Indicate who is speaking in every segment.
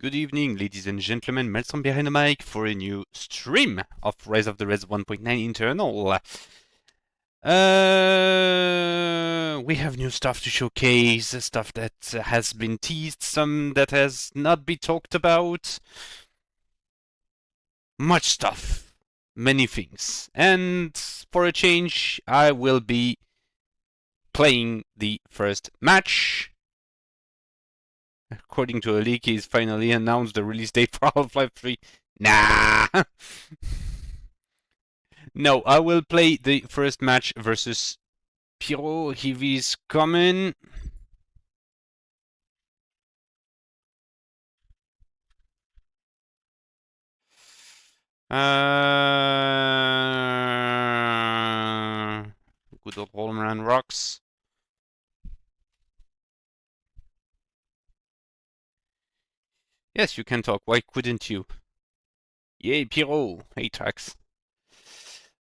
Speaker 1: Good evening, ladies and gentlemen. Melson behind the mic for a new stream of Rise of the Reds 1.9 internal. We have new stuff to showcase, stuff that has been teased, some that has not been talked about. Much stuff, many things. And for a change, I will be playing the first match. According to a leak, he's finally announced the release date for Half-Life 3. Nah! No, I will play the first match versus Pyro. He's coming. Good old Rollman rocks. Yes, you can talk. Why couldn't you? Yay, Pyro. Hey, Trax.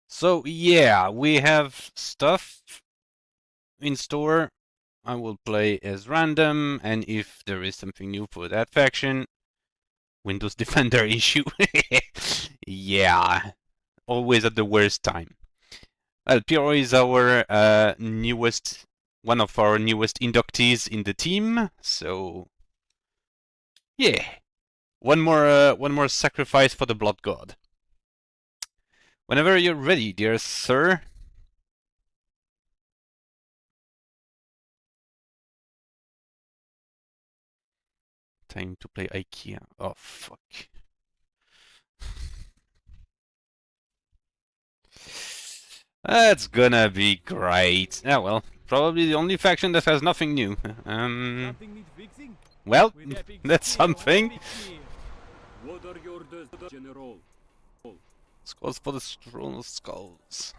Speaker 1: So, yeah, we have stuff in store. I will play as random, and if there is something new for that faction, Windows Defender issue. Yeah, always at the worst time. Well, Pyro is our one of our newest inductees in the team, so yeah, one more sacrifice for the Blood God. Whenever you're ready, dear sir. Time to play IKEA. Oh fuck. That's gonna be great. Ah well, probably the only faction that has nothing new. Well, that's something. Skulls for the throne of skulls.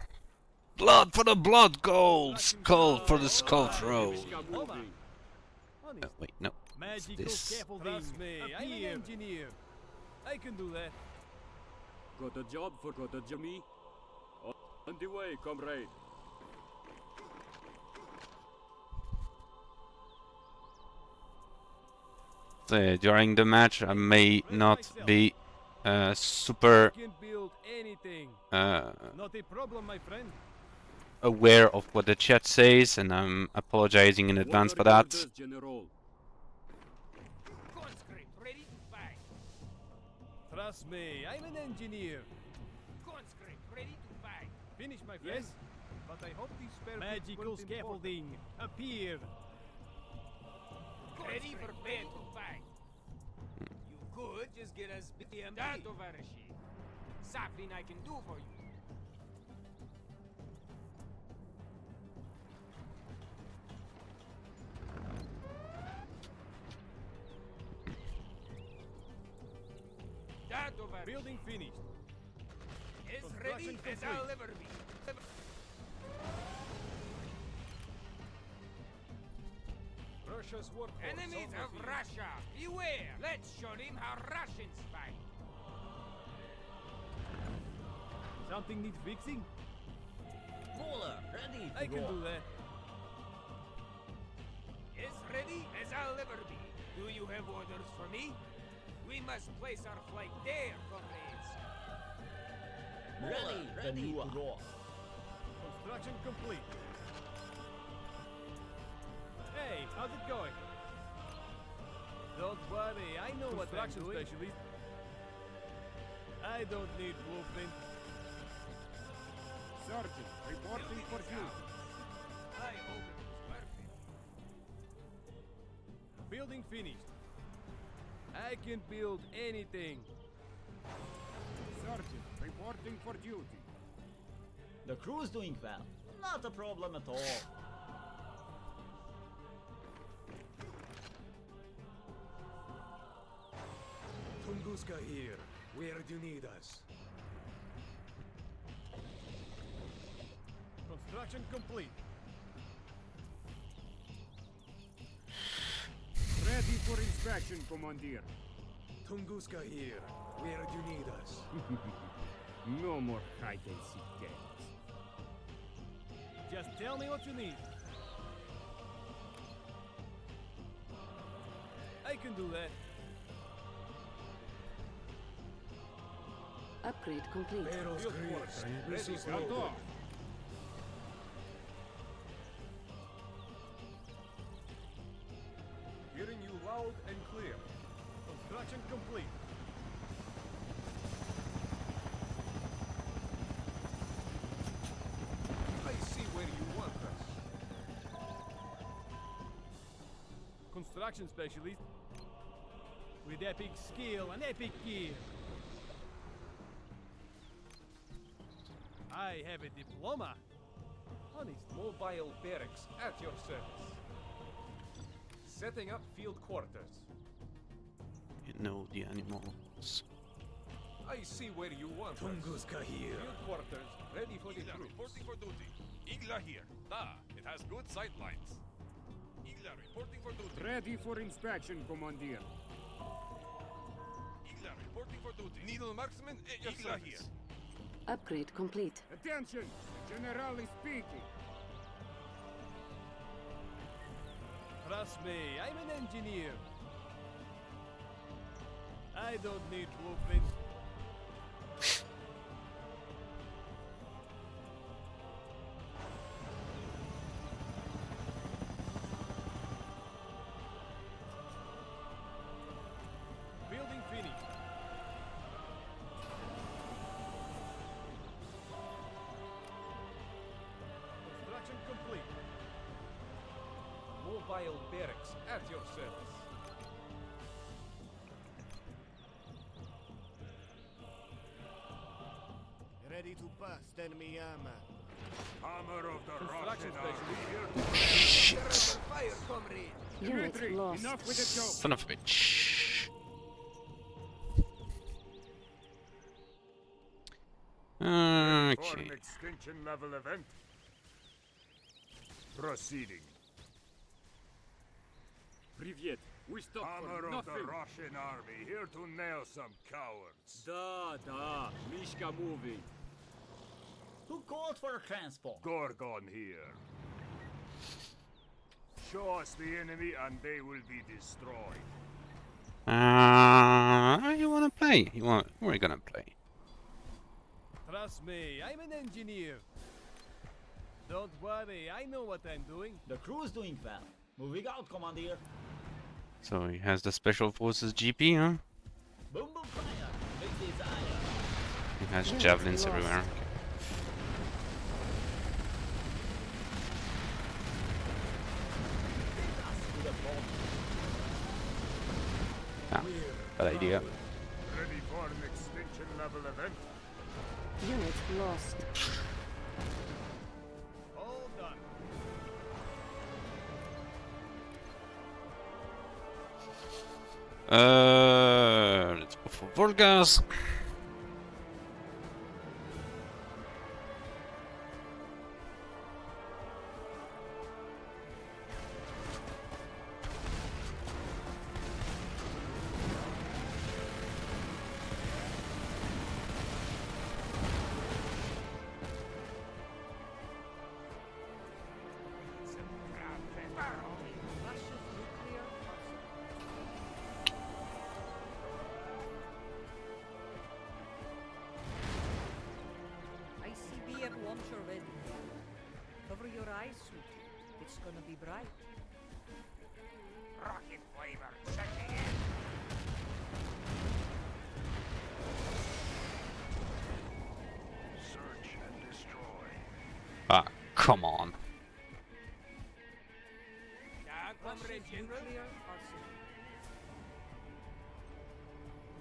Speaker 1: Blood for the blood gold! Skull for the skull throne! Oh, wait, no. This.
Speaker 2: Trust me, I'm an engineer. I can do that.
Speaker 3: Got a job me? On the way, comrade.
Speaker 1: During the match, I may not be super
Speaker 2: Not a problem, my friend.
Speaker 1: aware of what the chat says, and I'm apologizing in advance for that.
Speaker 2: Trust me, I'm an engineer. Ready to fight. Finish, my friend. Yes, but I hope these spare magical scaffolding appear. Ready for bed to fight. You could just get us that over a sheet. Something I can do for you. That over. Building finished. As ready as I'll ever be. Russia's work. Enemies of Russia, beware! Let's show them how Russians fight. Something needs fixing?
Speaker 4: Mola, ready.
Speaker 2: I can do that.
Speaker 4: As ready as I'll ever be. Do you have orders for me? We must place our flight there, comrades. Ready to rock.
Speaker 2: Construction complete. Hey, how's it going? Don't worry, I know what I'm doing. Specialist. I don't need blueprint.
Speaker 3: Sergeant, reporting for duty.
Speaker 4: I hope it was worth it.
Speaker 2: Building finished. I can build anything.
Speaker 3: Sergeant, reporting for duty.
Speaker 5: The crew's doing well. Not a problem at all.
Speaker 6: Tunguska here. Where do you need us?
Speaker 2: Construction complete.
Speaker 3: Ready for inspection, Commander.
Speaker 6: Tunguska here. Where do you need us?
Speaker 3: No more hide-and-seek games.
Speaker 2: Just tell me what you need. I can do that.
Speaker 7: Upgrade complete.
Speaker 6: Barrels
Speaker 2: Field
Speaker 6: grease.
Speaker 2: quarters.
Speaker 6: Missiles
Speaker 2: Ready.
Speaker 6: loaded.
Speaker 2: Готов. Hearing you loud and clear. Construction complete. I see where you want us. Construction specialist. With epic skill and epic gear. I have a diploma. Honest mobile barracks at your service. Setting up field quarters.
Speaker 1: You know the animals.
Speaker 2: I see where you want us.
Speaker 6: Tunguska here.
Speaker 2: Field quarters ready for the troops.
Speaker 8: Reporting for duty. Igla here. It has good sight lines. Igla reporting for duty.
Speaker 3: Ready for inspection, Commander.
Speaker 8: Igla reporting for duty. Needle marksman, Igla here.
Speaker 7: Upgrade complete.
Speaker 3: Attention! General is speaking.
Speaker 2: Trust me, I'm an engineer. I don't need blueprint. Building finished. Construction complete. Mobile barracks at your service.
Speaker 6: Ready to bust, enemy armor.
Speaker 8: Hammer of the
Speaker 2: Construction
Speaker 8: Russian
Speaker 2: specialist.
Speaker 4: Fire, comrade!
Speaker 7: Unit
Speaker 3: Dmitri,
Speaker 7: lost.
Speaker 3: enough with the joke.
Speaker 1: Son of a bitch. Okay.
Speaker 8: extension level event. Proceeding.
Speaker 3: Привет. We stop
Speaker 8: Hammer
Speaker 3: for
Speaker 8: of
Speaker 3: nothing.
Speaker 8: the Russian army, here to nail some cowards.
Speaker 3: Da, Mishka moving.
Speaker 5: Who called for transport?
Speaker 8: Gorgon here. Show us the enemy and they will be destroyed.
Speaker 1: You wanna play? We're gonna play.
Speaker 2: Trust me, I'm an engineer. Don't worry, I know what I'm doing.
Speaker 5: The crew is doing well. Moving out, Commander.
Speaker 1: So he has the Special Forces GP, huh?
Speaker 5: Boom, boom, fire. Big desire.
Speaker 1: He has
Speaker 7: Unit
Speaker 1: javelins
Speaker 7: lost.
Speaker 1: everywhere.
Speaker 5: Take us to the bomb.
Speaker 1: Ah, bad idea.
Speaker 8: Ready for an extension level event.
Speaker 7: Unit lost.
Speaker 2: All done.
Speaker 1: Let's go for Volgas.
Speaker 9: ICBM launcher ready. Cover your eyes, sweetie. It's gonna be bright.
Speaker 4: Rocket flavor, checking in.
Speaker 8: Search and destroy.
Speaker 1: Ah, come on.
Speaker 4: Yeah, comrade general.
Speaker 9: Nuclear arsenal.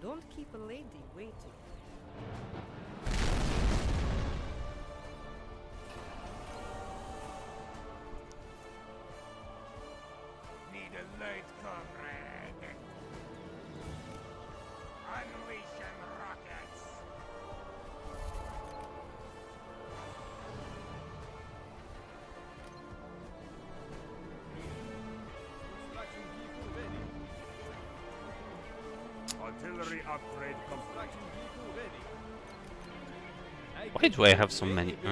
Speaker 9: Don't keep a lady waiting.
Speaker 4: Need a light, comrade. Unleashing rockets.
Speaker 2: Construction vehicle ready.
Speaker 8: Artillery upgrade complete.
Speaker 2: Construction vehicle ready.
Speaker 1: Why do I have so many?
Speaker 2: I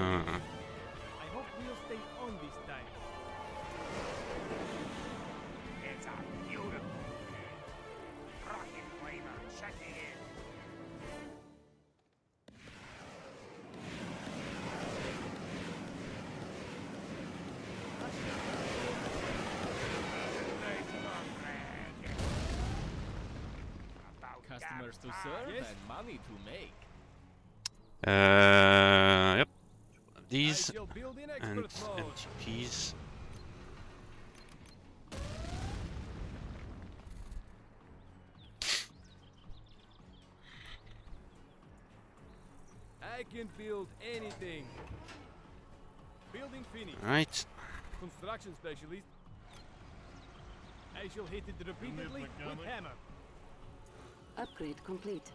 Speaker 2: hope we'll stay on this time.
Speaker 4: It's a beautiful day. Rocket flavor, checking in.
Speaker 2: Customers to serve and money to make.
Speaker 1: Yep. These
Speaker 2: I shall build in
Speaker 1: and
Speaker 2: expert mode.
Speaker 1: MTPs.
Speaker 2: I can build anything. Building finished.
Speaker 1: Right.
Speaker 2: Construction specialist. I shall hit it repeatedly with hammer.
Speaker 7: Upgrade complete.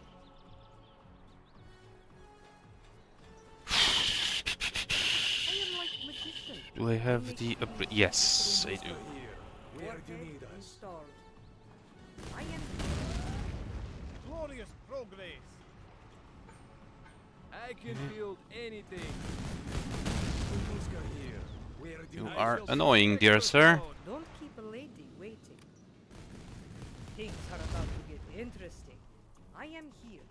Speaker 9: I am like magician.
Speaker 1: Do I have the upgrade? Yes, I do.
Speaker 6: Here. Where do you
Speaker 9: Warhead
Speaker 6: need us?
Speaker 9: installed. I am
Speaker 2: Glorious progress. I can build anything.
Speaker 6: Tunguska here. Where do
Speaker 1: You
Speaker 6: you
Speaker 1: are
Speaker 2: shall
Speaker 1: annoying,
Speaker 2: build
Speaker 1: dear
Speaker 2: expert
Speaker 1: sir.
Speaker 2: mode.
Speaker 9: Don't keep a lady waiting. Things are about to get interesting. I am here.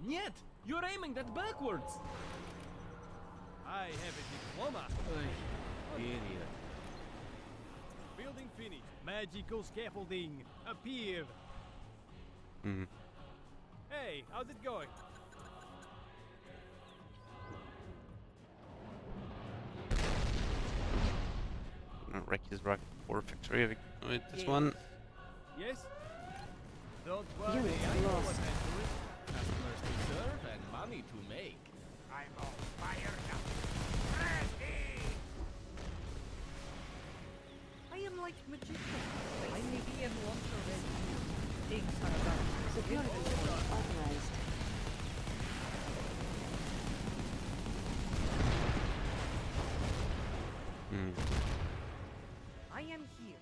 Speaker 2: Niet! You're aiming that backwards! I have a diploma.
Speaker 3: Idiot.
Speaker 2: Building finished. Magical scaffolding. Appear.
Speaker 1: Hmm.
Speaker 2: Hey, how's it going?
Speaker 1: Gonna wreck his rock ore factory with this
Speaker 9: Yeah.
Speaker 1: one.
Speaker 2: Yes? Don't worry,
Speaker 7: Unit
Speaker 2: I know
Speaker 7: lost.
Speaker 2: what I'm doing.
Speaker 3: Customers to serve and money to make.
Speaker 4: I'm all fired up. Ready!
Speaker 9: I am like magician. I may be in launch already. Things are about to get
Speaker 7: Security
Speaker 9: interesting.
Speaker 7: code authorized.
Speaker 1: Hmm.
Speaker 9: I am here.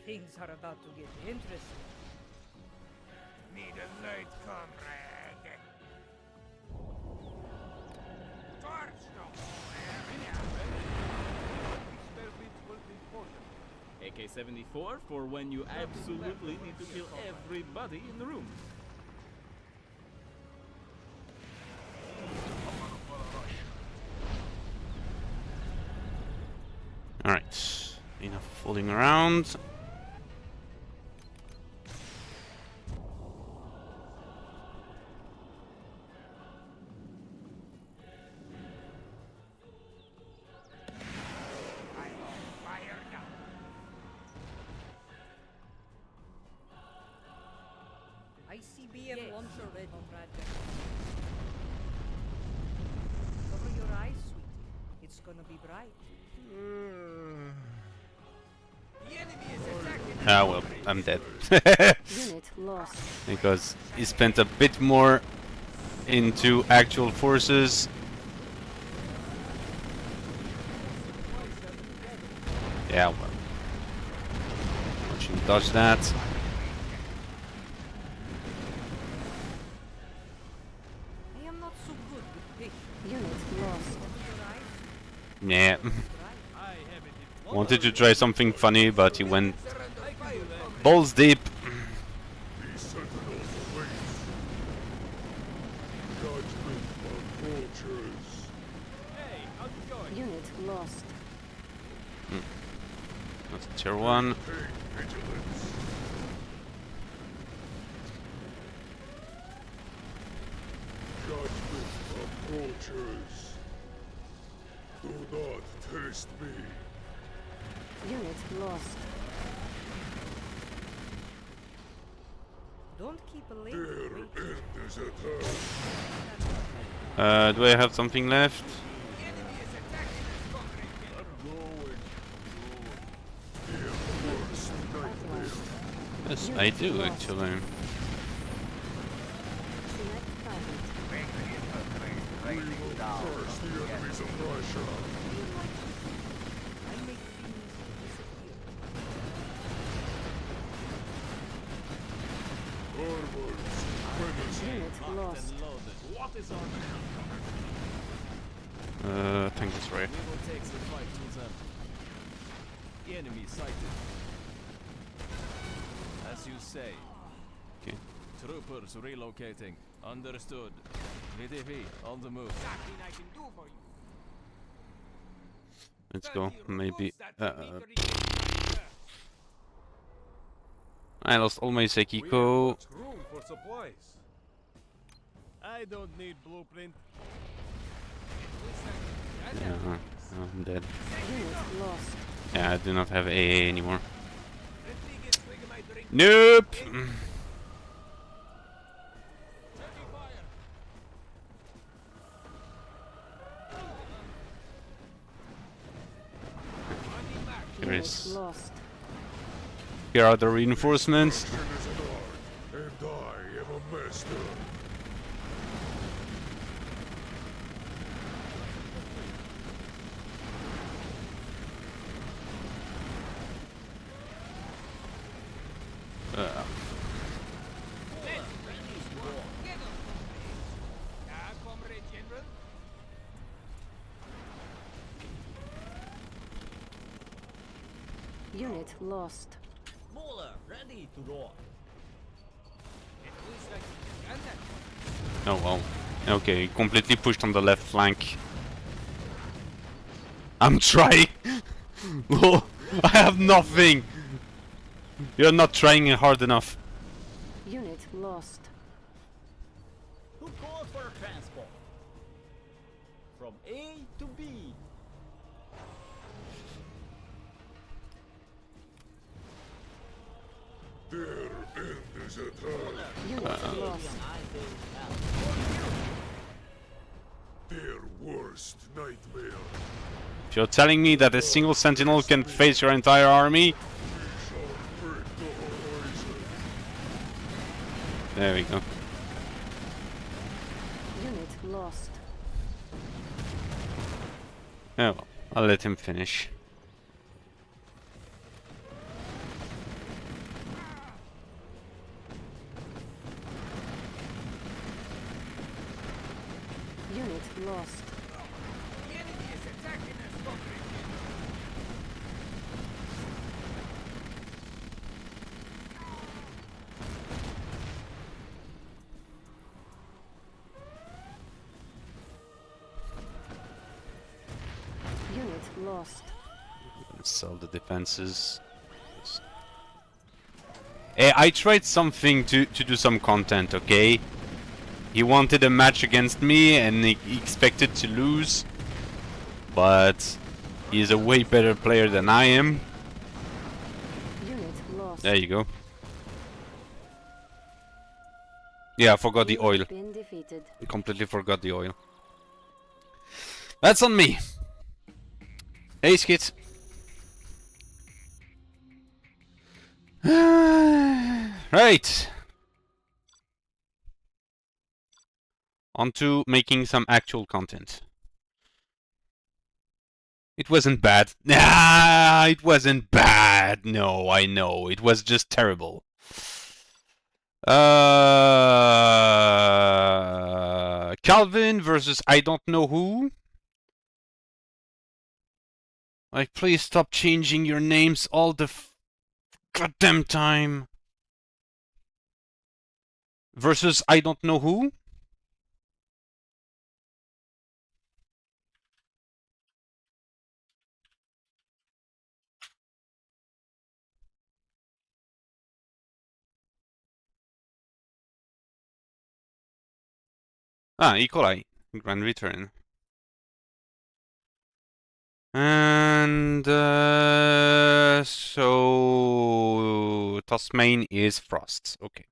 Speaker 9: Things are about to get interesting.
Speaker 4: Need a light, comrade. Torch no
Speaker 2: Spare bits will be important.
Speaker 3: AK-74 for when you absolutely need to kill everybody in the room.
Speaker 1: Alright. Enough fooling around.
Speaker 4: I'm all fired up.
Speaker 9: ICBM launcher ready, comrade. Cover your eyes, sweetie. It's gonna be bright.
Speaker 4: The enemy is attacking.
Speaker 1: Ah well, I'm dead.
Speaker 7: Unit lost.
Speaker 1: Because he spent a bit more into actual forces. Yeah, well. Watching dodge that.
Speaker 9: I am not so good with patience.
Speaker 7: Unit lost.
Speaker 9: Cover your eyes.
Speaker 1: Yeah.
Speaker 9: Bright.
Speaker 2: I have a diploma.
Speaker 1: Wanted to try something funny, but he went
Speaker 4: Surrender fire.
Speaker 1: balls deep.
Speaker 8: These sentinels await. Judgment of vultures.
Speaker 2: Hey, how's it going?
Speaker 7: Unit lost.
Speaker 1: That's tier 1.
Speaker 8: Take vigilance. Judgment of vultures. Do not taste me.
Speaker 7: Unit lost.
Speaker 9: Don't keep a lady
Speaker 8: Their
Speaker 9: waiting.
Speaker 8: end is at hand.
Speaker 1: Do I have something left?
Speaker 4: The enemy is attacking us, comrade.
Speaker 8: Their worst nightmare.
Speaker 1: Yes, I do actually.
Speaker 7: Select target.
Speaker 8: We will crush the enemies of Russia.
Speaker 9: I make things disappear.
Speaker 8: Onwards, witness.
Speaker 7: Unit lost.
Speaker 3: What is on?
Speaker 1: I think that's right.
Speaker 3: We will take the fight to them. Enemy sighted. As you say.
Speaker 1: Okay.
Speaker 3: Troopers relocating. Understood. VDV on the move.
Speaker 4: Nothing I can do for you.
Speaker 1: Let's go.
Speaker 4: Study
Speaker 1: Maybe.
Speaker 4: removes that meter
Speaker 1: I lost all my
Speaker 6: We have
Speaker 1: Sekiko.
Speaker 6: much room for supplies.
Speaker 2: I don't need blueprint.
Speaker 1: Yeah, I'm dead.
Speaker 7: Unit lost.
Speaker 1: Yeah, I do not have AA anymore.
Speaker 4: Let me get swig of my drink.
Speaker 1: Nope! Here
Speaker 7: Unit
Speaker 1: is.
Speaker 7: lost.
Speaker 1: Here are the reinforcements.
Speaker 6: Action is an art, and I am a master.
Speaker 4: Comrade General.
Speaker 7: Unit lost.
Speaker 5: Bowler, ready to roar.
Speaker 4: It looks like you done that.
Speaker 1: Oh well. Okay, completely pushed on the left flank. I'm trying! Oh, I have nothing! You're not trying hard enough.
Speaker 7: Unit lost.
Speaker 5: Who called for a transport? From A to B.
Speaker 6: Their end is at hand.
Speaker 7: Unit lost.
Speaker 6: Their worst nightmare.
Speaker 1: If you're telling me that a single sentinel can face your entire army,
Speaker 6: We shall break the horizon.
Speaker 1: there we go.
Speaker 7: Unit lost.
Speaker 1: Oh well, I'll let him finish.
Speaker 7: Unit lost.
Speaker 4: The enemy is attacking us, comrade.
Speaker 7: Unit lost.
Speaker 1: Sell the defenses. I tried something to do some content, okay? He wanted a match against me and he expected to lose. But he's a way better player than I am.
Speaker 7: Unit lost.
Speaker 1: There you go. Yeah, I forgot the oil.
Speaker 7: Been defeated.
Speaker 1: I completely forgot the oil. That's on me. Hey, Skitt. Right. On to making some actual content. It wasn't bad. Nah, it wasn't bad. No, I know. It was just terrible. Calvin versus I don't know who. Like, please stop changing your names all the goddamn time. Versus I don't know who. Ah, E.Coli. Grand Return. And so Tasmane is Frost. Okay.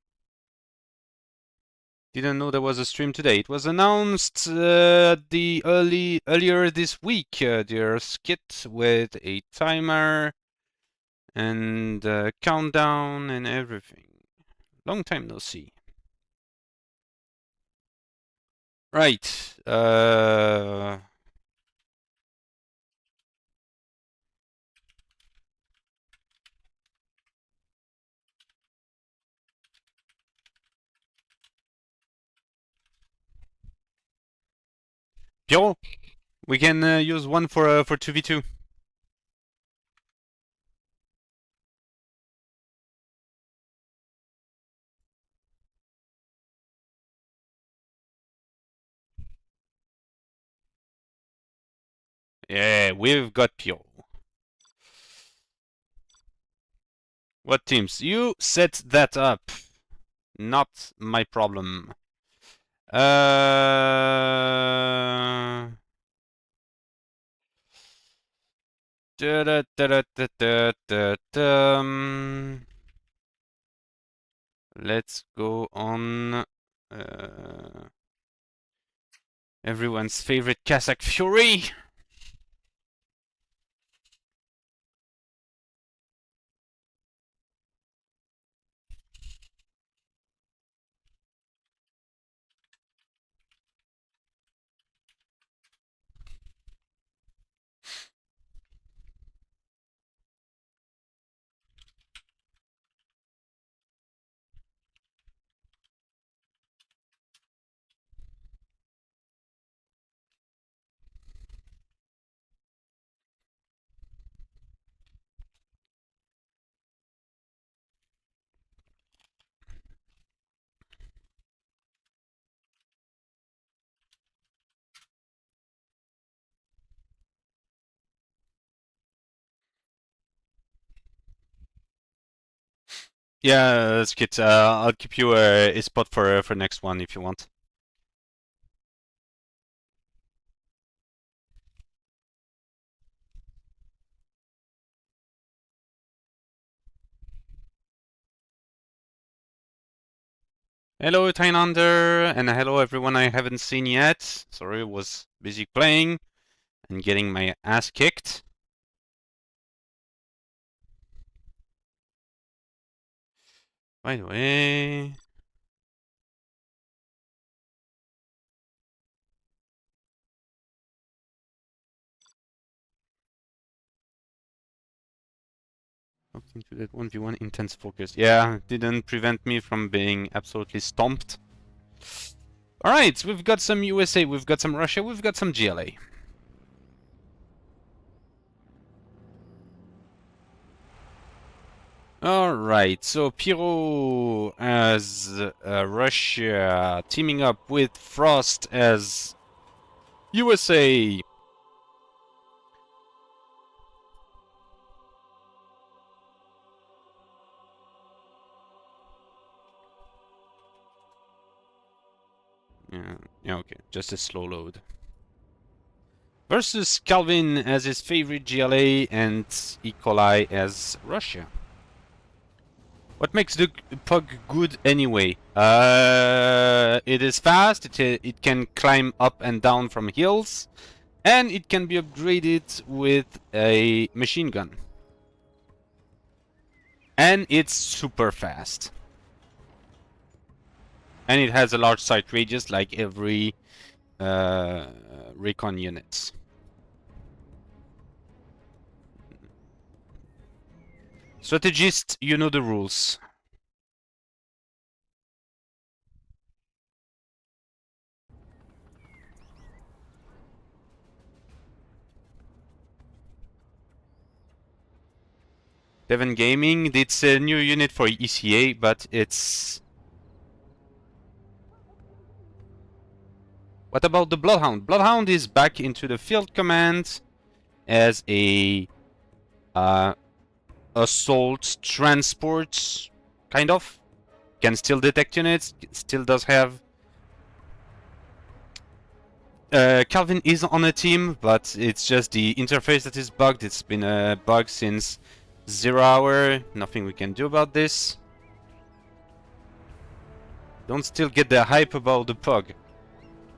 Speaker 1: Didn't know there was a stream today. It was announced earlier this week. Dear Skitt with a timer and countdown and everything. Long time no see. Right. Pio, we can use one for 2v2. Yeah, we've got Pio. What teams? You set that up. Not my problem. Let's go on everyone's favorite Kazakh Fury. Yeah, Skitt. I'll keep you a spot for next one if you want. Hello, Tynander, and hello everyone I haven't seen yet. Sorry, I was busy playing and getting my ass kicked. By the way, hopped into that 1v1 intense focus. Yeah, didn't prevent me from being absolutely stomped. Alright, we've got some USA, we've got some Russia, we've got some GLA. Alright, so Pyro as Russia teaming up with Frost as USA. Yeah, okay, just a slow load. Versus Calvin as his favorite GLA and E.Coli as Russia. What makes the pug good anyway? It is fast, it can climb up and down from hills, and it can be upgraded with a machine gun. And it's super fast. And it has a large sight radius like every recon units. Strategist, you know the rules. Devon Gaming, it's a new unit for ECA, but it's... What about the Bloodhound? Bloodhound is back into the field command as a assault transport, kind of. Can still detect units, still does have... Calvin is on a team, but it's just the interface that is bugged. It's been a bug since 0 hour, nothing we can do about this. Don't still get the hype about the pug.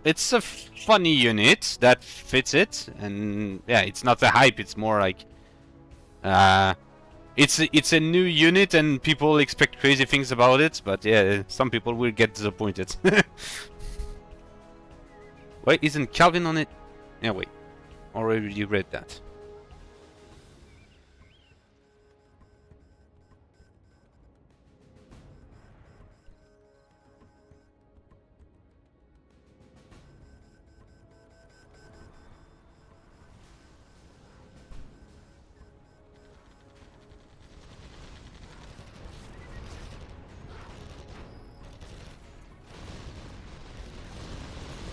Speaker 1: It's a funny unit that fits it, and yeah, it's not the hype, it's more like... It's a new unit and people expect crazy things about it, but yeah, some people will get disappointed. Wait, isn't Calvin on it? Yeah, wait. Already read that.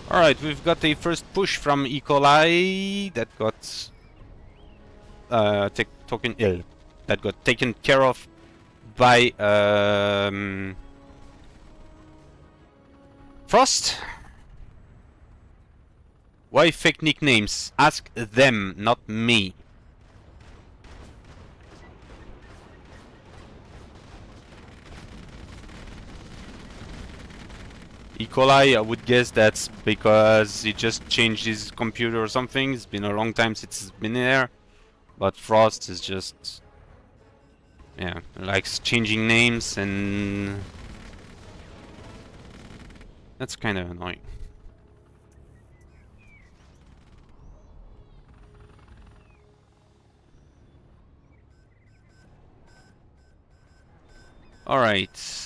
Speaker 1: Alright, we've got a first push from E.Coli that got that got taken care of by Frost. Why fake nicknames? Ask them, not me. E.Coli, I would guess that's because he just changed his computer or something. It's been a long time since it's been there. But Frost is just... yeah, likes changing names and... that's kind of annoying. Alright.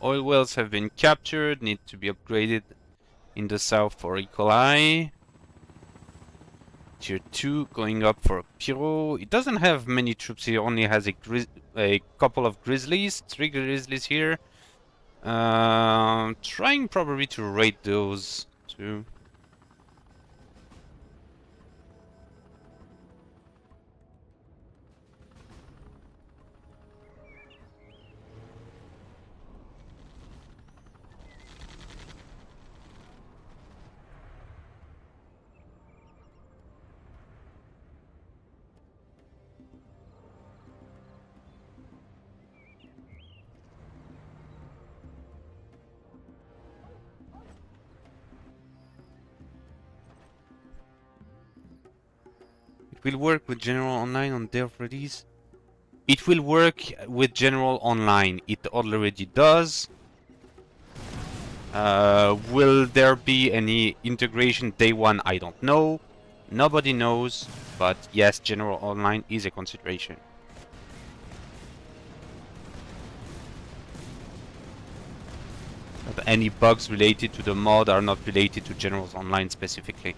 Speaker 1: Oil wells have been captured, need to be upgraded in the south for E.Coli. Tier 2 going up for Pyro. It doesn't have many troops here, only has a couple of grizzlies, 3 grizzlies here. Trying probably to raid those too. It will work with General Online on day of release. It will work with General Online. It already does. Will there be any integration day one? I don't know. Nobody knows. But yes, General Online is a consideration. But any bugs related to the mod are not related to General Online specifically.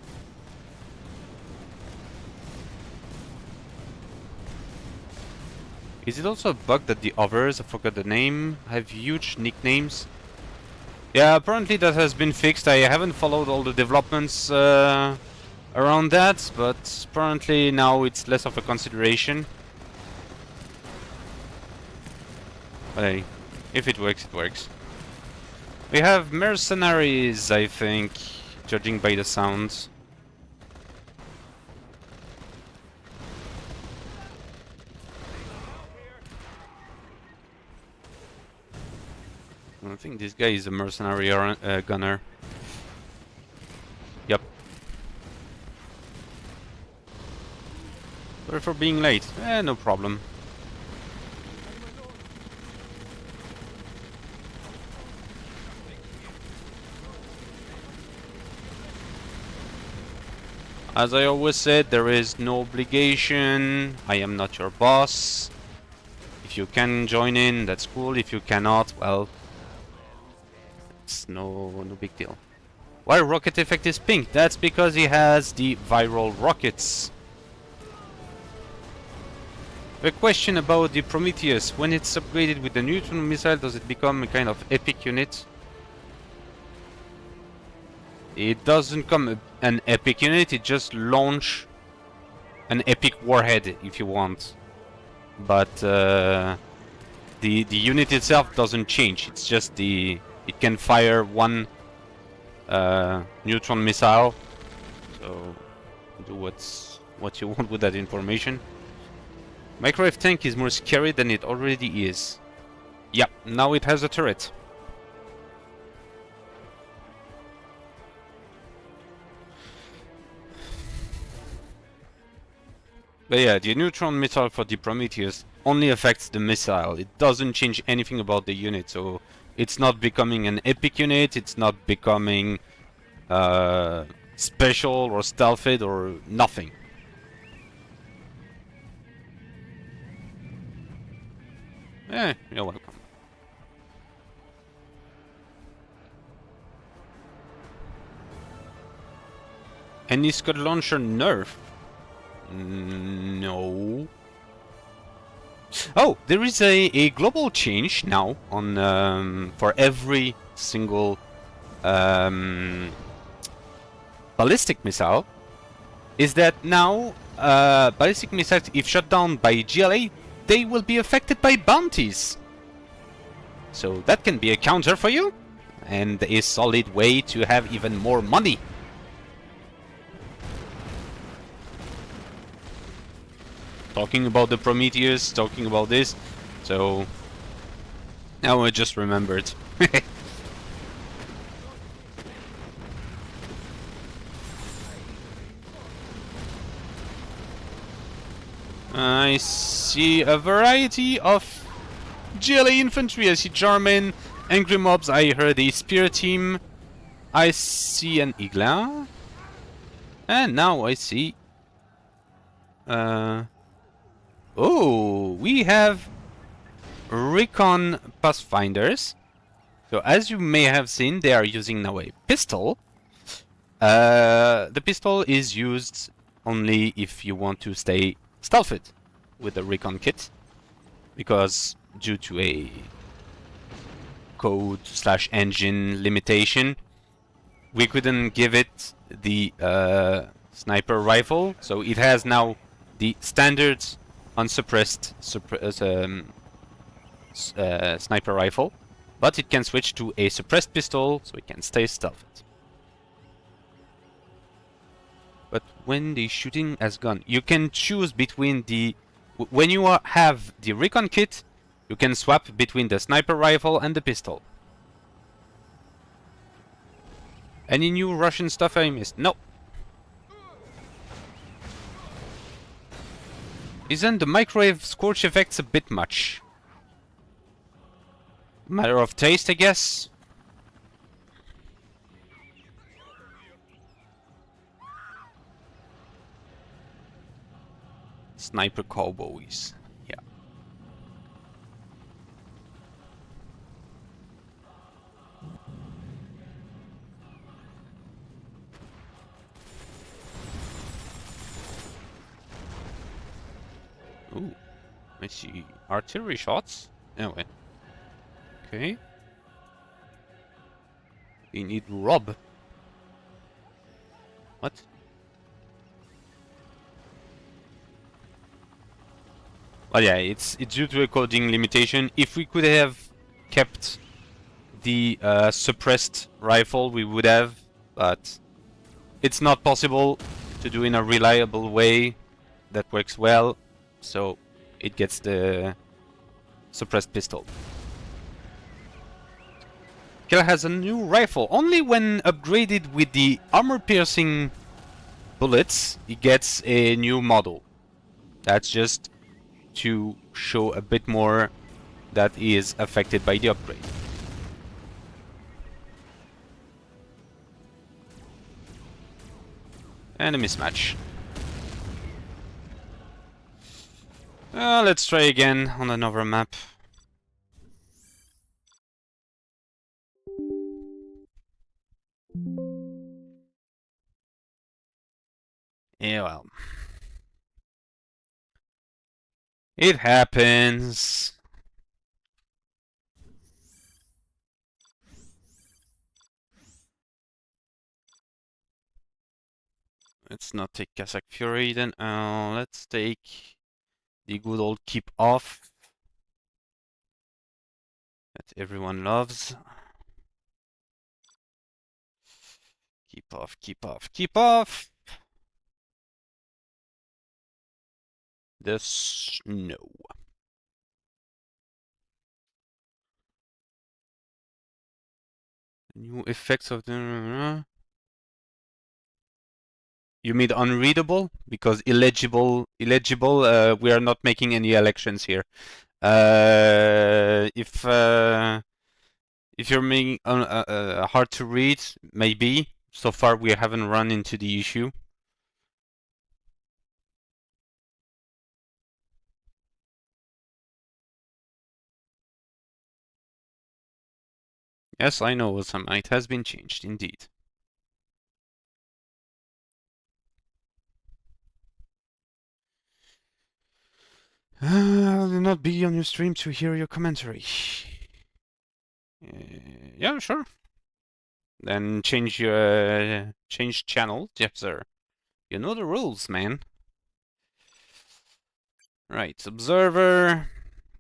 Speaker 1: Is it also a bug that the others, I forgot the name, have huge nicknames? Yeah, apparently that has been fixed. I haven't followed all the developments around that, but apparently now it's less of a consideration. But hey, if it works, it works. We have mercenaries, I think, judging by the sounds. I think this guy is a mercenary gunner. Yep. Sorry for being late. No problem. As I always said, there is no obligation. I am not your boss. If you can join in, that's cool. If you cannot, well, it's no big deal. Why rocket effect is pink? That's because he has the viral rockets. A question about the Prometheus. When it's upgraded with the neutron missile, does it become a kind of epic unit? It doesn't come an epic unit, it just launch an epic warhead if you want. But the unit itself doesn't change. It's just it can fire one neutron missile. So do what you want with that information. Microwave tank is more scary than it already is. Yeah, now it has a turret. But yeah, the neutron missile for the Prometheus only affects the missile. It doesn't change anything about the unit, so it's not becoming an epic unit, it's not becoming special or stealthed or nothing. You're welcome. Any Scud launcher nerf? No. Oh, there is a global change now on for every single ballistic missile. Is that now ballistic missiles, if shot down by GLA, they will be affected by bounties. So that can be a counter for you, and a solid way to have even more money. Talking about the Prometheus, talking about this, so now I just remembered. I see a variety of GLA infantry. I see German, angry mobs. I heard a spear team. I see an Igla. And now I see... oh, we have Recon Pathfinders. So as you may have seen, they are using now a pistol. The pistol is used only if you want to stay stealthed with the recon kit, because due to a code/engine limitation, we couldn't give it the sniper rifle, so it has now the standard unsuppressed sniper rifle, but it can switch to a suppressed pistol, so it can stay stealthed. But when the shooting has gone, you can choose between the... when you have the recon kit, you can swap between the sniper rifle and the pistol. Any new Russian stuff I missed? No. Isn't the microwave scorch effects a bit much? Matter of taste, I guess. Sniper cowboys. Yeah. Ooh. I see artillery shots. Anyway. Okay. We need Rob. What? Well, yeah, it's due to a coding limitation. If we could have kept the suppressed rifle, we would have, but it's not possible to do in a reliable way that works well, so it gets the suppressed pistol. Killer has a new rifle. Only when upgraded with the armor-piercing bullets, he gets a new model. That's just to show a bit more that he is affected by the upgrade. And a mismatch. Let's try again on another map. Yeah, well. It happens. Let's not take Cossack Fury then. Let's take the good old Keep Off that everyone loves. Keep off, keep off, keep off! The snow. New effects of the... You mean unreadable? Because illegible, we are not making any elections here. If you're making hard to read, maybe. So far we haven't run into the issue. Yes, I know, Osama. It has been changed, indeed. I'll not be on your stream to hear your commentary. Yeah, sure. Then change your change channel, yes sir. You know the rules, man. Right, observer.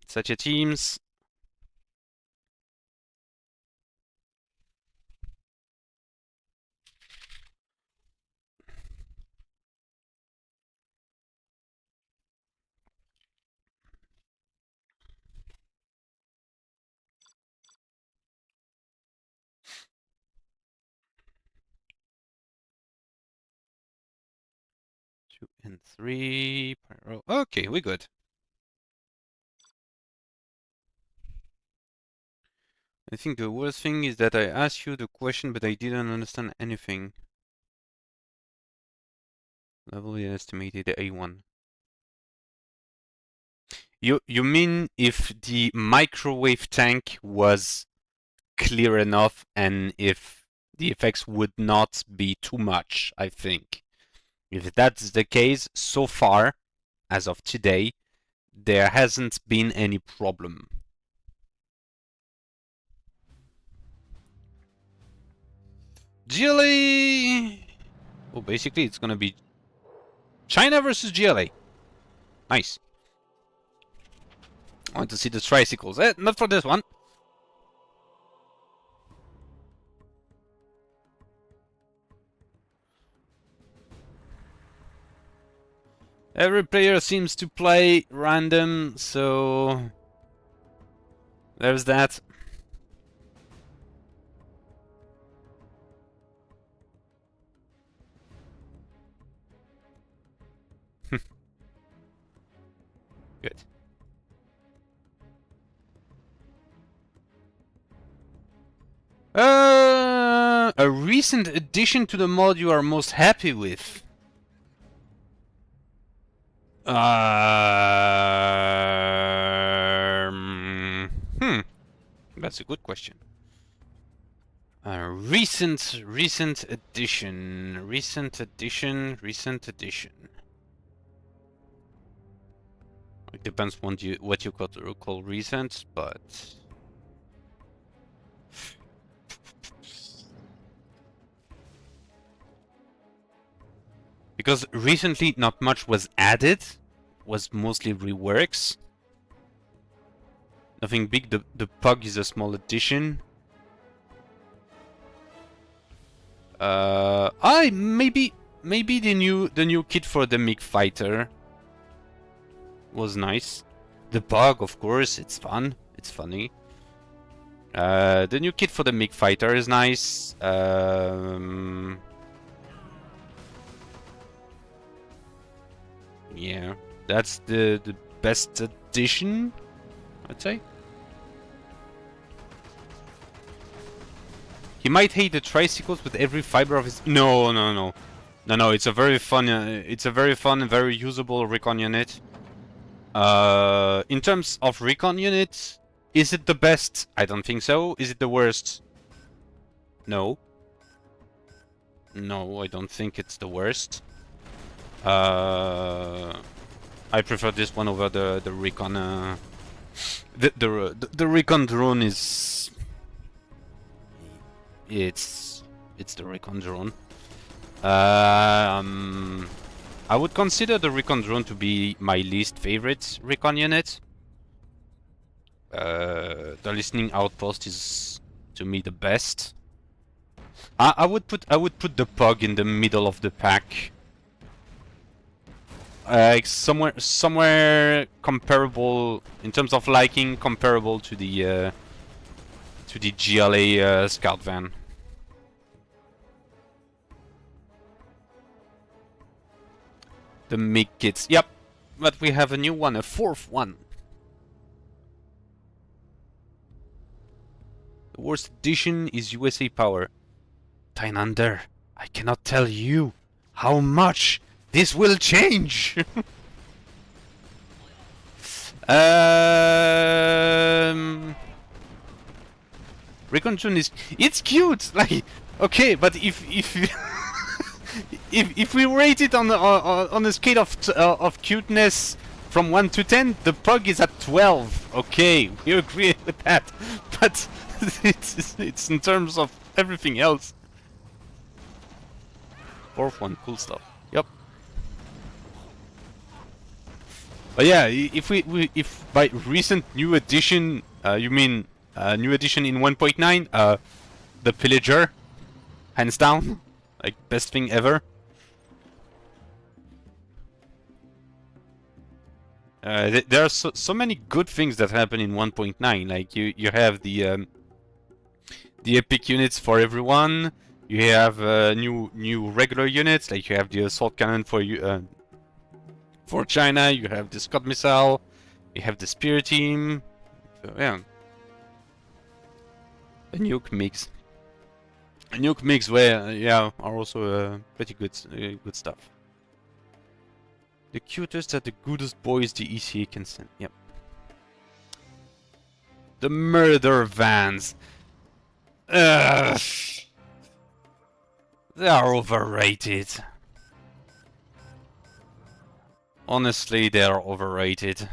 Speaker 1: Set your teams. Two and three. Pyro. Okay, we're good. I think the worst thing is that I asked you the question, but I didn't understand anything. Level estimated A1. You mean if the microwave tank was clear enough and if the effects would not be too much, I think. If that's the case, so far, as of today, there hasn't been any problem. GLA! Well, basically, it's gonna be China versus GLA. Nice. I want to see the tricycles. Not for this one. Every player seems to play random, so there's that. Good. A recent addition to the mod you are most happy with? That's a good question. Recent addition. It depends on what you call recent, but because recently not much was added, was mostly reworks. Nothing big. The pug is a small addition. Maybe the new kit for the MiG fighter was nice. The bug, of course, it's fun. It's funny. The new kit for the MiG fighter is nice. Yeah, that's the best addition, I'd say. He might hate the tricycles with every fiber of his. No. It's a very fun. And very usable recon unit. In terms of recon unit, is it the best? I don't think so. Is it the worst? No. No, I don't think it's the worst. I prefer this one over the recon. The recon drone is. It's the recon drone. I would consider the recon drone to be my least favorite recon unit. The listening outpost is to me the best. I would put the pug in the middle of the pack. Somewhere comparable in terms of liking, comparable to the GLA scout van. The MiG kits, yep, but we have a new one, a fourth one. The worst addition is USA Power. Tynander, I cannot tell you how much this will change. Recon is it's cute, like okay, but if if we rate it on a scale of cuteness from 1 to 10, the pug is at 12. Okay, we agree with that, but it's in terms of everything else. Fourth one, cool stuff. Yep. But yeah, if by recent new edition you mean new edition in 1.9, the Pillager, hands down, like best thing ever. There are so many good things that happen in 1.9. Like you have the epic units for everyone. You have new regular units, like you have the assault cannon for China. You have the Scud missile. You have the spear team. So yeah, a nuke mix. A nuke mix where yeah are also pretty good good stuff. The cutest and the goodest boys the ECA can send. Yep. The murder vans. Ugh. They are overrated. Honestly, they are overrated.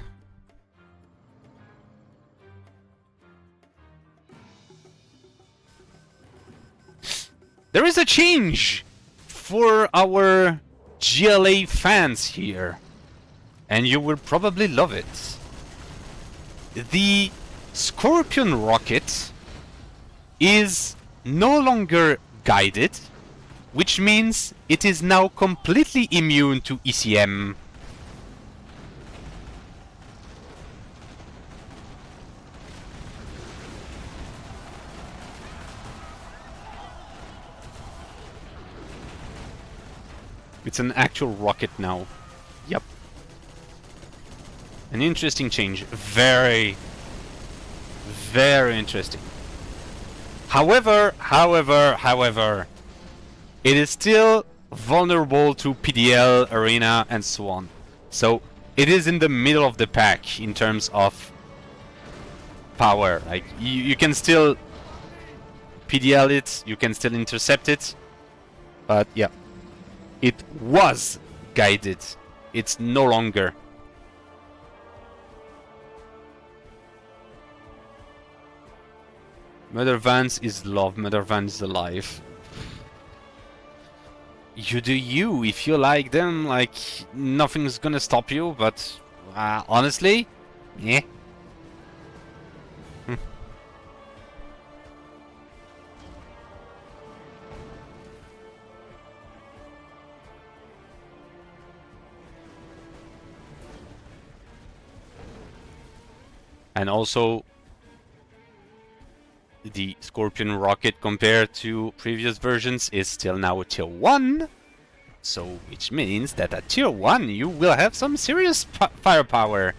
Speaker 1: There is a change for our GLA fans here, and you will probably love it. The Scorpion rocket is no longer guided, which means it is now completely immune to ECM. It's an actual rocket now. Yep. An interesting change. Very interesting. However, it is still vulnerable to PDL, Arena, and so on. So it is in the middle of the pack in terms of power. Like you can still PDL it, you can still intercept it, but yeah. It was guided. It's no longer. Mother Vance is love. Mother Vance is alive. You do you. If you like them, like nothing's gonna stop you. But honestly, yeah. And also, the Scorpion rocket compared to previous versions is still now a tier 1. So, which means that at tier 1 you will have some serious firepower.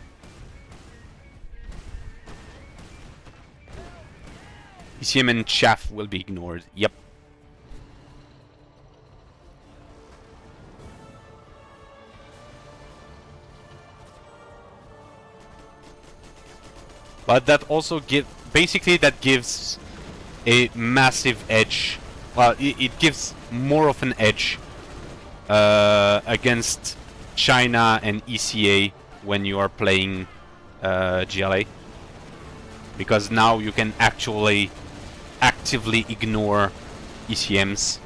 Speaker 1: ECM and chaff will be ignored. Yep. But that also gives a massive edge. Well, it gives more of an edge against China and ECA when you are playing GLA, because now you can actually actively ignore ECMs,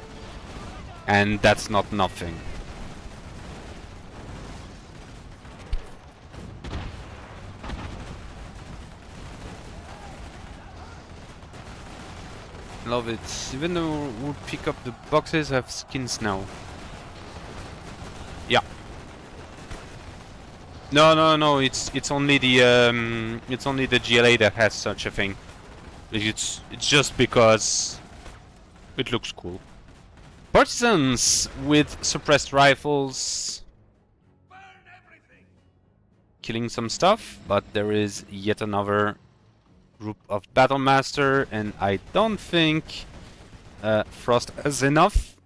Speaker 1: and that's not nothing. Love it. Even though we'll pick up the boxes, I have skins now. Yeah. No. It's only the GLA that has such a thing. It's just because it looks cool. Partisans with suppressed rifles, killing some stuff, but there is yet another group of Battlemaster, and I don't think Frost has enough.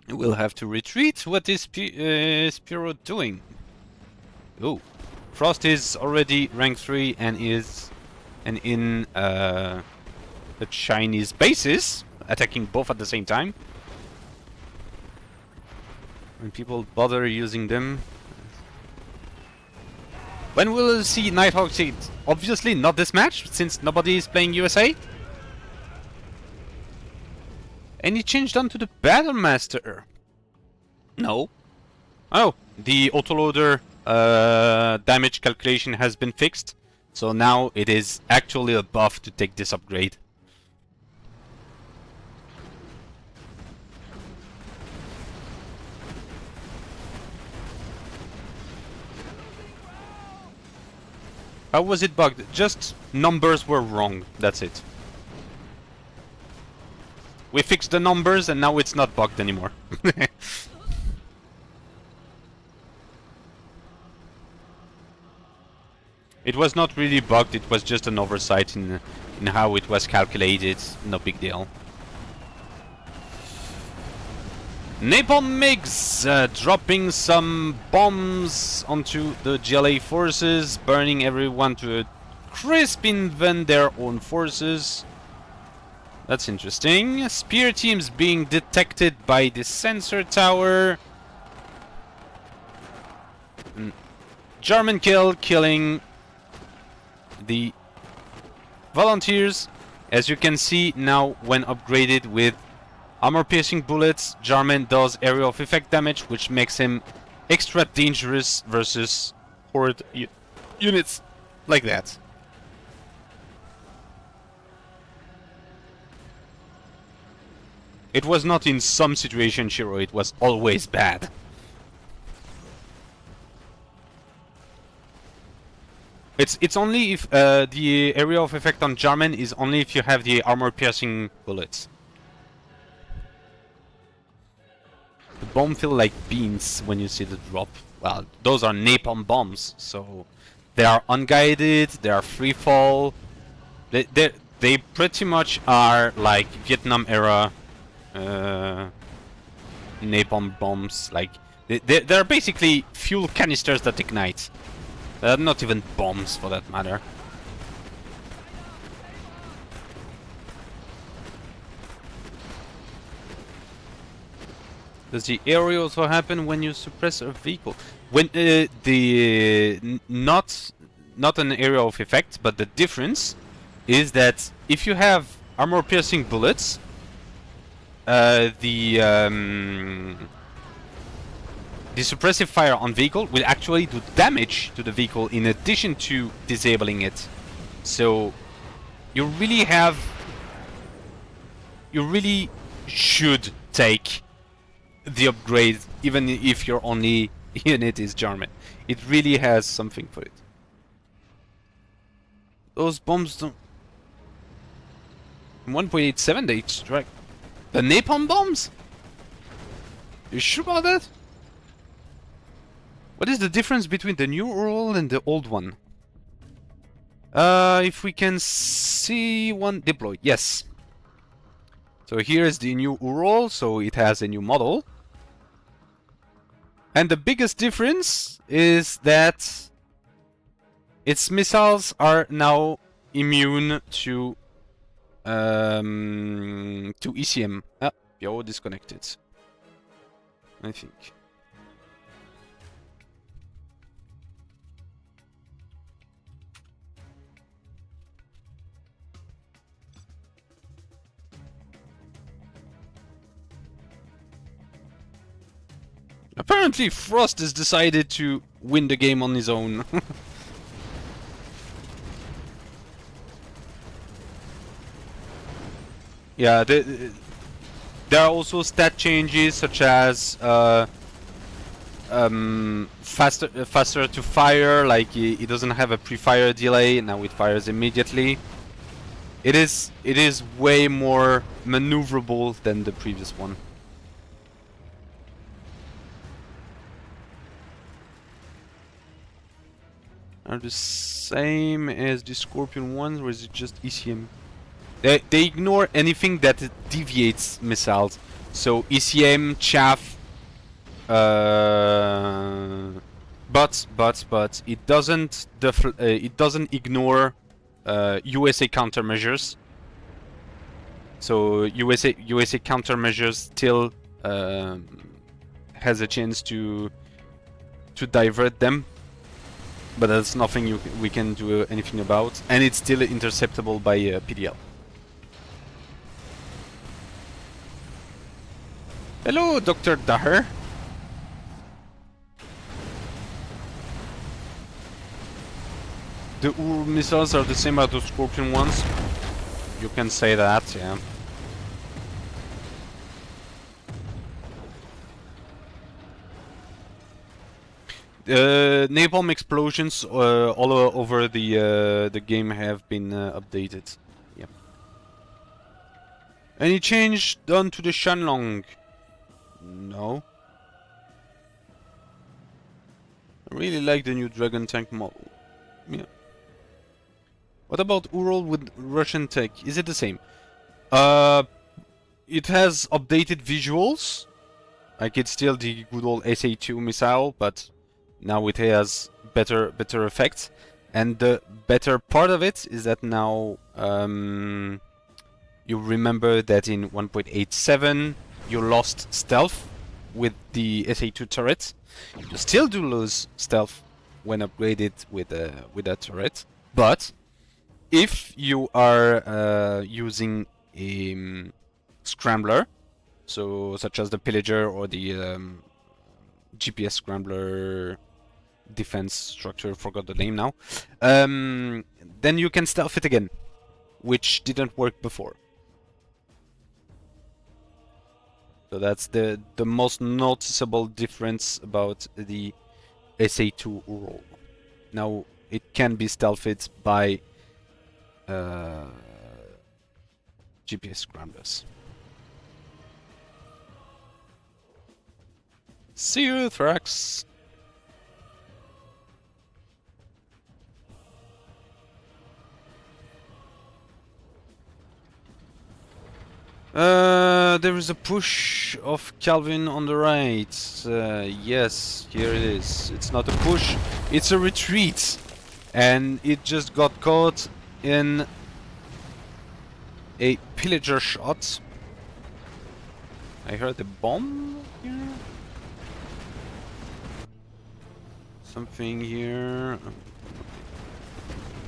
Speaker 1: We'll have to retreat. What is Pyro doing? Oh, Frost is already rank 3 and is in the Chinese bases, attacking both at the same time. When people bother using them. When will we see Nighthawk see? Obviously not this match, since nobody is playing USA. Any change done to the Battlemaster? No. Oh, the autoloader damage calculation has been fixed. So now it is actually a buff to take this upgrade. How was it bugged? Just numbers were wrong, that's it. We fixed the numbers and now it's not bugged anymore. It was not really bugged, it was just an oversight in how it was calculated, no big deal. Napalm MiGs dropping some bombs onto the GLA forces, burning everyone to a crisp even their own forces. That's interesting. Spear teams being detected by the sensor tower. German killing the volunteers. As you can see now, when upgraded with armor-piercing bullets, Jarmen does area of effect damage, which makes him extra dangerous versus horde units like that. It was not in some situation, Shiro, it was always bad. It's only if the area of effect on Jarmen is only if you have the armor-piercing bullets. The bomb feel like beans when you see the drop. Well, those are napalm bombs, so they are unguided, they are free fall. They pretty much are like Vietnam era napalm bombs. Like they're basically fuel canisters that ignite. They're not even bombs for that matter. Does the area also happen when you suppress a vehicle? When not an area of effect, but the difference is that if you have armor-piercing bullets, the suppressive fire on vehicle will actually do damage to the vehicle in addition to disabling it. So you really should take the upgrade, even if your only unit is Jarmen. It really has something for it. Those bombs don't... 1.87 they strike. The napalm bombs? You sure about that? What is the difference between the new Ural and the old one? If we can see one deployed, yes. So here is the new Ural, so it has a new model. And the biggest difference is that its missiles are now immune to ECM. Ah, you're disconnected, I think. Apparently Frost has decided to win the game on his own. Yeah, there are also stat changes such as faster to fire, like it doesn't have a pre-fire delay, now it fires immediately. It is way more maneuverable than the previous one. Are the same as the Scorpion ones, or is it just ECM? They ignore anything that deviates missiles. So ECM, chaff, but it doesn't ignore USA countermeasures. So USA countermeasures still has a chance to divert them. But that's nothing we can do anything about, and it's still interceptable by PDL. Hello, Dr. Daher. the Ural missiles are the same as the Scorpion ones. You can say that, yeah. Napalm explosions all over the game have been updated. Yep. Any change done to the Shanlong? No. I really like the new Dragon tank model. Yeah. What about Ural with Russian tech? Is it the same? It has updated visuals. Like it's still the good old SA-2 missile, but now it has better effects. And the better part of it is that now you remember that in 1.87 you lost stealth with the SA-2 turret. You still do lose stealth when upgraded with that turret, but if you are using a scrambler, so such as the Pillager or the GPS scrambler defense structure, forgot the name now, then you can stealth it again, which didn't work before. So that's the most noticeable difference about the SA-2 Ural. Now it can be stealthed by GPS scramblers. See you, Thrax! There is a push of Calvin on the right. Yes, here it is. It's not a push, it's a retreat. And it just got caught in a pillager shot. I heard a bomb here. Something here.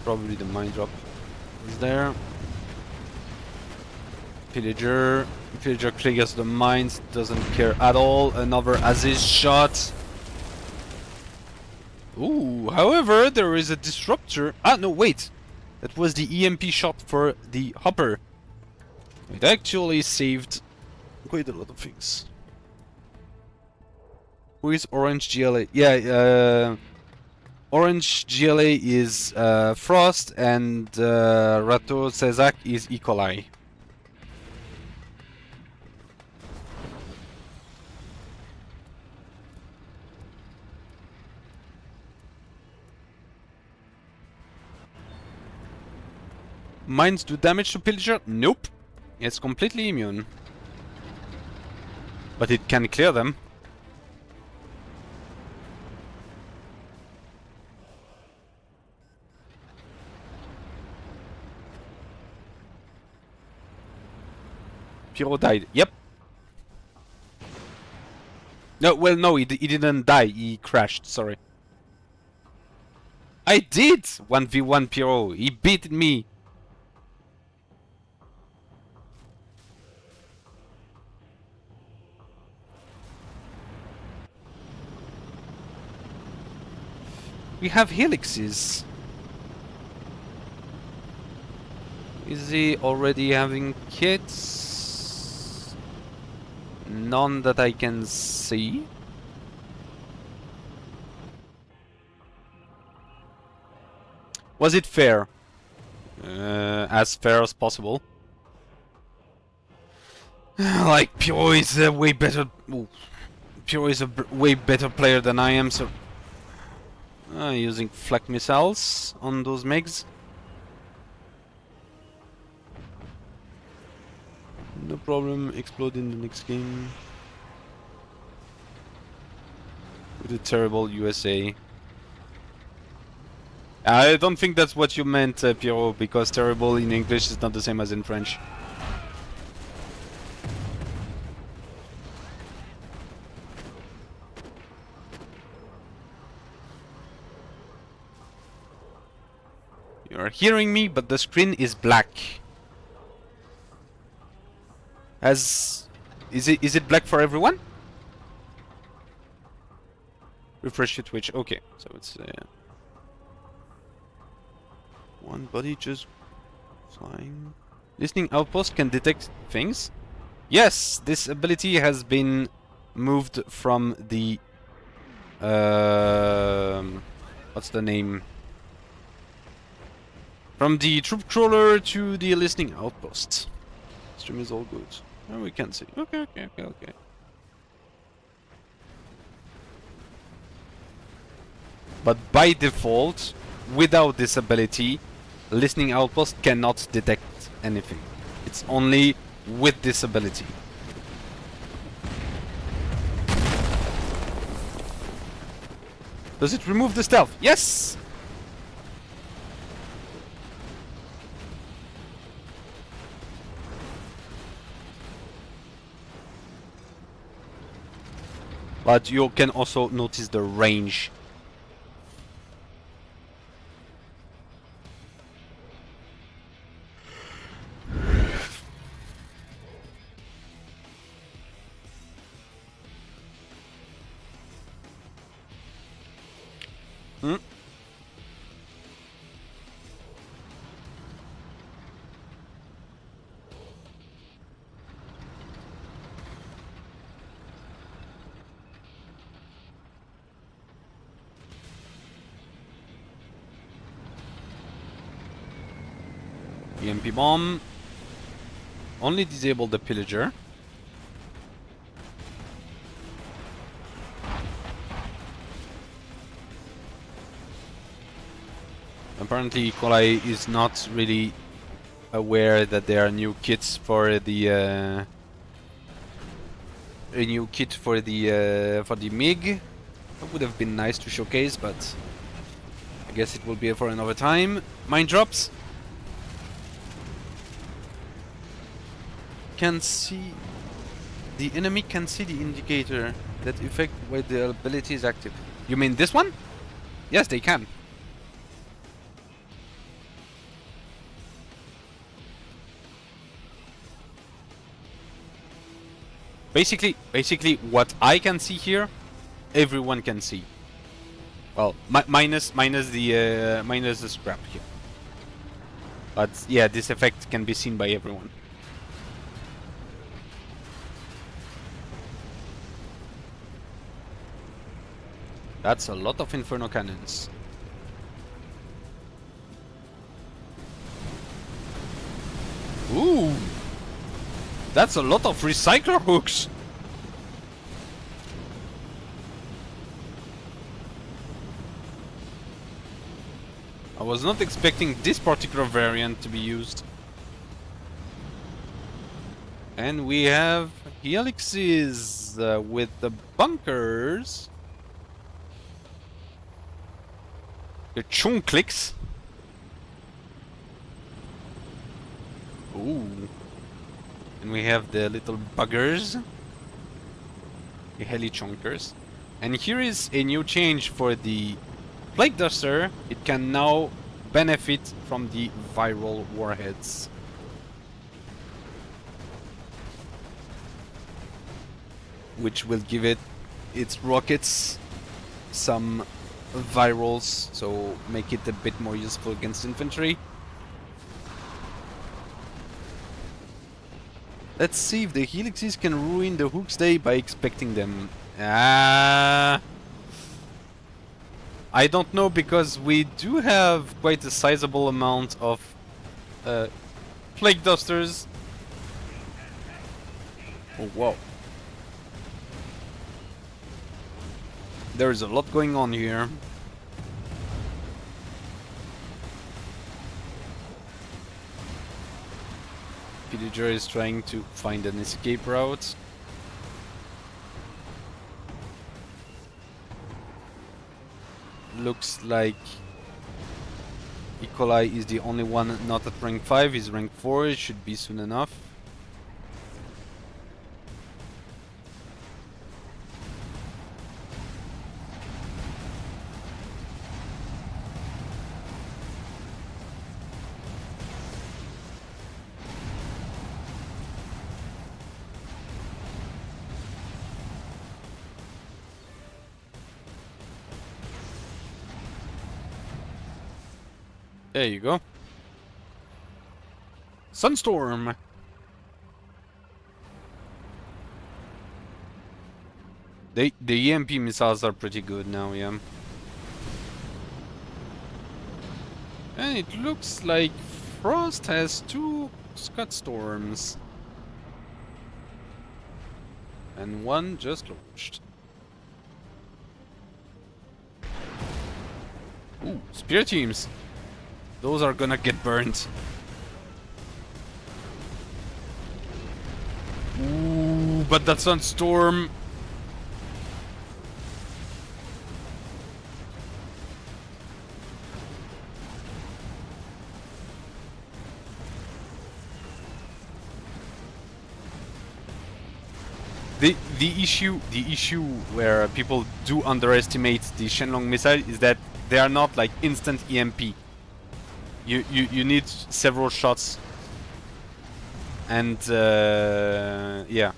Speaker 1: Probably the mine drop is there. Pillager clears the mines, doesn't care at all. Another Aziz shot. Ooh, however, there is a disruptor. Ah, no, wait. That was the EMP shot for the hopper. It actually saved quite a lot of things. Who is Orange GLA? Yeah, Orange GLA is Frost, and Rato Cezak is E.Coli. Mines do damage to Pillager? Nope. It's completely immune. But it can clear them. Pyro died. Yep. No, well, no, he didn't die. He crashed. Sorry. I did 1v1 Pyro. He beat me. We have helixes. Is he already having kits? None that I can see. Was it fair? As fair as possible. Like, Pyro is a way better... Ooh. Pyro is a way better player than I am, so... using flak missiles on those megs. No problem, explode in the next game. With a terrible USA. I don't think that's what you meant, Pyro, because terrible in English is not the same as in French. You are hearing me, but the screen is black. Is it black for everyone? Refresh your Twitch. Okay, so it's One body just flying. Listening outpost can detect things. Yes, this ability has been moved from the what's the name? From the troop crawler to the listening outpost. Stream is all good. Oh, we can see. Okay. But by default, without this ability, listening outpost cannot detect anything. It's only with this ability. Does it remove the stealth? Yes! But you can also notice the range. Hmm? EMP bomb. Only disable the pillager. Apparently E.Coli is not really aware that there are new kits for the a new kit for the MiG. That would have been nice to showcase, but I guess it will be for another time. Mine drops. Can see the enemy can see the indicator that effect where the ability is active. You mean this one? Yes, they can. Basically, what I can see here, everyone can see. Well, minus the scrap here. But yeah, this effect can be seen by everyone. That's a lot of Inferno cannons. Ooh! That's a lot of recycler hooks! I was not expecting this particular variant to be used. And we have helixes with the bunkers. The chunklicks. Ooh. And we have the little buggers. The heli chunkers. And here is a new change for the Plague Duster. It can now benefit from the viral warheads. Which will give it its rockets some virals, so make it a bit more useful against infantry. Let's see if the helixes can ruin the Hook's day by expecting them. I don't know, because we do have quite a sizable amount of Plague Dusters. Oh, whoa. There is a lot going on here. Pillager is trying to find an escape route. Looks like E.Coli is the only one not at rank 5. He's rank 4. It should be soon enough. There you go. Sunstorm. The EMP missiles are pretty good now, yeah. And it looks like Frost has 2 Scud Storms. And 1 just launched. Ooh, Spear Teams. Those are gonna get burned. Ooh, but that Sunstorm. The issue where people do underestimate the Shenlong missile is that they are not like instant EMP. You need several shots, and yeah,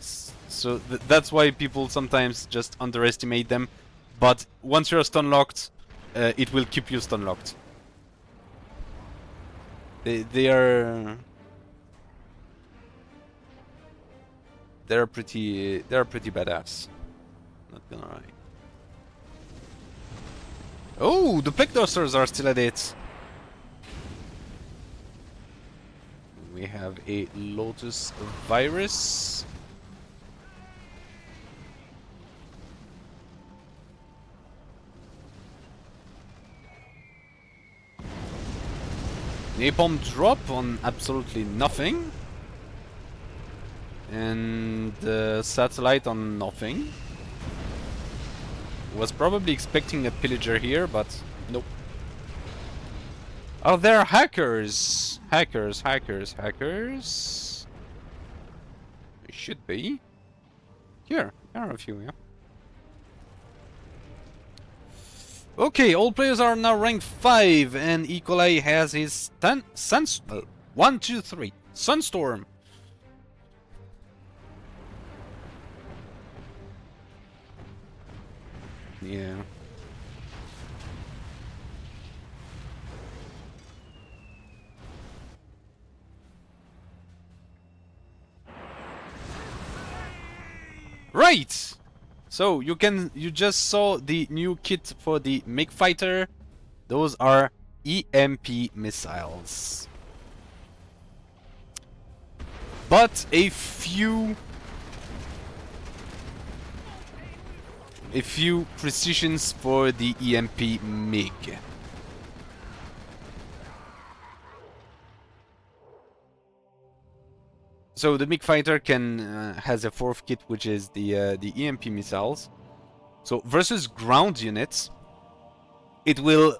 Speaker 1: so that's why people sometimes just underestimate them. But once you're stun locked, it will keep you stun locked. They're pretty badass. Not gonna lie. Oh, the Plague Dusters are still at it. We have a Lotus Virus. Napalm drop on absolutely nothing. And satellite on nothing. Was probably expecting a pillager here, but nope. Oh, they're hackers! Hackers. They should be. Here are a few, yeah. Okay, all players are now ranked 5, and E.Coli has his 1, 2, 3. Sunstorm. Yeah. Right. So you just saw the new kit for the MiG fighter. Those are EMP missiles. But a few precisions for the EMP MiG. So the MiG fighter has a 4th kit, which is the EMP missiles. So versus ground units, it will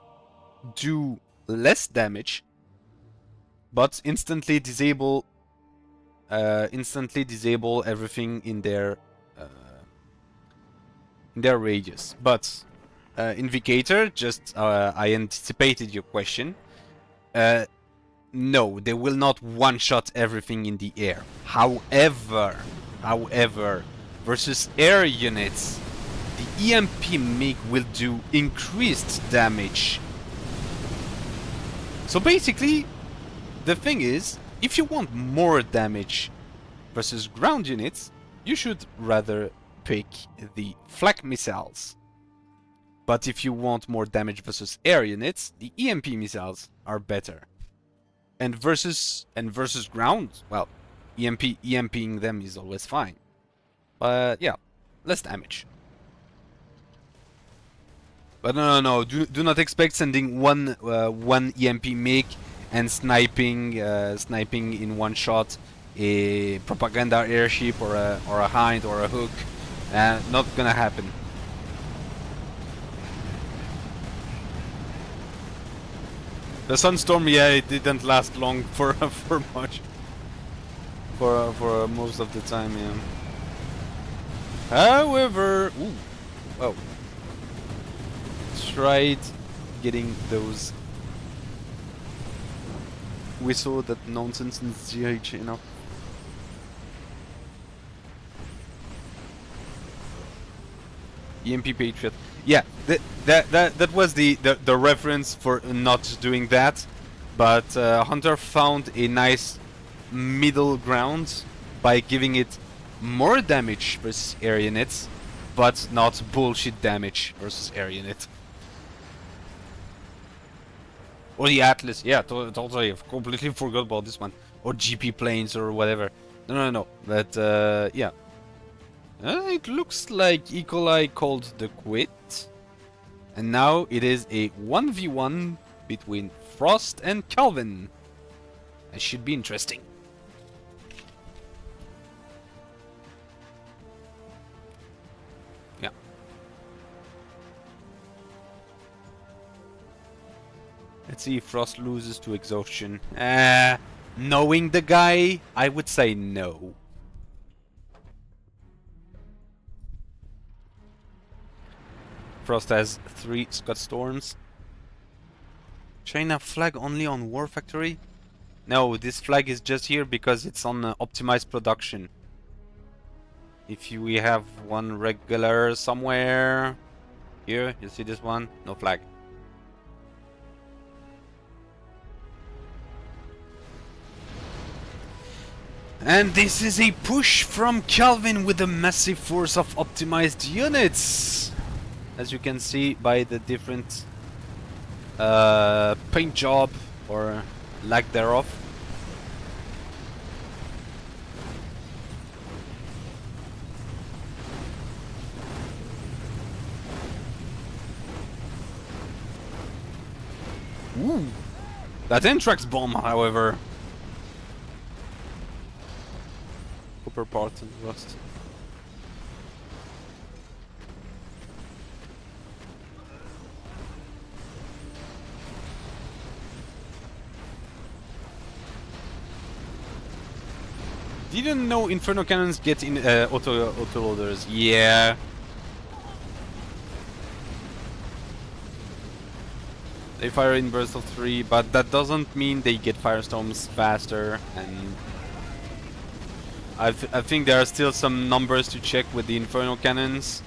Speaker 1: do less damage, but instantly disable everything in their radius. But Invigator, just I anticipated your question. No, they will not one-shot everything in the air. However, versus air units, the EMP MiG will do increased damage. So basically, the thing is, if you want more damage versus ground units, you should rather pick the flak missiles. But if you want more damage versus air units, the EMP missiles are better. And versus ground, well, EMPing them is always fine. But yeah, less damage. But no, do not expect sending one EMP MiG and sniping in one shot a propaganda airship or a Hind or a Hook. Not gonna happen. The Sunstorm, yeah, it didn't last long for most of the time, yeah. However, ooh, well, tried getting those. We saw that nonsense in GH, you know. EMP Patriot. Yeah, that was the reference for not doing that, but Hunter found a nice middle ground by giving it more damage versus area units, but not bullshit damage versus area unit. Or the Atlas, yeah, totally. I've completely forgot about this one. Or GP planes or whatever. No. But yeah. It looks like E.Coli called the quit. And now it is a 1v1 between Frost and Calvin. That should be interesting. Yeah. Let's see if Frost loses to exhaustion. Knowing the guy, I would say no. Frost has 3 Scott Storms. China flag only on War Factory? No, this flag is just here because it's on optimized production. If we have one regular somewhere... Here, you see this one? No flag. And this is a push from Calvin with a massive force of optimized units! As you can see by the different paint job or lack thereof. Ooh, that Anthrax bomb, however. Copper parts and rust. Didn't know Inferno Cannons get in auto loaders. Yeah. They fire in bursts of 3, but that doesn't mean they get firestorms faster. And I think there are still some numbers to check with the Inferno Cannons,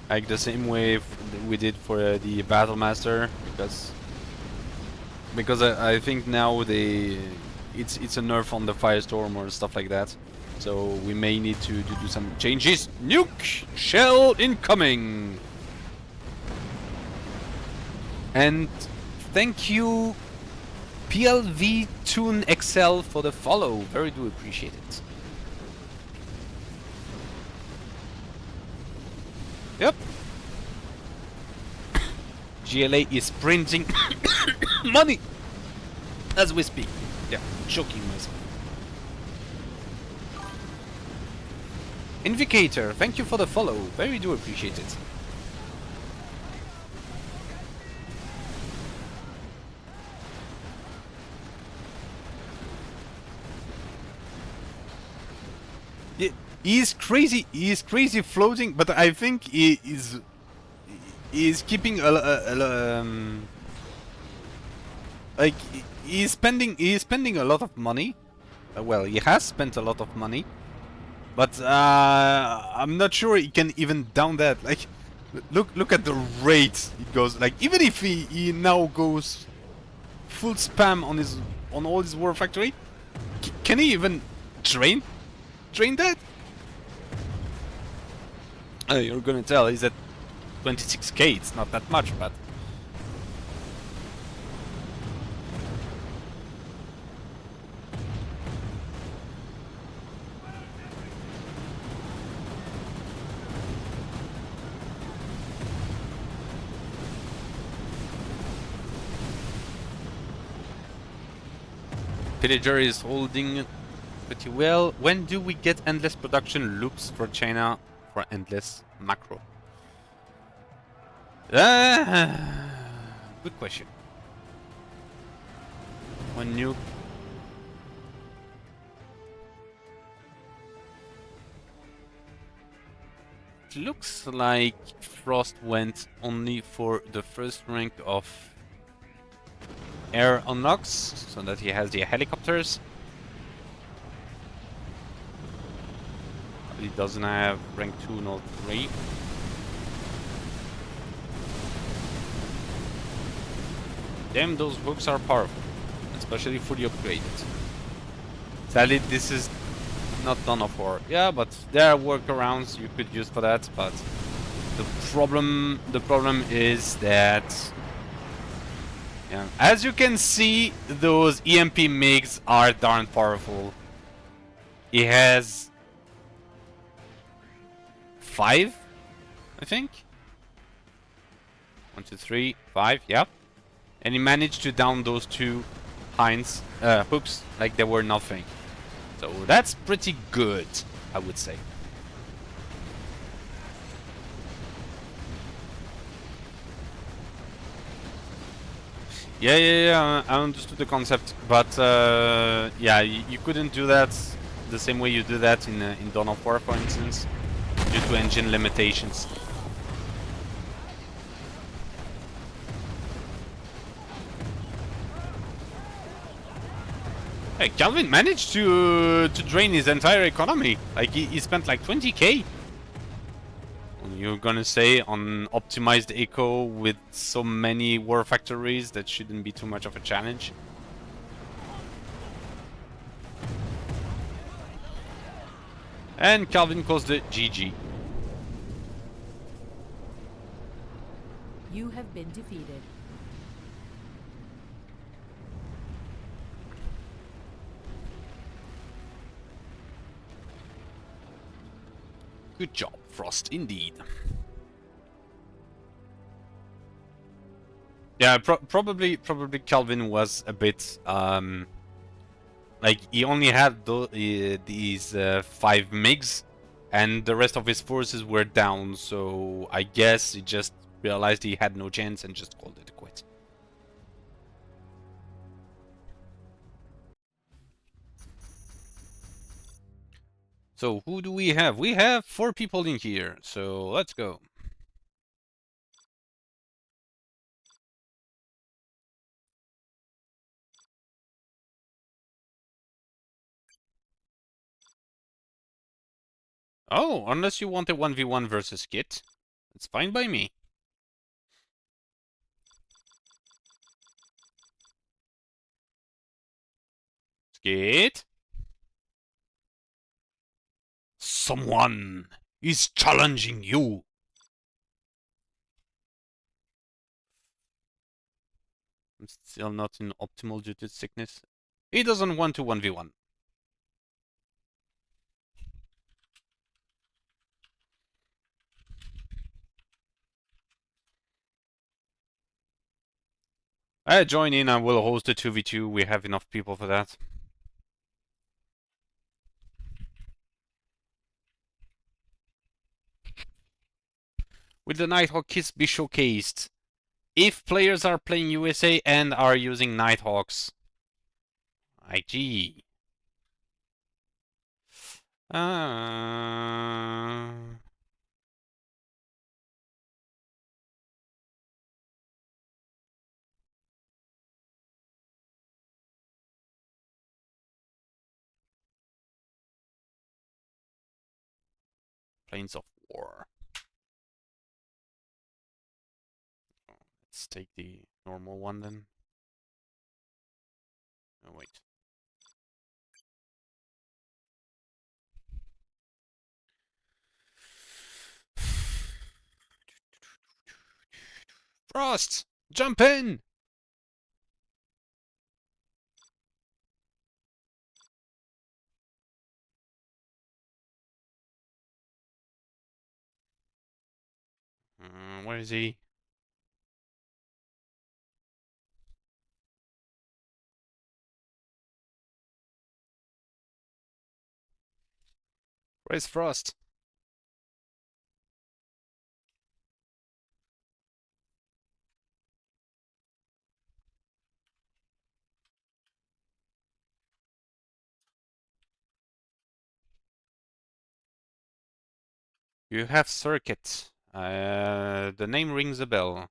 Speaker 1: like the same way we did for the Battle Master, because I think now it's a nerf on the firestorm or stuff like that, so we may need to do some changes. Nuke shell incoming. And thank you PLV Tune XL for the follow. Very do appreciate it. Yep. GLA is printing money as we speak. Yeah, choking myself. Invicator, thank you for the follow. Very do appreciate it. He's crazy. He's crazy floating, but I think he is keeping like he's spending a lot of money. Well, he has spent a lot of money, but I'm not sure he can even down that. Like, look at the rate it goes. Like, even if he now goes full spam on all his War Factory, can he even train that? You're gonna tell he's at 26k. It's not that much, but Pillager is holding pretty well. When do we get endless production loops for China for endless macro? Good question. When you... It looks like Frost went only for the first rank of air unlocks, so that he has the helicopters. He doesn't have rank 2 nor 3. Damn, those hooks are powerful, especially fully upgraded. Sadly, this is not Dawn of War. Yeah, but there are workarounds you could use for that. But the problem is that, yeah, as you can see, those EMP MiGs are darn powerful. He has 5, I think. 1, 2, 3, 5. Yeah, and he managed to down those 2 hoops like they were nothing. So that's pretty good, I would say. Yeah, I understood the concept, but yeah, you couldn't do that the same way you do that in Dawn of War, for instance, due to engine limitations. Hey, Calvin managed to drain his entire economy. Like he spent like 20k. You're gonna say on optimized eco with so many war factories that shouldn't be too much of a challenge. And Calvin calls the GG.
Speaker 9: You have been defeated.
Speaker 1: Good job, Frost, indeed. Yeah, probably Calvin was a bit like he only had these 5 MiGs, and the rest of his forces were down. So I guess he just realized he had no chance and just called it a quit. So who do we have? We have 4 people in here. So let's go. Oh, unless you want a 1v1 versus Skitt, it's fine by me. Skitt? Someone is challenging you. I'm still not in optimal due to sickness. He doesn't want to 1v1. I join in, I will host a 2v2. We have enough people for that. Will the Nighthawks be showcased? If players are playing USA and are using Nighthawks. IG. Planes of War. Let's take the normal one then. Oh, wait. Frost! Jump in! Where is he? Where's Frost? You have Circuit. The name rings a bell.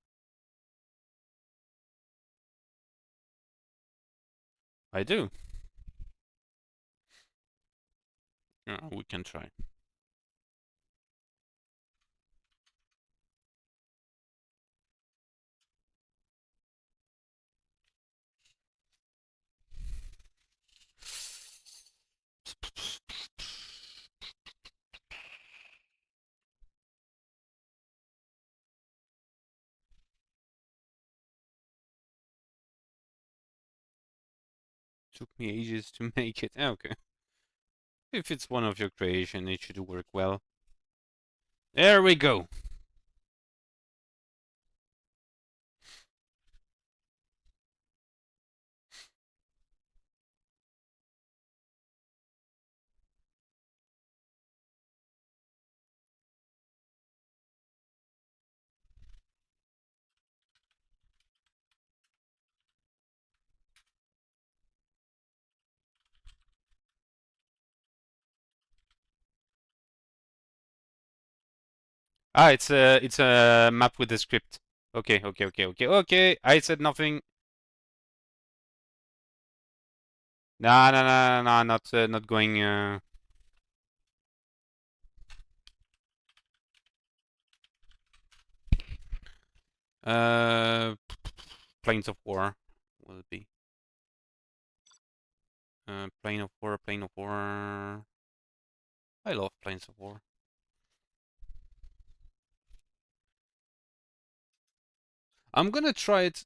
Speaker 1: I do. We can try. Took me ages to make it. Okay. If it's one of your creation, it should work well. There we go. Ah, it's a map with the script. Okay, okay, okay, okay, okay. I said nothing. Nah, nah, nah, nah, not going. Uh, Planes of War. Will it be? Plane of War, Plane of War. I love Planes of War. I'm gonna try it.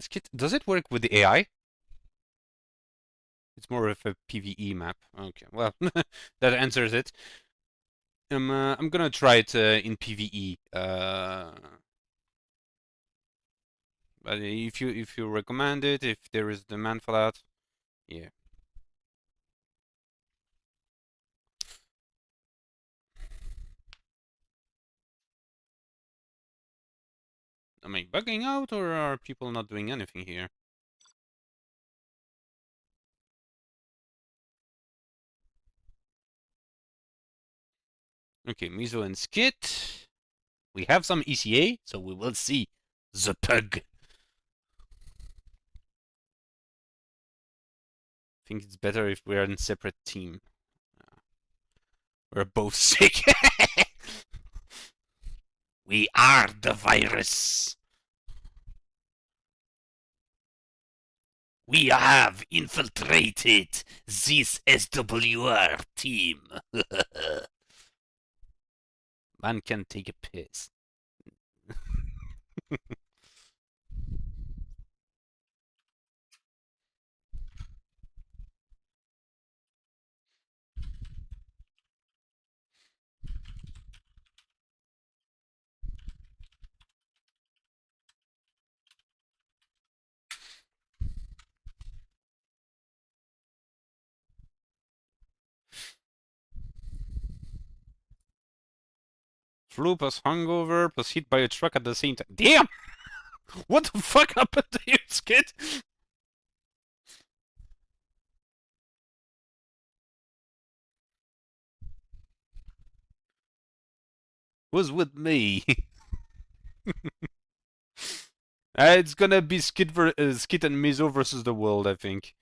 Speaker 1: Skitt, does it work with the AI? It's more of a PvE map. Okay, well, that answers it. I'm gonna try it in PvE. But if you recommend it, if there is demand for that, yeah. Am I bugging out, or are people not doing anything here? Okay, Mizo and Skitt. We have some ECA, so we will see the pug. I think it's better if we're in separate team. We're both sick. We are the virus. We have infiltrated this SWR team. Man can take a piss. Flu plus hungover plus hit by a truck at the same time. Damn! What the fuck happened to you, Skid? Was with me. It's gonna be Skid and Mizo versus the world, I think.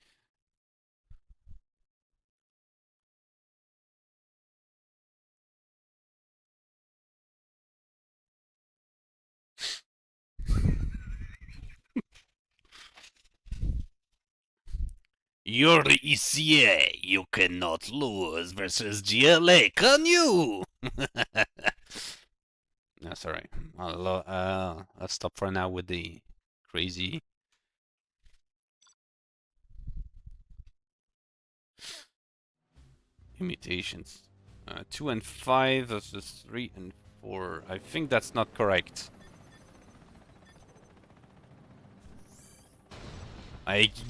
Speaker 1: You're ECA. You cannot lose versus GLA, can you? No, sorry. I'll stop for now with the crazy. Imitations. 2 and 5 versus 3 and 4. I think that's not correct.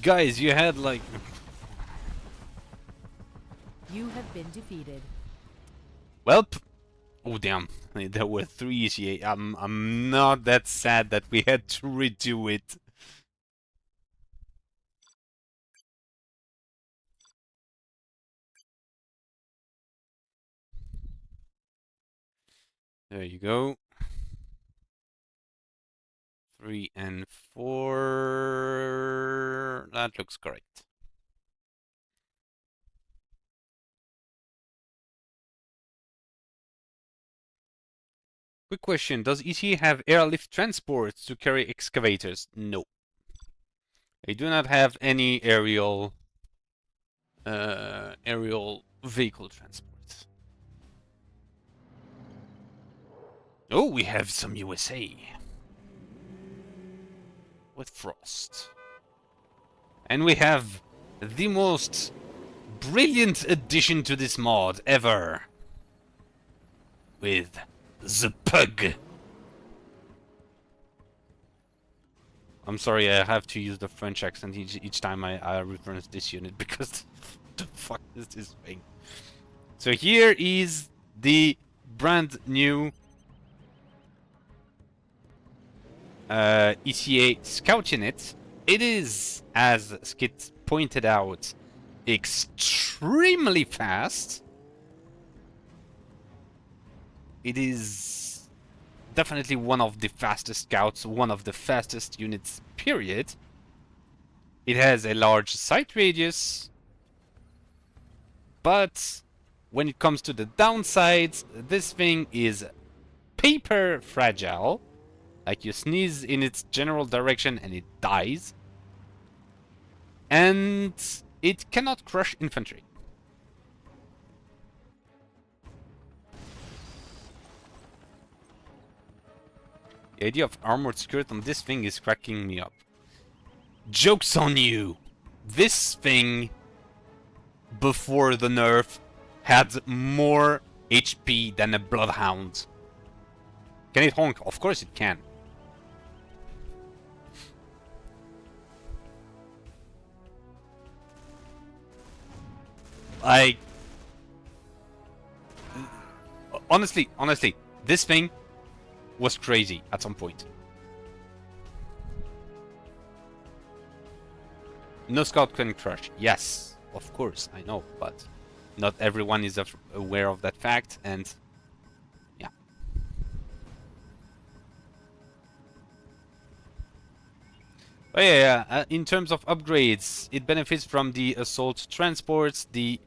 Speaker 1: Guys, you had like...
Speaker 10: You have been defeated.
Speaker 1: Welp. Oh damn, there were 3 ECA. I'm not that sad that we had to redo it. There you go. 3 and 4. That looks correct. Quick question, does ECA have airlift transports to carry excavators? No. They do not have any aerial vehicle transport. Oh, we have some USA. With Frost. And we have the most brilliant addition to this mod ever. With the pug. I'm sorry, I have to use the French accent each time I reference this unit because the fuck is this thing? So here is the brand new ECA Scout unit. It is, as Skitt pointed out, extremely fast. It is definitely one of the fastest scouts, one of the fastest units, period. It has a large sight radius, but when it comes to the downsides, this thing is paper fragile. Like, you sneeze in its general direction and it dies. And it cannot crush infantry. The idea of armored skirt on this thing is cracking me up. Joke's on you! This thing, before the nerf, had more HP than a bloodhound. Can it honk? Of course it can. Like, honestly, this thing was crazy at some point. No scout can crush. Yes, of course, I know, but not everyone is aware of that fact, and yeah. But yeah, in terms of upgrades, it benefits from the assault transports, the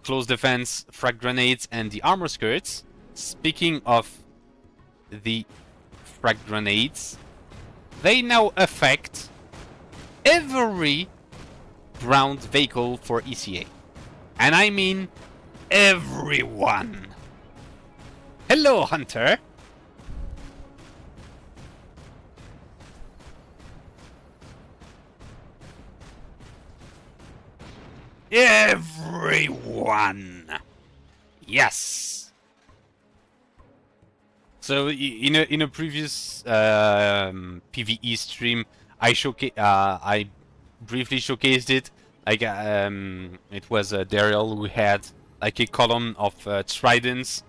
Speaker 1: close defense, frag grenades, and the armor skirts. Speaking of the frag grenades, they now affect every ground vehicle for ECA. And I mean everyone. Hello, Hunter. Everyone. Yes. So in a previous PvE stream, I briefly showcased it. Like it was Darial who had like a column of tridents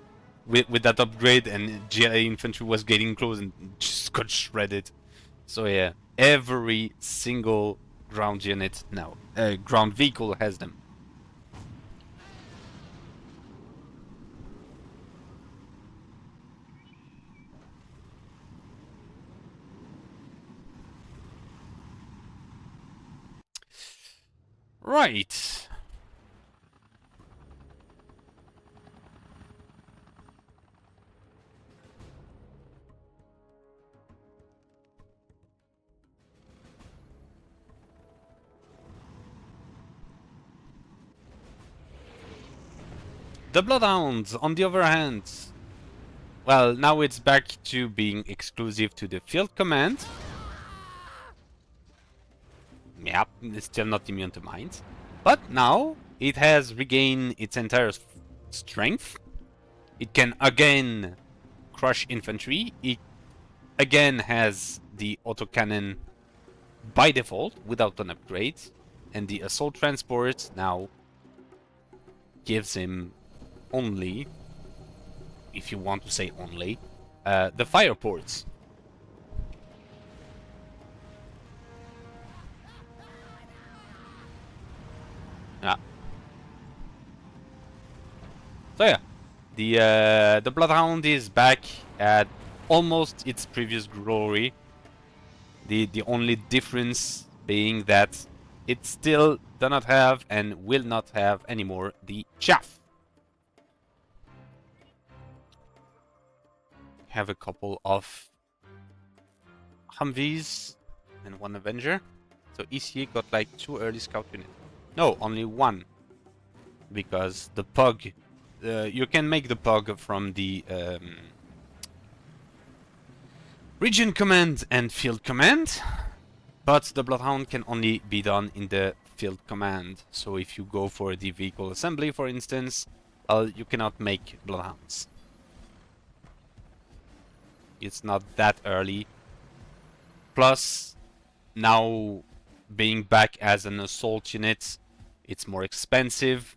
Speaker 1: with that upgrade, and GLA infantry was getting close and just got shredded. So yeah, every single ground unit now, ground vehicle has them. Right. The Bloodhounds, on the other hand, well, now it's back to being exclusive to the field command. Yep, it's still not immune to mines. But now it has regained its entire strength. It can again crush infantry. It again has the autocannon by default without an upgrade. And the assault transport now gives him only, if you want to say only, the fire ports. Yeah. So yeah, the Bloodhound is back at almost its previous glory. The only difference being that it still does not have and will not have anymore the chaff. Have a couple of Humvees and one Avenger. So ECA got like 2 early scout units. No, only 1. Because the Pug, you can make the Pug from the Region Command and Field Command. But the Bloodhound can only be done in the field command. So if you go for the vehicle assembly, for instance, well, you cannot make Bloodhounds. It's not that early. Plus, now being back as an assault unit, it's more expensive.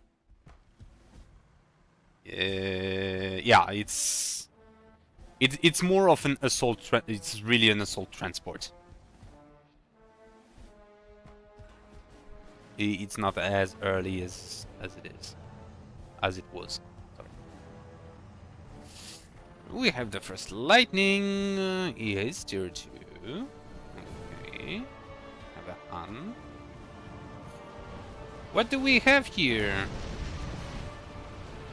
Speaker 1: Yeah, it's more of an assault. It's really an assault transport. It's not as early as it was. Sorry. We have the first lightning. He is tier 2. Okay. Have a hun. What do we have here?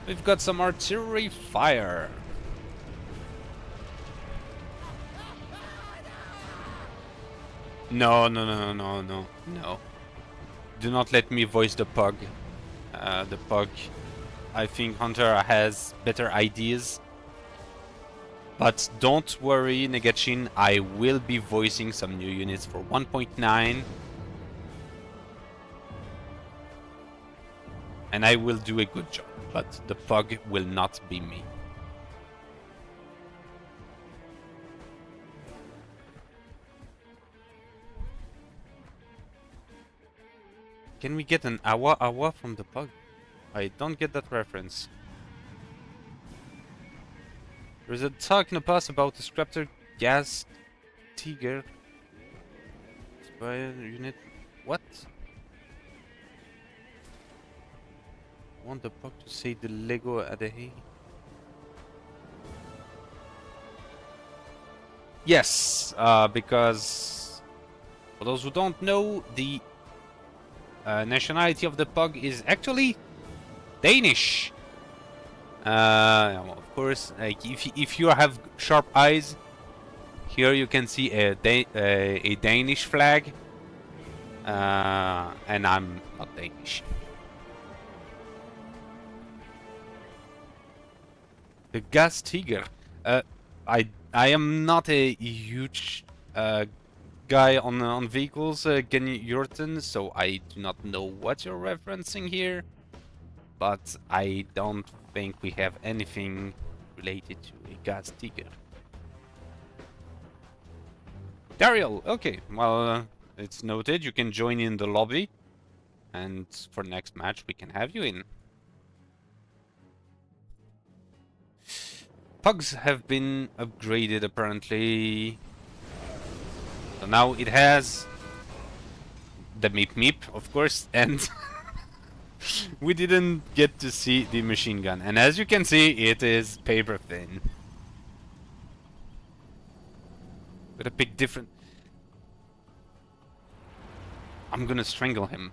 Speaker 1: We've got some artillery fire. No. Do not let me voice the pug. The pug. I think Hunter has better ideas. But don't worry, Negachin, I will be voicing some new units for 1.9. And I will do a good job, but the pug will not be me. Can we get an awa awa from the pug? I don't get that reference. There's a talk in the past about the Scrapter gas tiger spy unit. What? I want the pug to say the Lego Adehi. Yes, because for those who don't know, the nationality of the pug is actually Danish. Of course, like if you have sharp eyes, here you can see a Danish flag, and I'm not Danish. The gas tiger. I am not a huge guy on vehicles, Genny Jurten, so I do not know what you're referencing here. But I don't think we have anything related to a gas tiger. Darial, okay, well, it's noted. You can join in the lobby, and for next match we can have you in. Pugs have been upgraded apparently. So now it has the Meep Meep, of course, and we didn't get to see the machine gun. And as you can see, it is paper thin. With a big difference. I'm gonna strangle him.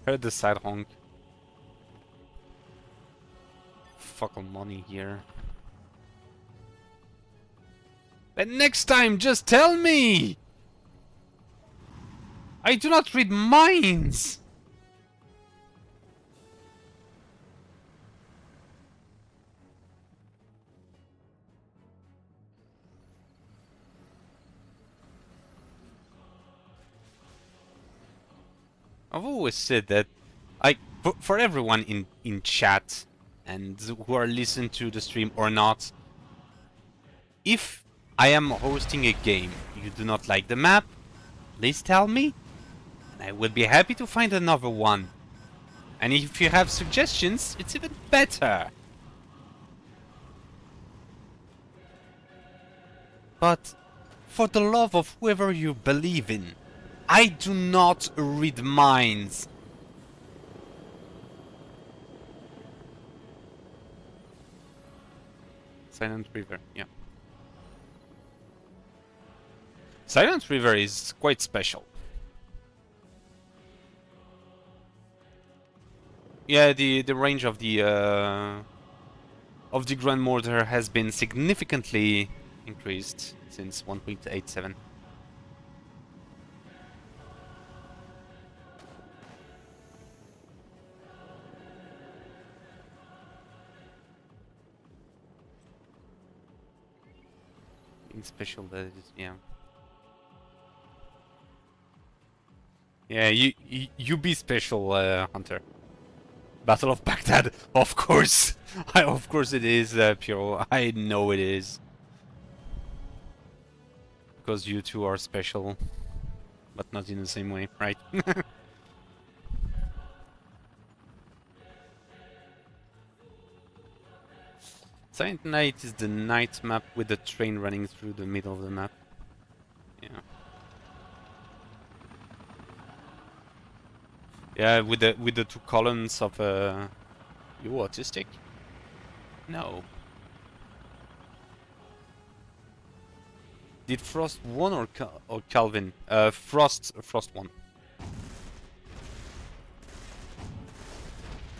Speaker 1: Heard the side honk. Fucking money here. But next time, just tell me! I do not read minds! I've always said that, for everyone in chat and who are listening to the stream or not, if I am hosting a game, you do not like the map, please tell me, and I will be happy to find another one. And if you have suggestions, it's even better. But for the love of whoever you believe in, I do not read minds. Silent River, yeah. Silent River is quite special. Yeah, the range of the Grand Mortar has been significantly increased since 1.87. In special, that is, yeah. Yeah, you be special, Hunter. Battle of Baghdad, of course. Of course it is, Piro. I know it is. Because you two are special, but not in the same way, right? Silent Night is the night map with the train running through the middle of the map. Yeah. Yeah, with the two columns of you autistic? No. Did Frost won or Calvin? Frost won.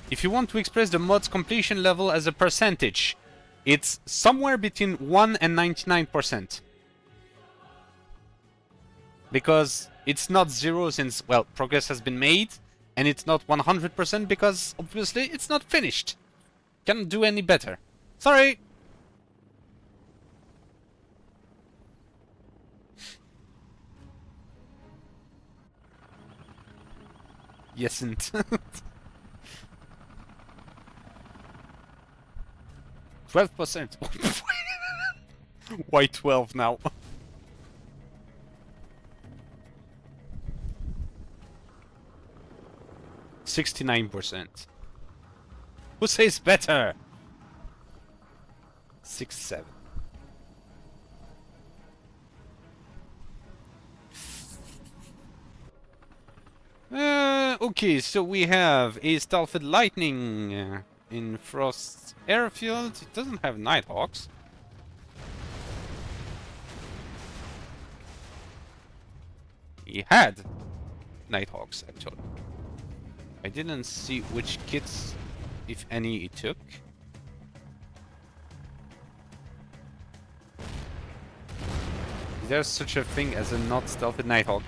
Speaker 1: If you want to express the mod's completion level as a percentage, it's somewhere between 1 and 99%. Because it's not 0 since, well, progress has been made, and it's not 100% because, obviously, it's not finished. Can't do any better. Sorry! Yesn't. %. Why 12 now? %. Who says better? 6, 7. Okay, so we have a Stealthed Lightning in Frost's airfield. It doesn't have Nighthawks. He had Nighthawks, actually. I didn't see which kits, if any, he took. Is there such a thing as a not stealthed Nighthawk?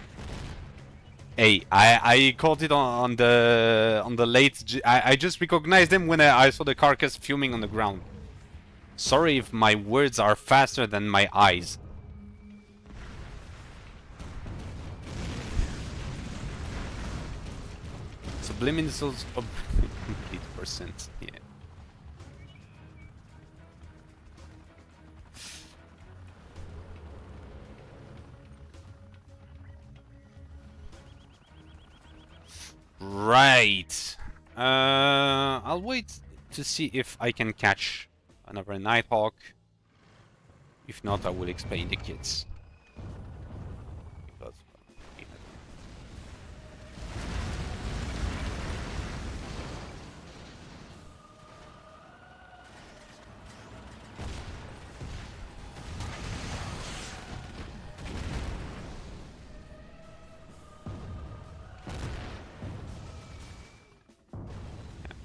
Speaker 1: Hey, I caught it on the late. I just recognized him when I saw the carcass fuming on the ground. Sorry if my words are faster than my eyes. Subliminals of complete %. Yeah. Right. I'll wait to see if I can catch another Nighthawk. If not, I will explain the kits. Because, yeah.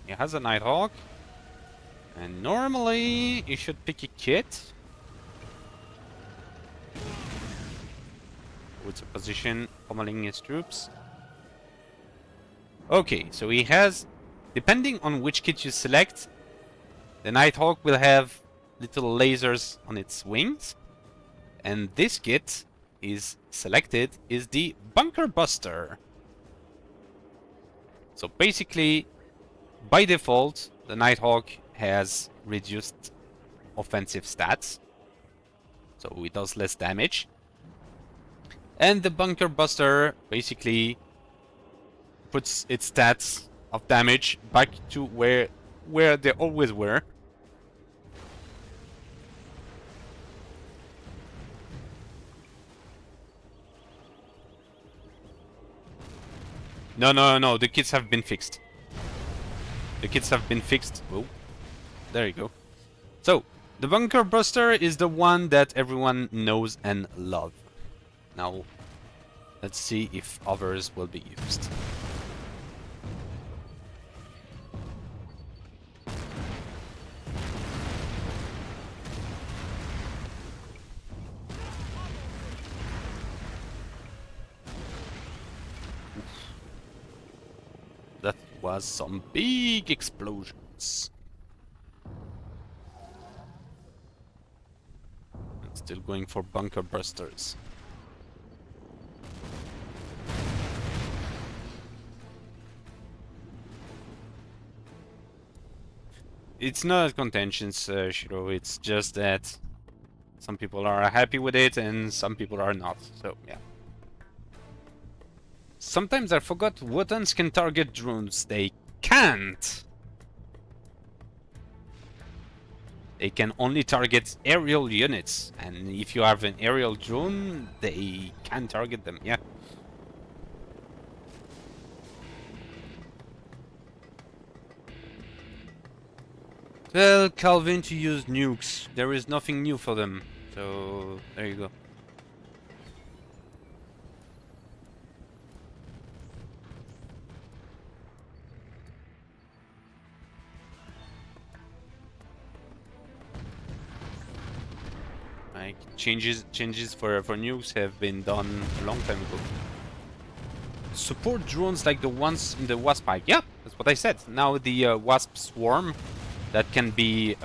Speaker 1: He has a Nighthawk. And normally, you should pick a kit. With a position, pummeling his troops. Okay, so he has... Depending on which kit you select, the Nighthawk will have little lasers on its wings. And this kit is selected is the Bunker Buster. So basically, by default, the Nighthawk has reduced offensive stats. So it does less damage. And the Bunker Buster basically puts its stats of damage back to where they always were. No, the kits have been fixed. The kits have been fixed. Oh, there you go. So, the Bunker Buster is the one that everyone knows and loves. Now, let's see if others will be used. That was some big explosions. Let's Still going for bunker busters. It's not contentions, Shiro. It's just that some people are happy with it and some people are not. So, yeah. Sometimes I forgot Wotans can target drones. They can't! They can only target aerial units. And if you have an aerial drone, they can target them, yeah. Tell Calvin to use nukes. There is nothing new for them. So, there you go. Like, changes for nukes have been done a long time ago. Support drones like the ones in the Wasp Hive. Yeah, that's what I said. Now the Wasp Swarm that can be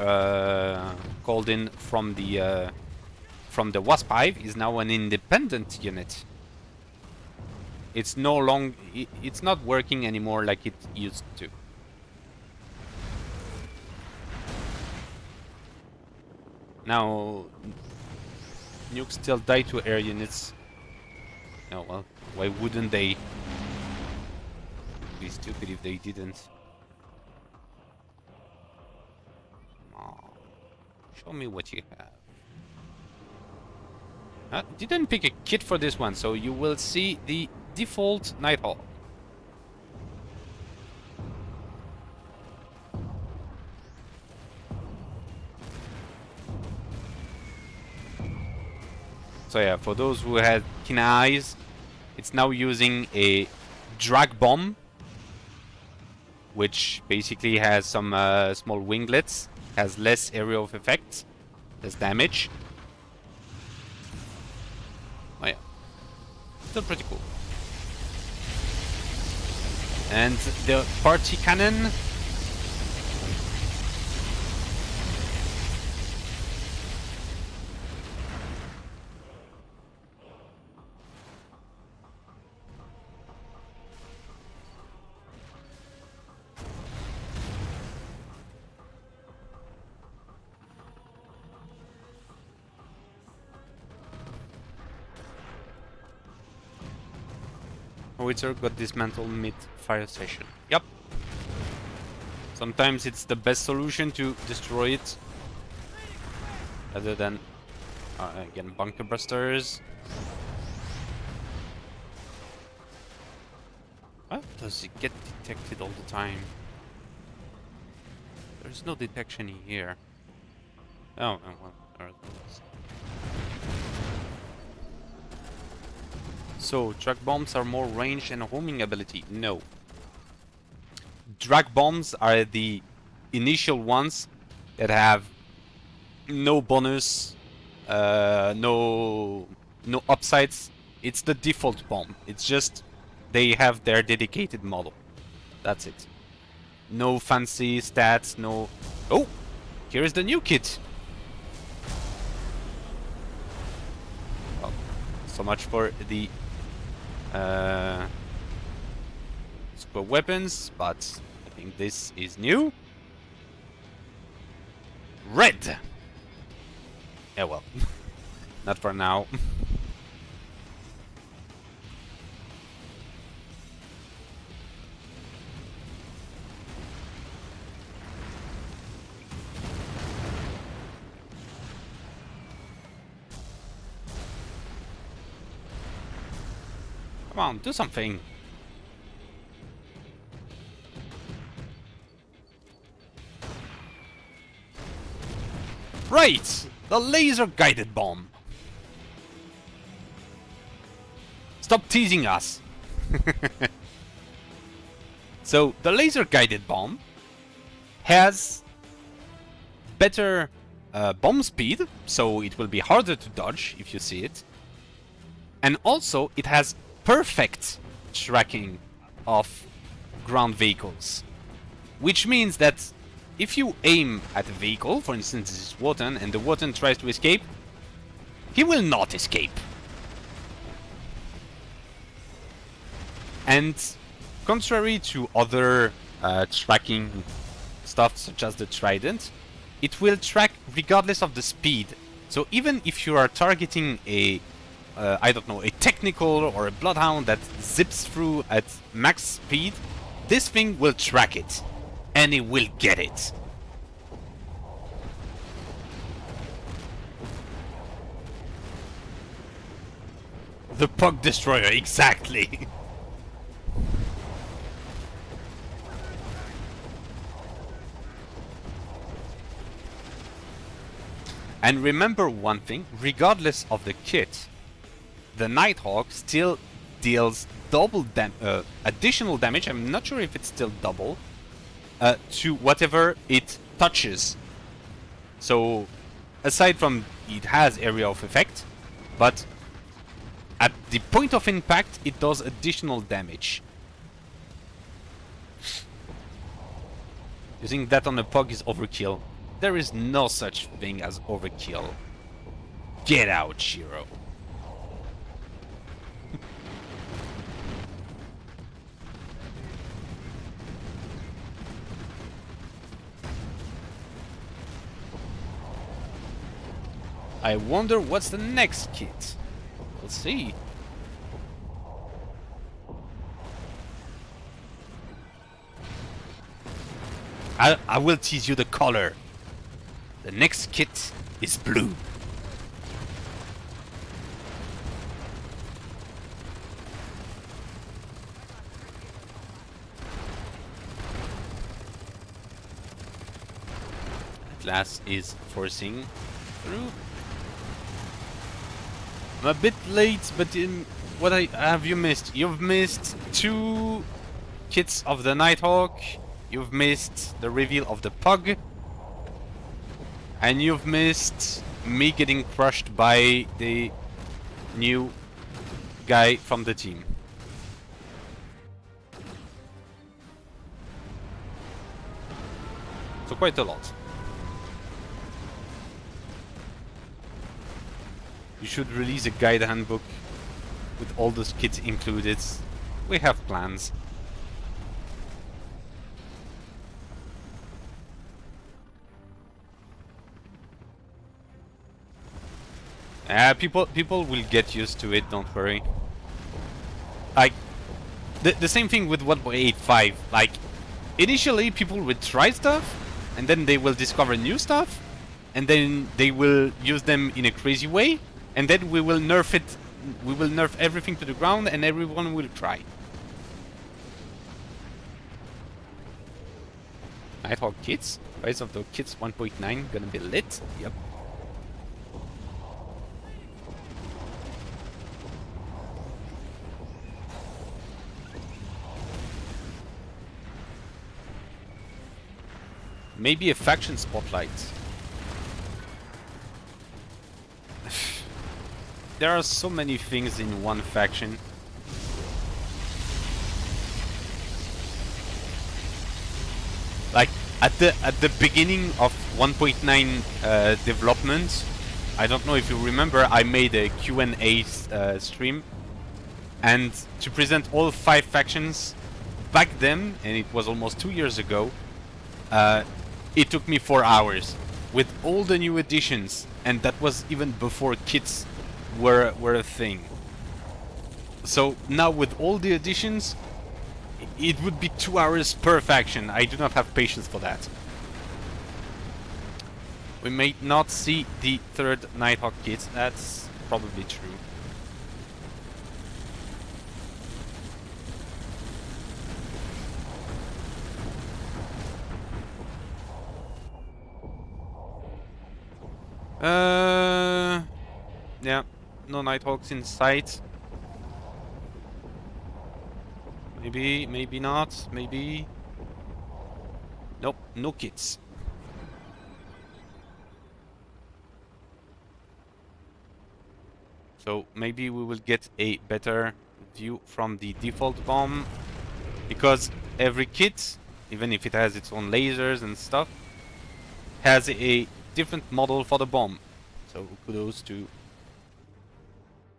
Speaker 1: called in from the Wasp Hive is now an independent unit. It's no long. It's not working anymore like it used to. Now, nukes still die to air units. Oh well, why wouldn't they? It'd be stupid if they didn't. Show me what you have. Didn't pick a kit for this one, so you will see the default Nighthawk. So yeah, for those who had keen eyes, it's now using a drag bomb, which basically has some small winglets, has less area of effect, less damage. Oh yeah, still pretty cool. And the party cannon. Howitzer got dismantled mid-fire session. Yep. Sometimes it's the best solution to destroy it. Rather than, again, bunker busters. Why does it get detected all the time? There's no detection here. Oh, well, there is. So, drag bombs are more range and homing ability. No. Drag bombs are the initial ones that have no bonus, no upsides. It's the default bomb. It's just they have their dedicated model. That's it. No fancy stats, no... Oh! Here's the new kit! Well, so much for the super weapons, but I think this is new. Red! Yeah, well, not for now. Come on, do something. Right! The laser guided bomb. Stop teasing us. So, the laser guided bomb has better bomb speed, so it will be harder to dodge if you see it. And also, it has perfect tracking of ground vehicles. Which means that if you aim at a vehicle, for instance this is Wotan, and the Wotan tries to escape, He will not escape. And contrary to other tracking stuff such as the Trident, it will track regardless of the speed. So even if you are targeting a, I don't know, a technical or a bloodhound that zips through at max speed, this thing will track it. And it will get it. The Pug Destroyer, exactly. And remember one thing, regardless of the kit, the Nighthawk still deals double additional damage, I'm not sure if it's still double, to whatever it touches. So, aside from it has area of effect, but at the point of impact, it does additional damage. Using that on a Pug is overkill. There is no such thing as overkill. Get out, Shiro. I wonder what's the next kit. We'll see. I will tease you the color. The next kit is blue. Atlas is forcing through. I'm a bit late, but what have you missed? You've missed 2 kits of the Nighthawk. You've missed the reveal of the Pug. And you've missed me getting crushed by the new guy from the team. So quite a lot. You should release a guide handbook with all those kits included. We have plans. People will get used to it, don't worry. Like, the same thing with 1.85. Like, initially people will try stuff, and then they will discover new stuff, and then they will use them in a crazy way, and then we will nerf it. We will nerf everything to the ground, and everyone will try. Nighthawk kits? Price of the kits 1.9 gonna be lit. Yep. Maybe a faction spotlight. There are so many things in one faction. Like at the beginning of 1.9 development, I don't know if you remember, I made a Q&A stream, and to present all 5 factions back then, and it was almost 2 years ago. It took me 4 hours with all the new additions, and that was even before kits were a thing. So now with all the additions, it would be 2 hours per faction. I do not have patience for that. We may not see the 3rd Nighthawk kit. That's probably true. Yeah, no Nighthawks in sight. Maybe, maybe not, maybe... Nope, no kits. So maybe we will get a better view from the default bomb, because every kit, even if it has its own lasers and stuff, has a different model for the bomb. So kudos to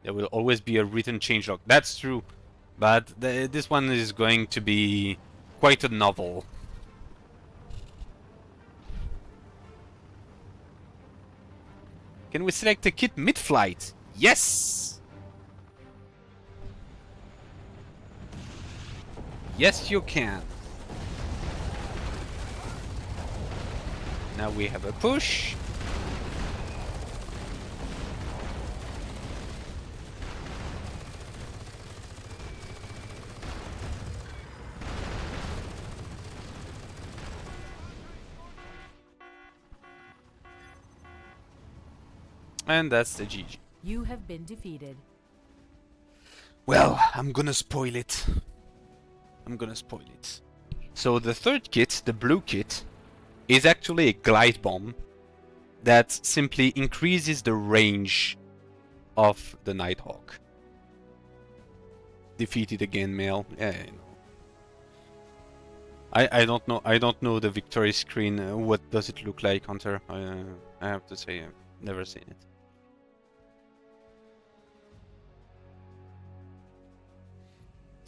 Speaker 1: There will always be a written changelog. That's true, but this one is going to be quite a novel. Can we select a kit mid-flight? Yes! Yes, you can. Now we have a push. And that's the GG.
Speaker 10: You have been defeated.
Speaker 1: Well, I'm gonna spoil it. So the third kit, the blue kit, is actually a glide bomb that simply increases the range of the Nighthawk. Defeated again, Mail. Yeah, I know. I don't know the victory screen. What does it look like, Hunter? I have to say I've never seen it.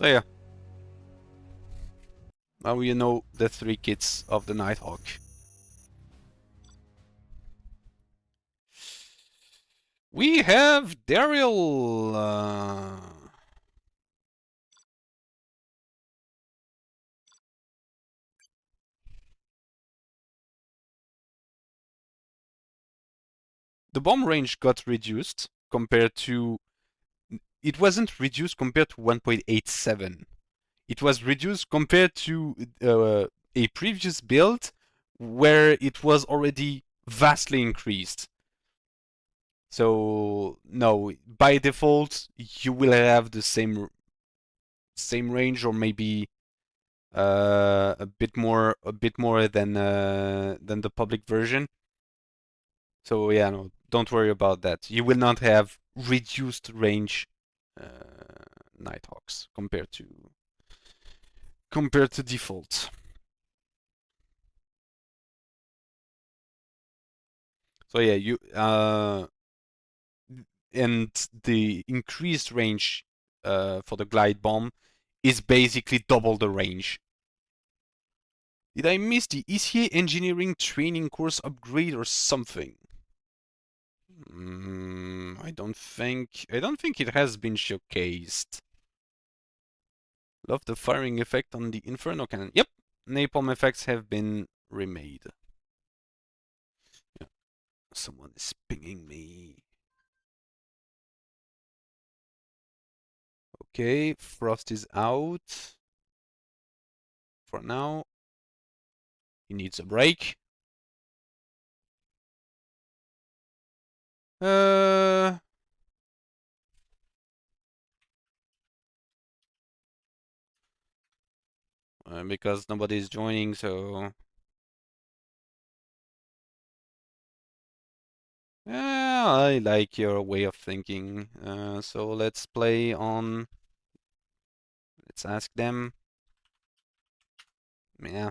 Speaker 1: So yeah. Now you know the 3 kits of the Nighthawk. We have Darial. The bomb range got reduced compared to... It wasn't reduced compared to 1.87. It was reduced compared to a previous build where it was already vastly increased. So no, by default you will have the same range, or maybe a bit more than the public version. So yeah, no, don't worry about that. You will not have reduced range Nighthawks compared to default. So yeah, you and the increased range for the glide bomb is basically double the range. Did I miss the ECA engineering training course upgrade or something? I don't think it has been showcased. Love the firing effect on the Inferno cannon. Yep, napalm effects have been remade. Yeah. Someone is pinging me. Okay, Frost is out for now. He needs a break. Because nobody is joining, so yeah, I like your way of thinking. So let's play on. Let's ask them. Yeah.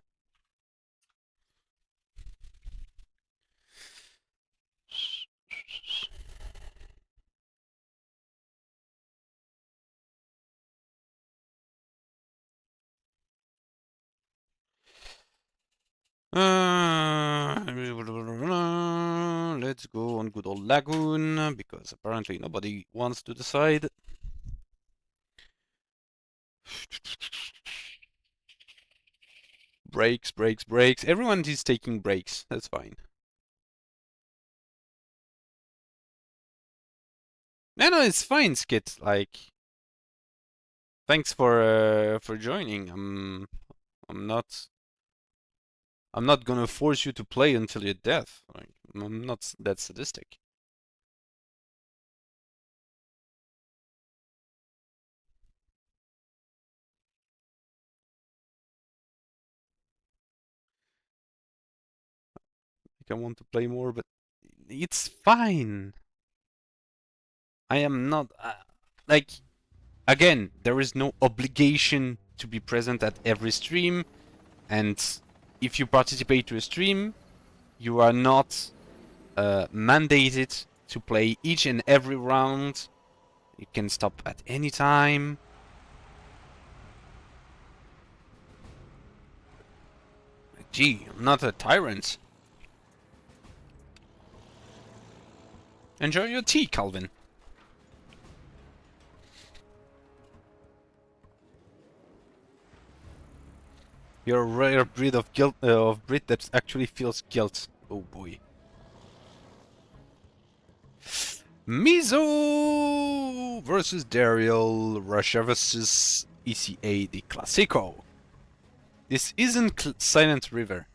Speaker 1: Let's go on good old Lagoon, because apparently nobody wants to decide. Breaks. Everyone is taking breaks. That's fine. No, it's fine, Skitt. Like, thanks for joining. I'm not gonna force you to play until your death. Like, I'm not that sadistic. Like, I want to play more, but it's fine. I am not like, again, there is no obligation to be present at every stream, and if you participate to a stream, you are not mandated to play each and every round. You can stop at any time. Gee, I'm not a tyrant. Enjoy your tea, Calvin. You're a rare breed of guilt, of breed that actually feels guilt. Oh boy. Mizo versus Darial, Russia versus ECA, the Classico. This isn't Silent River.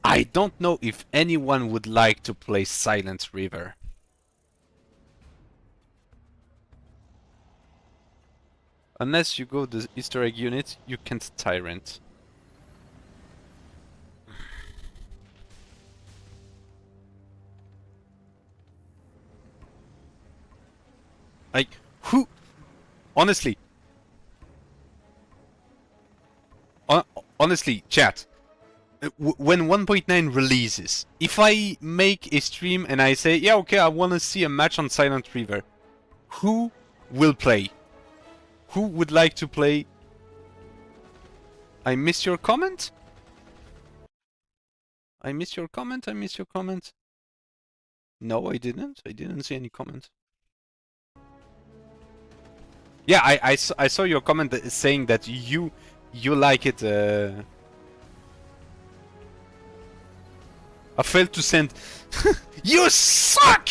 Speaker 1: I don't know if anyone would like to play Silent River. Unless you go the Easter egg unit, you can't Tyrant. Like, who? Honestly. Honestly, chat. When 1.9 releases, if I make a stream and I say, yeah, okay, I want to see a match on Silent River, who will play? Who would like to play? I missed your comment? I missed your comment? I missed your comment? No, I didn't. I didn't see any comment. Yeah, I saw your comment that is saying that you like it. I failed to send. You suck!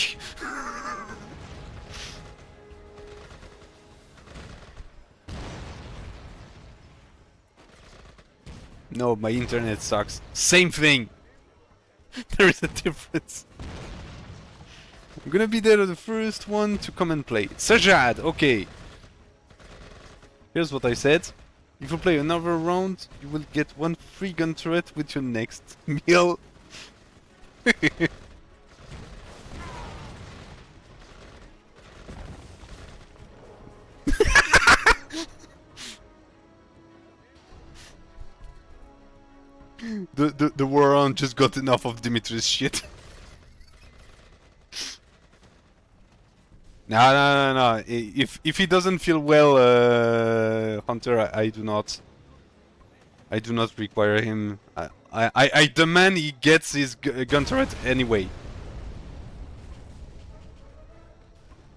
Speaker 1: No, my internet sucks. Same thing. There is a difference. I'm gonna be there the first one to come and play. Sajad, okay. Here's what I said. If you play another round, you will get one free gun turret with your next meal. The Warhound just got enough of Dimitri's shit. No. If he doesn't feel well, Hunter, I do not require him. I demand he gets his gun turret anyway.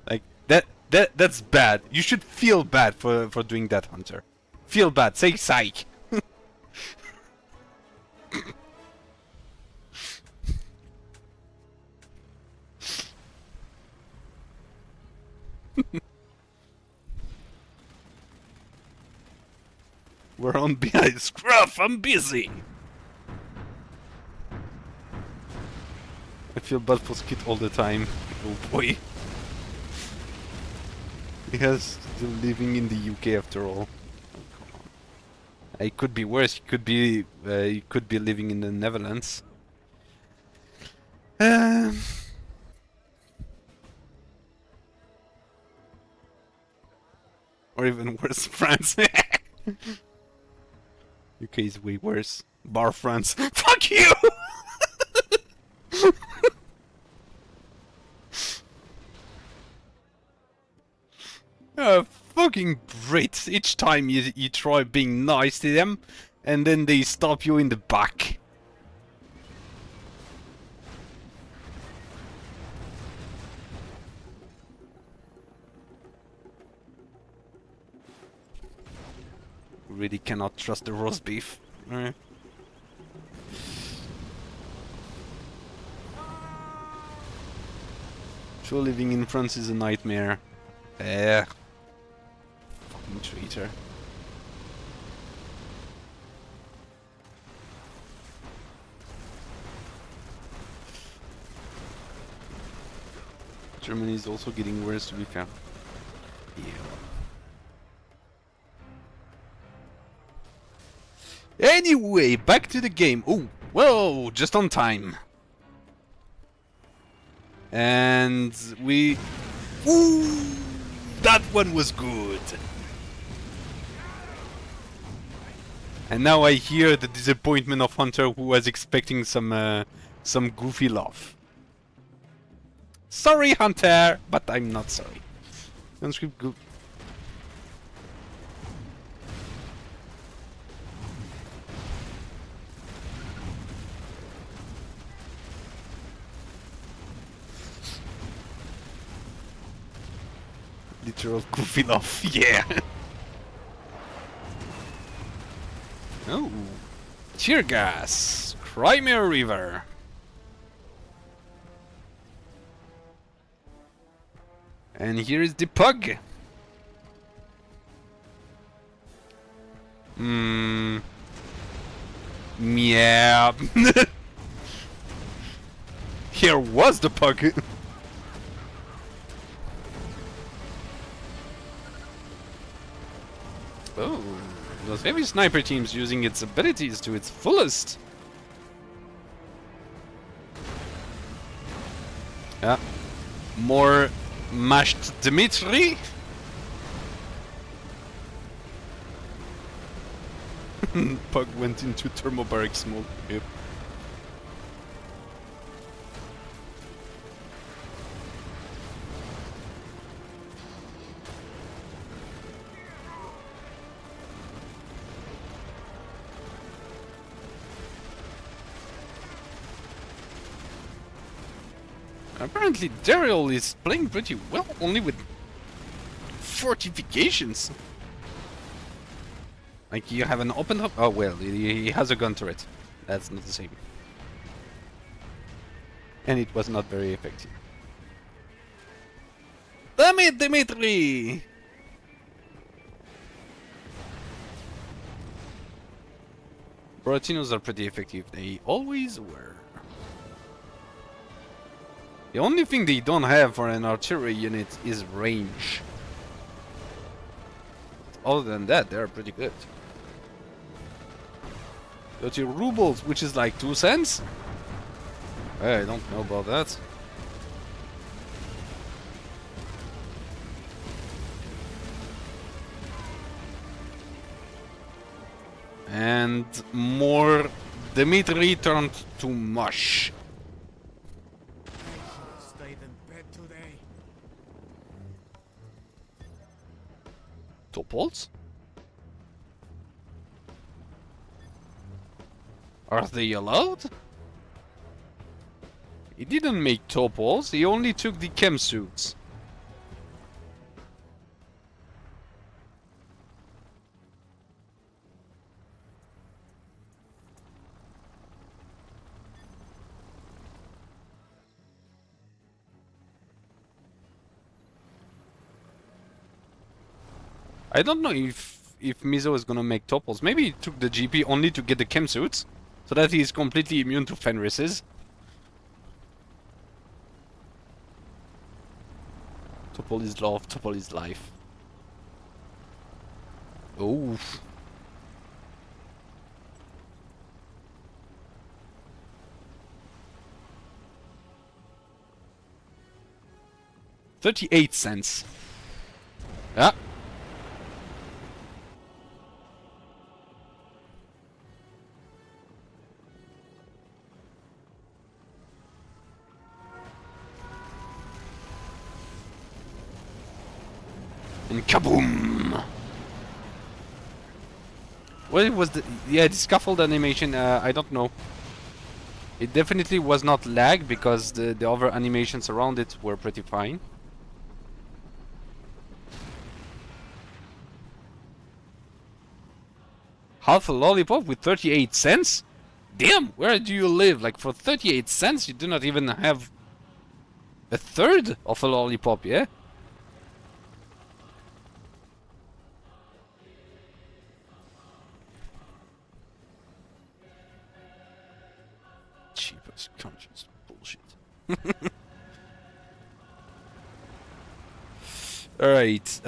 Speaker 1: Like that's bad. You should feel bad for doing that, Hunter. Feel bad. Say psych. We're on behind. Scruff, I'm busy. I feel bad for Skitt all the time. Oh boy. He has still living in the UK after all. It could be worse. He could be living in the Netherlands. Or even worse, France. UK is way worse. Bar France. Fuck you! Fucking Brits. Each time you try being nice to them, and then they stop you in the back. Really cannot trust the roast beef. Sure, living in France is a nightmare. Fucking traitor. Germany is also getting worse, to be fair. Yeah. Anyway, back to the game. Oh, whoa, just on time. And we... Ooh, that one was good. And now I hear the disappointment of Hunter, who was expecting some goofy laugh. Sorry, Hunter, but I'm not sorry. Conscript go. Literal goofing off, yeah. Oh, tear gas, Crimea River. And here is the pug. Yeah. Here was the pug. Oh, those heavy sniper teams using its abilities to its fullest. Yeah. More mashed Dmitri. Pug went into thermobaric smoke. Yep. Apparently Darial is playing pretty well, only with fortifications. Like, you have an open hub. Oh well, he has a gun turret. That's not the same. And it was not very effective. Damn it, Dimitri! Boratinos are pretty effective. They always were. The only thing they don't have for an artillery unit is range. Other than that, they're pretty good. 30 rubles, which is like 2 cents? I don't know about that. And more Dmitri turned to mush.
Speaker 6: Stayed in bed today.
Speaker 1: Topols? Are they allowed? He didn't make topols, he only took the chem suits. I don't know if Mizo is gonna make topols. Maybe he took the GP only to get the chem suits, so that he's completely immune to Fenrises. Topol is love, Topol is life. Oh. $0.38. Yeah. And kaboom! What was the... Yeah, the scaffold animation, I don't know. It definitely was not lag, because the other animations around it were pretty fine. Half a lollipop with 38 cents? Damn, where do you live? Like, for 38 cents you do not even have a third of a lollipop, yeah? Cheapest conscious bullshit. Alright,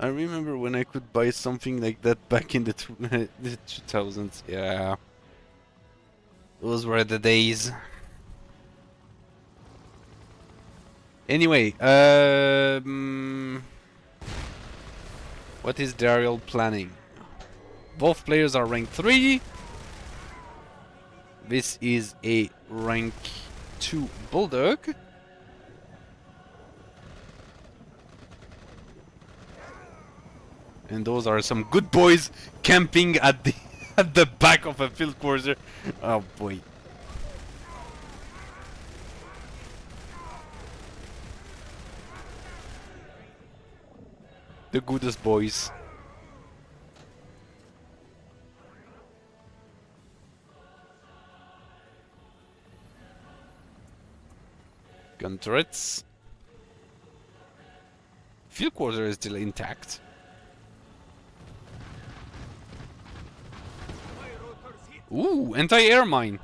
Speaker 1: I remember when I could buy something like that back in the 2000s, yeah. Those were the days. Anyway, what is Darial planning? Both players are rank 3. This is a rank 2 bulldog. And those are some good boys camping at the at the back of a field cruiser. Oh boy. The goodest boys. Gun turrets. Field quarter is still intact. Ooh, anti-air mine.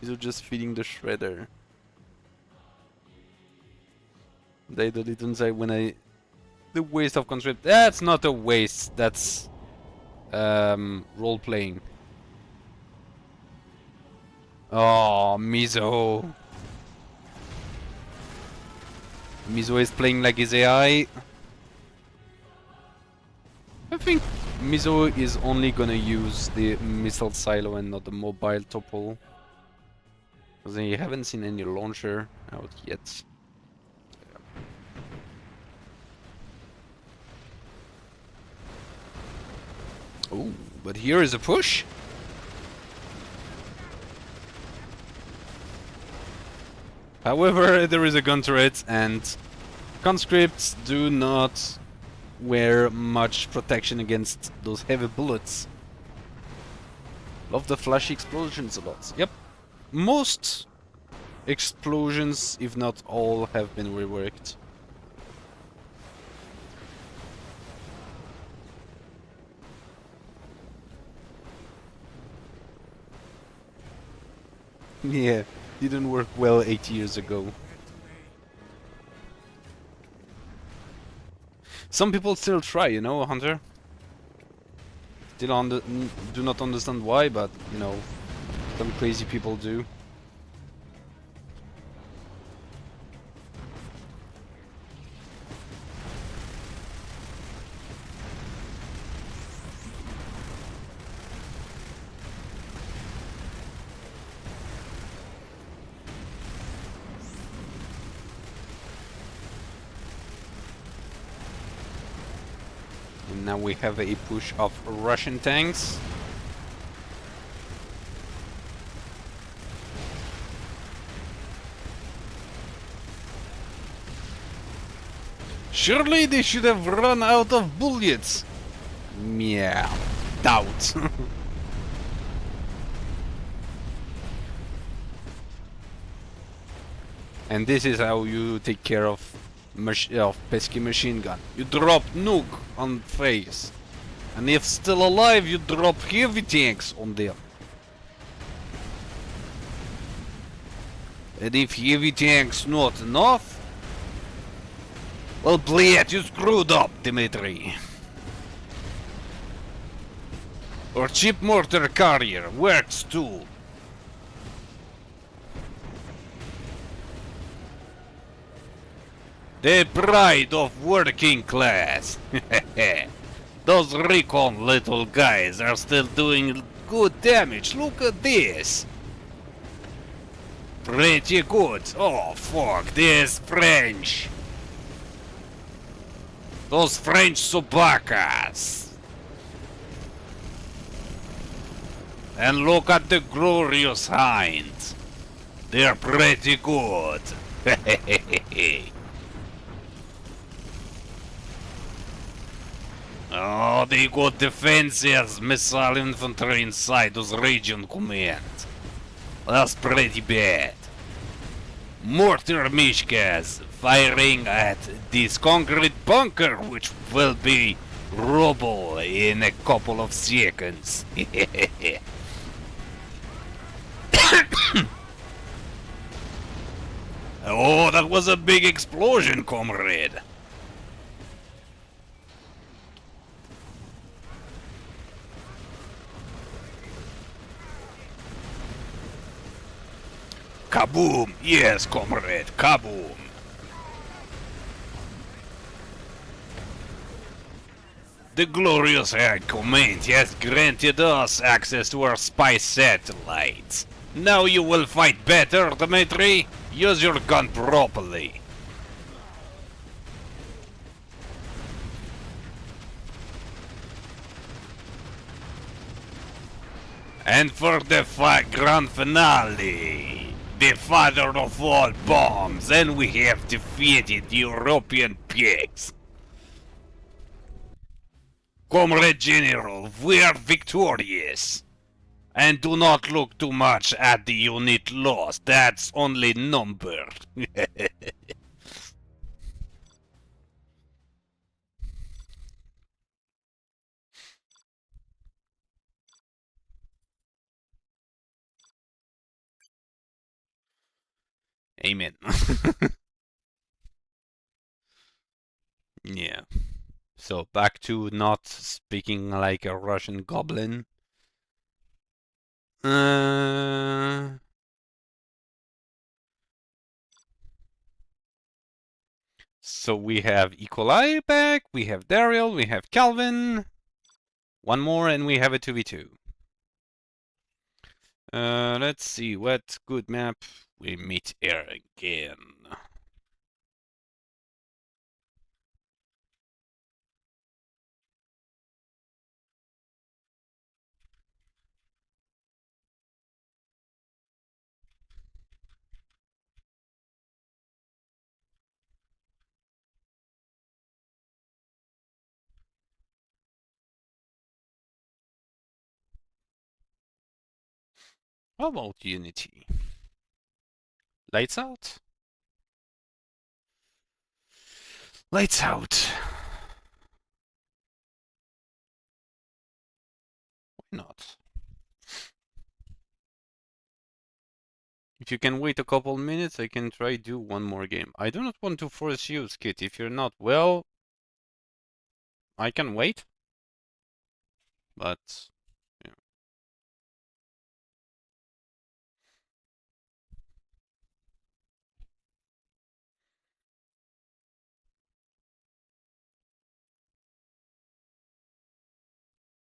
Speaker 1: These are just feeding the shredder. They didn't say when I... The waste of conscript. That's not a waste. That's role-playing. Oh, Mizo. Mizo is playing like his AI. I think Mizo is only gonna use the missile silo and not the mobile topple. Because I haven't seen any launcher out yet. Oh, but here is a push. However, there is a gun turret and conscripts do not wear much protection against those heavy bullets. Love the flashy explosions a lot. Yep. Most explosions, if not all, have been reworked. Yeah, didn't work well 8 years ago. Some people still try, you know, Hunter. Still do not understand why, but, you know, some crazy people do. And now we have a push of Russian tanks. Surely they should have run out of bullets. Yeah, doubt. And this is how you take care of pesky machine gun. You drop nuke on face, and if still alive, you drop heavy tanks on them. And if heavy tanks not enough, well, bled, you screwed up, Dimitri. Or cheap mortar carrier works too. The pride of working class. Those recon little guys are still doing good damage. Look at this. Pretty good. Oh fuck, this French. Those French sobacas. And look at the glorious hinds. They're pretty good. Oh, they got defenses, missile infantry inside those region command. That's pretty bad. Mortar Mishkas firing at this concrete bunker, which will be rubble in a couple of seconds. Oh, that was a big explosion, comrade. Kaboom! Yes, comrade, kaboom! The glorious High Command has granted us access to our spy satellites. Now you will fight better, Dmitri? Use your gun properly. And for the grand finale, the father of all bombs, and we have defeated the European pigs. Comrade General, we are victorious. And do not look too much at the unit lost, that's only number. Amen. Yeah. So back to not speaking like a Russian goblin. So we have E.Coli back, we have Darial, we have Calvin. One more and we have a 2v2. Let's see, what good map? We meet here again. How about Unity? Lights out? Lights out. Why not? If you can wait a couple minutes, I can try do one more game. I do not want to force you, Skitt. If you're not well, I can wait. But, yeah.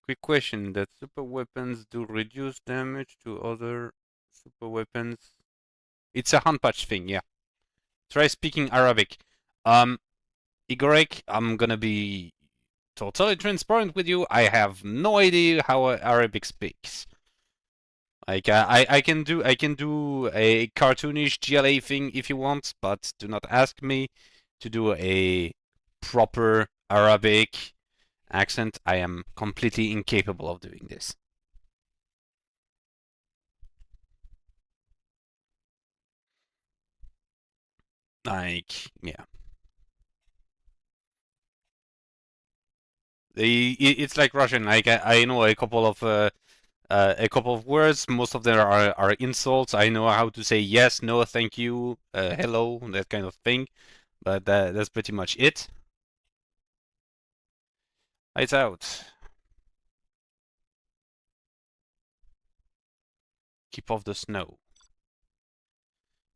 Speaker 1: Quick question, that super weapons do reduce damage to other super weapons? It's a hand patch thing, yeah. Try speaking Arabic. Igorek, I'm gonna be totally transparent with you. I have no idea how Arabic speaks. Like I can do a cartoonish GLA thing if you want, but do not ask me to do a proper Arabic accent. I am completely incapable of doing this. Like, yeah. It's like Russian. Like I know a couple of words. Most of them are insults. I know how to say yes, no, thank you, hello, that kind of thing. But that's pretty much it. Lights out. Keep off the snow.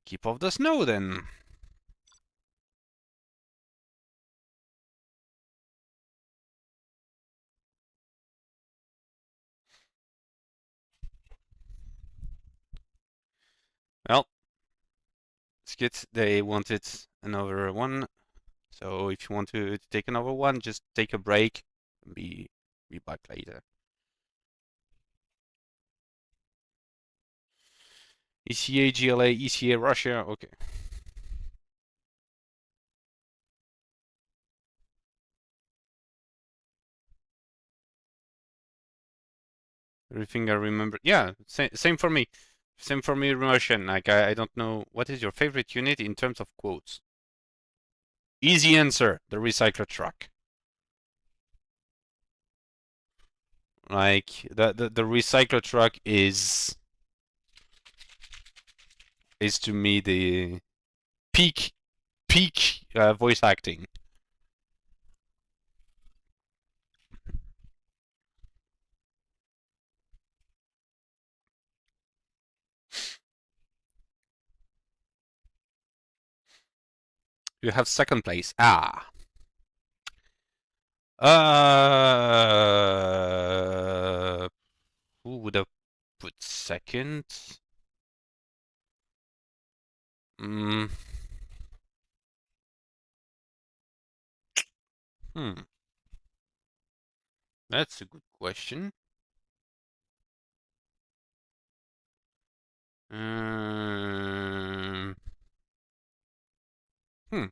Speaker 1: Keep off the snow then. Well, Skit, they wanted another one. So if you want to take another one, just take a break and be back later. ECA, GLA, ECA, Russia, okay. Everything I remember. Yeah, same for me. Same for me, Russian. Like, I don't know. What is your favorite unit in terms of quotes? Easy answer, the recycler truck. Like, the recycler truck is to me the peak voice acting. You have second place. Ah. Who would have put second? Hmm. That's a good question. Um, hmm.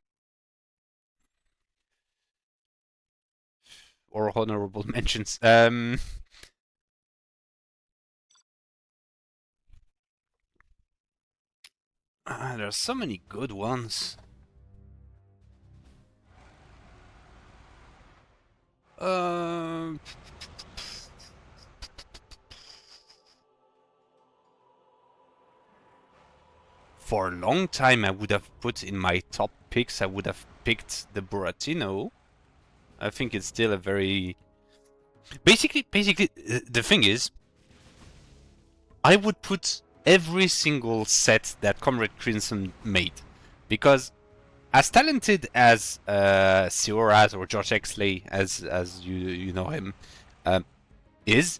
Speaker 1: Or honorable mentions. There's so many good ones. Um, for a long time, I would have put in my top picks. I would have picked the Buratino. I think it's still a very basically. The thing is, I would put every single set that Comrade Crimson made, because as talented as Sioraz or George Exley, as you know him, um, is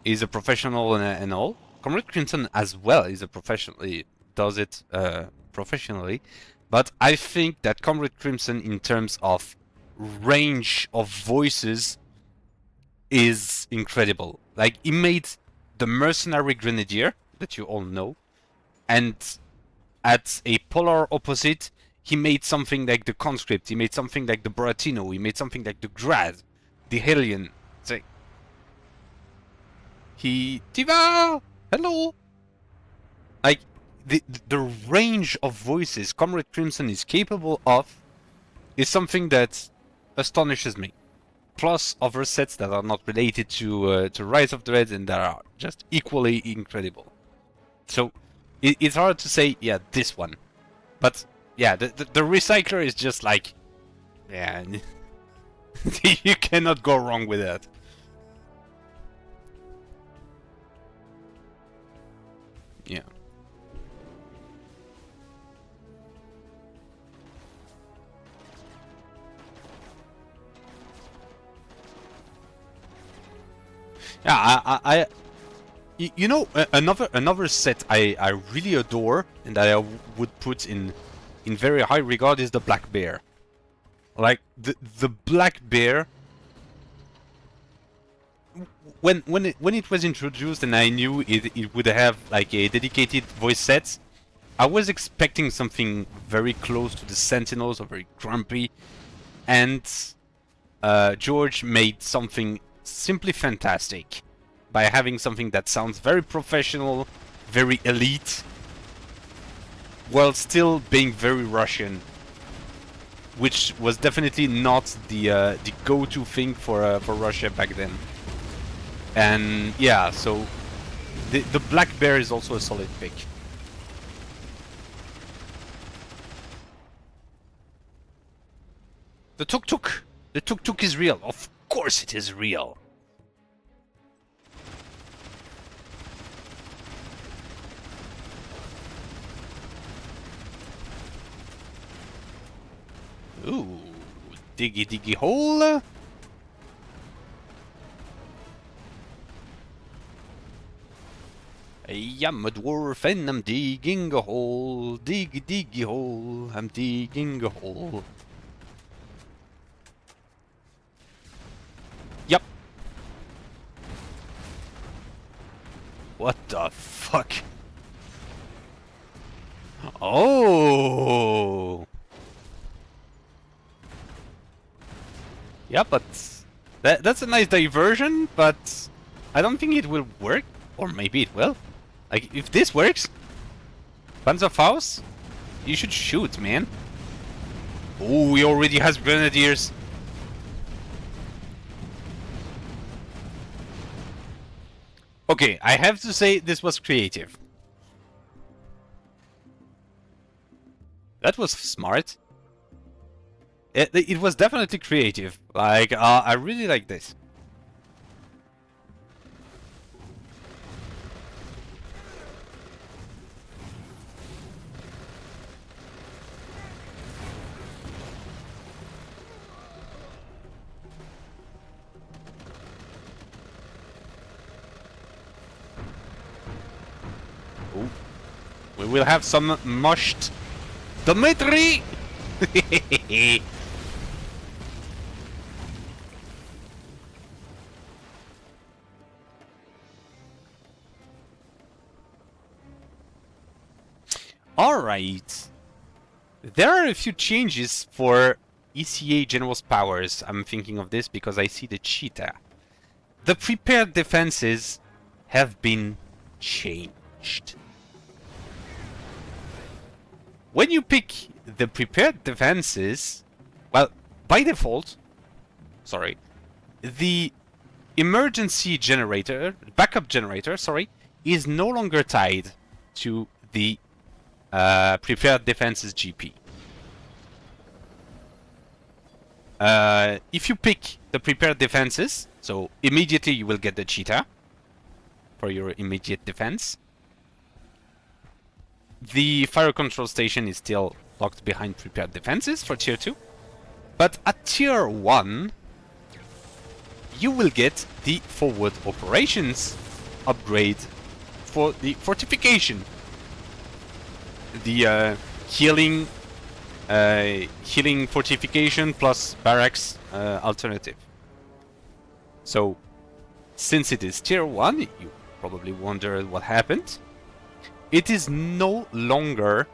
Speaker 1: a professional and all. Comrade Crimson as well is a professionally does it professionally, but I think that Comrade Crimson, in terms of range of voices, is incredible. Like, he made the Mercenary Grenadier that you all know, and at a polar opposite, he made something like the Conscript, he made something like the Buratino, he made something like the Grad, the Hellion. It's like, Tiva! Hello! Like, the range of voices Comrade Crimson is capable of is something that astonishes me. Plus other sets that are not related to Rise of the Red and that are just equally incredible. So, it's hard to say, yeah, this one. But, yeah, the Recycler is just like, yeah, you cannot go wrong with that. Yeah. Yeah, you know, another set I really adore and that I would put in very high regard is the Black Bear. Like, the Black Bear, when it was introduced and I knew it would have like a dedicated voice set, I was expecting something very close to the Sentinels or very grumpy, and George made something simply fantastic by having something that sounds very professional, very elite, while still being very Russian, which was definitely not the go-to thing for Russia back then. And yeah, so the Black Bear is also a solid pick. The tuk-tuk! The tuk-tuk is real. Of course it is real. Ooh, diggy diggy hole. I am a dwarf and I'm digging a hole. Diggy diggy hole. I'm digging a hole. Yep. What the fuck? Oh. Yeah, but that's a nice diversion, but I don't think it will work. Or maybe it will. Like, if this works, Panzerfaust, you should shoot, man. Oh, he already has grenadiers. Okay, I have to say this was creative. That was smart. It was definitely creative. Like, I really like this. we'll have some mushed Dimitri! Alright. There are a few changes for ECA General's powers. I'm thinking of this because I see the cheetah. The prepared defenses have been changed. When you pick the prepared defenses, well, by default, sorry, the emergency generator, backup generator, sorry, is no longer tied to the prepared defenses GP. If you pick the prepared defenses, so immediately you will get the cheetah for your immediate defense. The fire control station is still locked behind prepared defenses for tier 2. But at tier 1, you will get the forward operations upgrade for the fortification. The healing fortification plus barracks alternative. So, since it is tier 1, you probably wonder what happened. It is no longer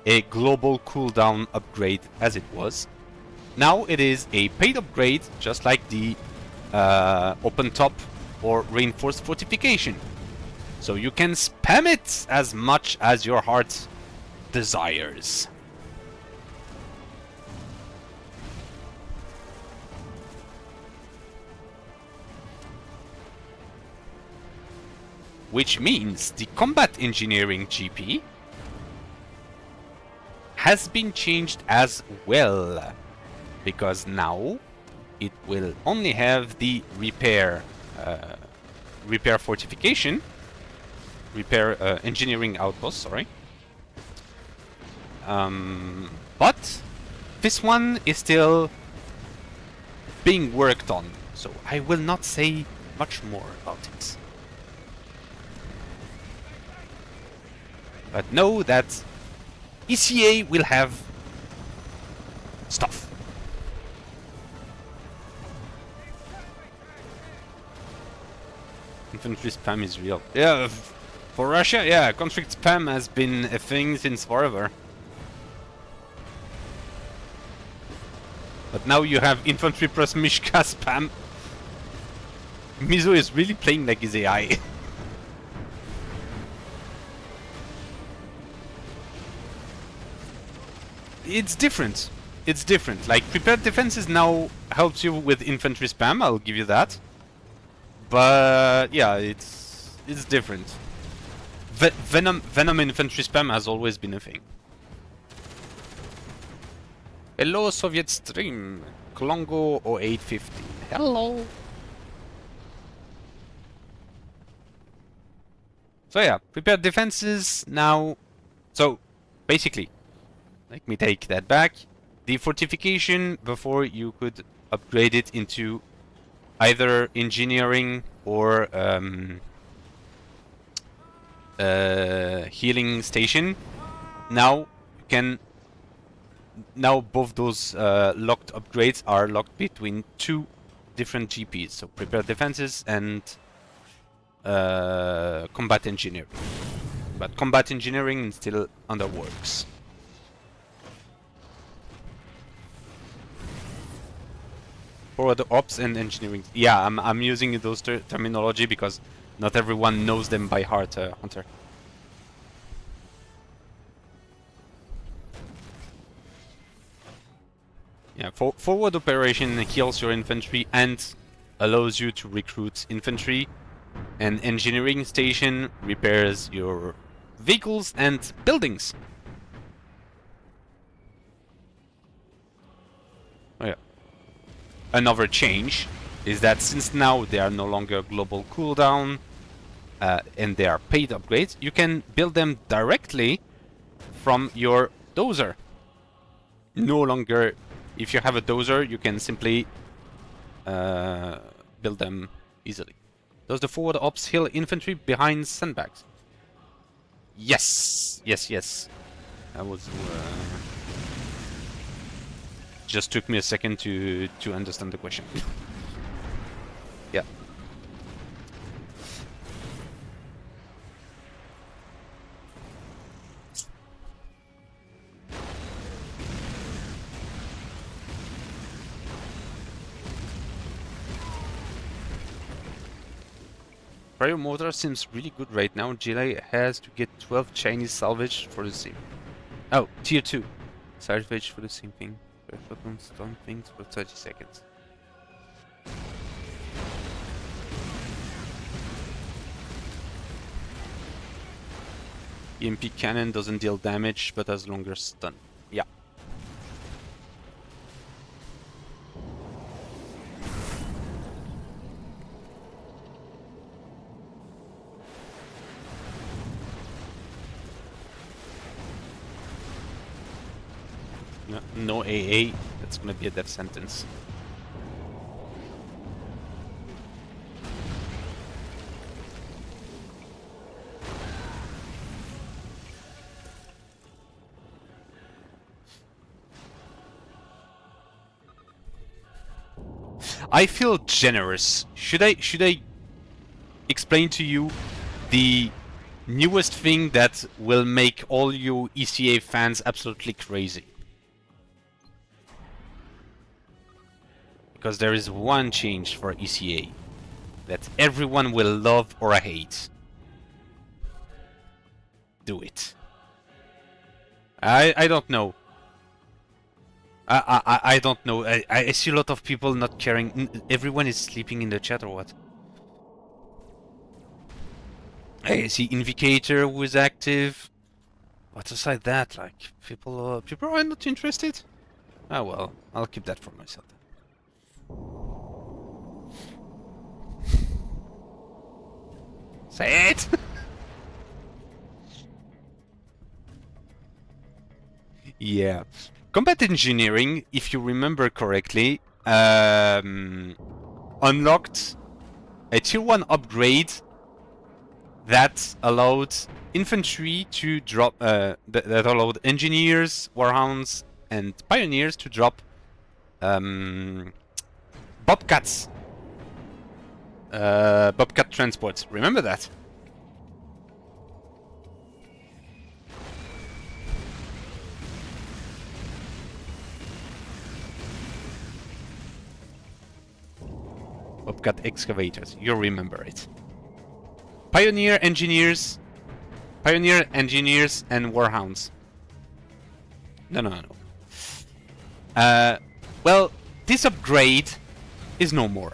Speaker 1: a global cooldown upgrade as it was. Now it is a paid upgrade, just like the open top or reinforced fortification. So you can spam it as much as your heart desires. Which means the combat engineering GP has been changed as well, because now it will only have the repair fortification, repair engineering outpost, sorry. But this one is still being worked on, so I will not say much more about it. But know that ECA will have stuff. Infantry spam is real. Yeah, for Russia, yeah, conflict spam has been a thing since forever. But now you have infantry plus Mishka spam. Mizo is really playing like his AI. It's different. It's different. Like, prepared defenses now helps you with infantry spam, I'll give you that. But yeah, it's different. Venom infantry spam has always been a thing. Hello, Soviet stream. Klongo 0850. Hello. So yeah, prepared defenses now. So basically, let me take that back. The fortification, before you could upgrade it into either engineering or healing station. Now you can. Now both those locked upgrades are locked between two different GPs. So prepared defenses and combat engineering. But combat engineering is still under works. For the ops and engineering, yeah, I'm using those terminology because not everyone knows them by heart, Hunter. Yeah, forward operation heals your infantry and allows you to recruit infantry, and engineering station repairs your vehicles and buildings. Oh yeah. Another change is that since now they are no longer global cooldown and they are paid upgrades, you can build them directly from your dozer. No longer, if you have a dozer, you can simply build them easily. Does the forward ops heal infantry behind sandbags? Yes! Yes, yes. That was... just took me a second to understand the question. Yeah. Cryo Motor seems really good right now. Gile has to get 12 Chinese salvage for the same. Oh, tier 2. Salvage for the same thing. Photon stun things for 30 seconds. EMP cannon doesn't deal damage but has longer stun. Yeah. No AA, that's gonna be a death sentence. I feel generous. Should I explain to you the newest thing that will make all you ECA fans absolutely crazy? Because there is one change for ECA that everyone will love or hate. Do it. I don't know. I don't know. I see a lot of people not caring. Everyone is sleeping in the chat or what? I see Invicator who is active. But aside that, like people are not interested. Ah well, I'll keep that for myself. Say it. Yeah. Combat engineering, if you remember correctly, unlocked a tier 1 upgrade that allowed infantry to drop, that allowed engineers, warhounds, and pioneers to drop bobcats, bobcat transports. Remember that? Bobcat excavators, you remember it. Pioneer engineers, and warhounds. No. Well, this upgrade is no more.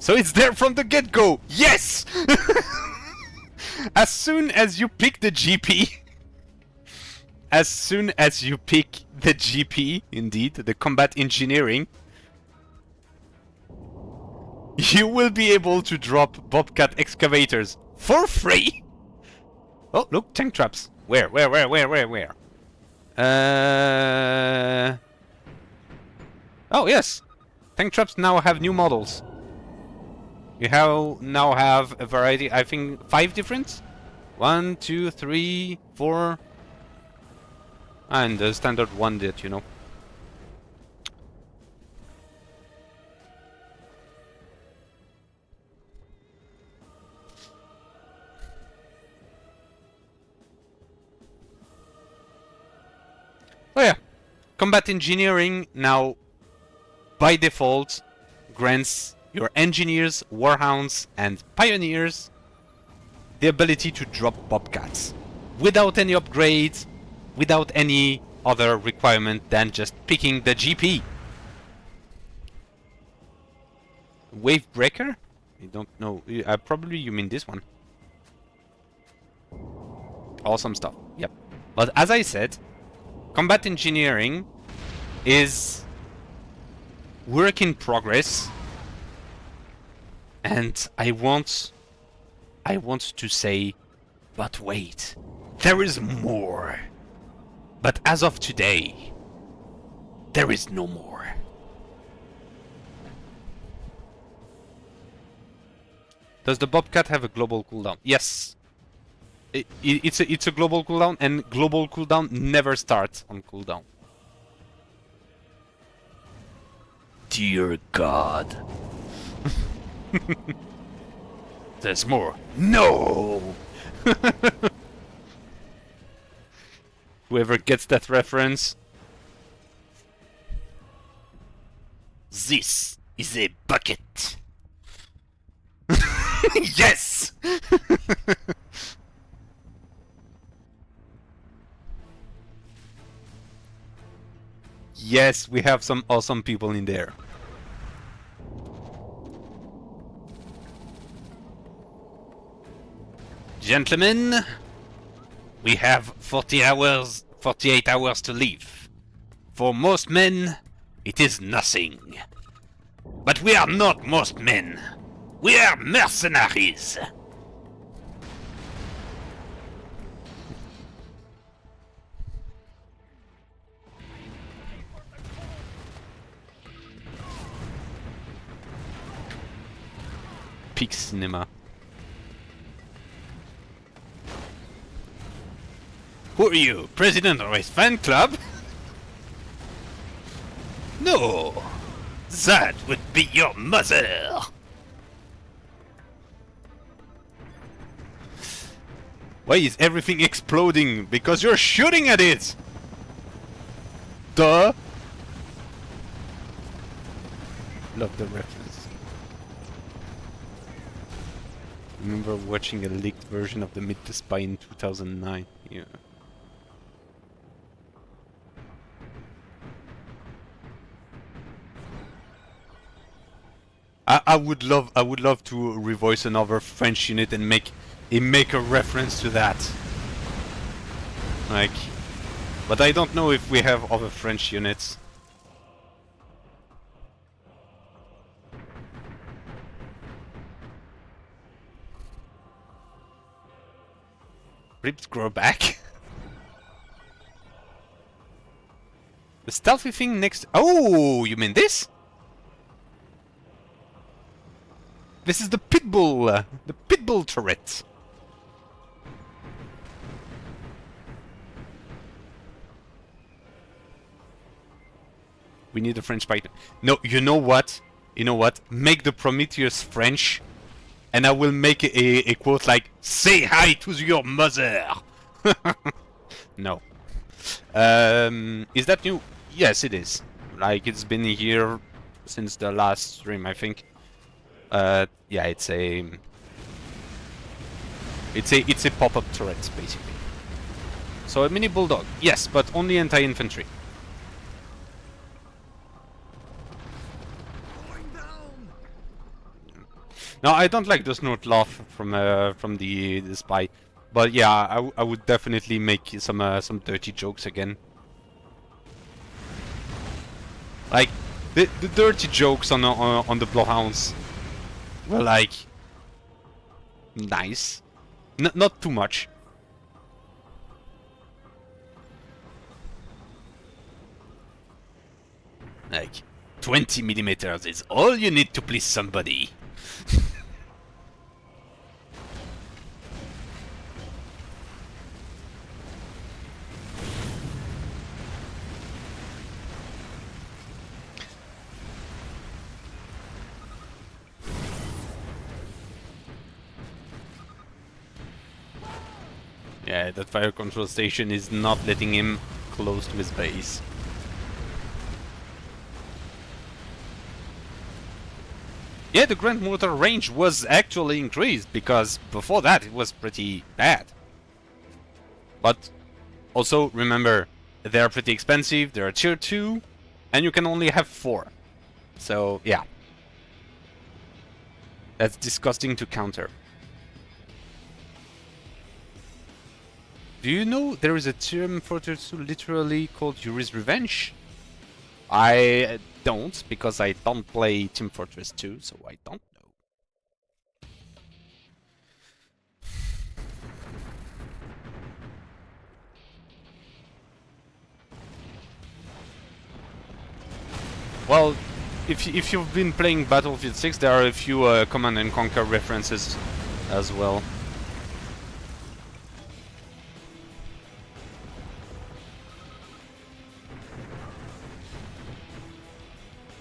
Speaker 1: So it's there from the get-go! Yes! As soon as you pick the GP... As soon as you pick the GP, indeed, the combat engineering, you will be able to drop bobcat excavators for free! Oh, look, tank traps. Where? Oh, yes! Tank traps now have new models. You now have a variety, I think 5 different? 1, 2, 3, 4... And the standard one that you know. Oh yeah, combat engineering now, by default, grants your engineers, warhounds, and pioneers the ability to drop bobcats without any upgrades, without any other requirement than just picking the GP. Wave breaker? I don't know. Probably you mean this one. Awesome stuff. Yep. But as I said, combat engineering is work in progress, and I want to say But wait, there is more. But as of today, there is no more. Does the Bobcat have a global cooldown? Yes. It's a global cooldown, and global cooldown never starts on cooldown. Dear God. There's more. No! Whoever gets that reference. This is a bucket. Yes! Yes, we have some awesome people in there. Gentlemen, we have 48 hours to leave. For most men, it is nothing. But we are not most men. We are mercenaries. Peak cinema. Who are you, president of a fan club? No, that would be your mother. Why is everything exploding? Because you're shooting at it! Duh! Love the reference. Remember watching a leaked version of the Meet the Spy in 2009. Yeah. I would love to revoice another French unit and make a reference to that. Like, but I don't know if we have other French units. Ribs grow back. The stealthy thing next. Oh, you mean this? This is the pitbull turret. We need a French Python. No, you know what? You know what? Make the Prometheus French, and I will make a quote like, "Say hi to your mother." No. Is that new? Yes, it is. Like, it's been here since the last stream, I think. Yeah, it's a pop-up turret, basically. So a mini bulldog, yes, but only anti-infantry. Now, I don't like the snort laugh from the spy, but yeah, I would definitely make some dirty jokes again. Like the dirty jokes on the bloodhounds were like nice, not too much. Like 20 millimeters is all you need to please somebody. Yeah, that fire control station is not letting him close to his base. Yeah, the Grand Mortar range was actually increased, because before that it was pretty bad. But also remember, they're pretty expensive, they're tier 2, and you can only have 4. So yeah. That's disgusting to counter. Do you know there is a Team Fortress 2 literally called Yuri's Revenge? I don't, because I don't play Team Fortress 2, so I don't know. Well, if you've been playing Battlefield 6, there are a few Command and Conquer references as well.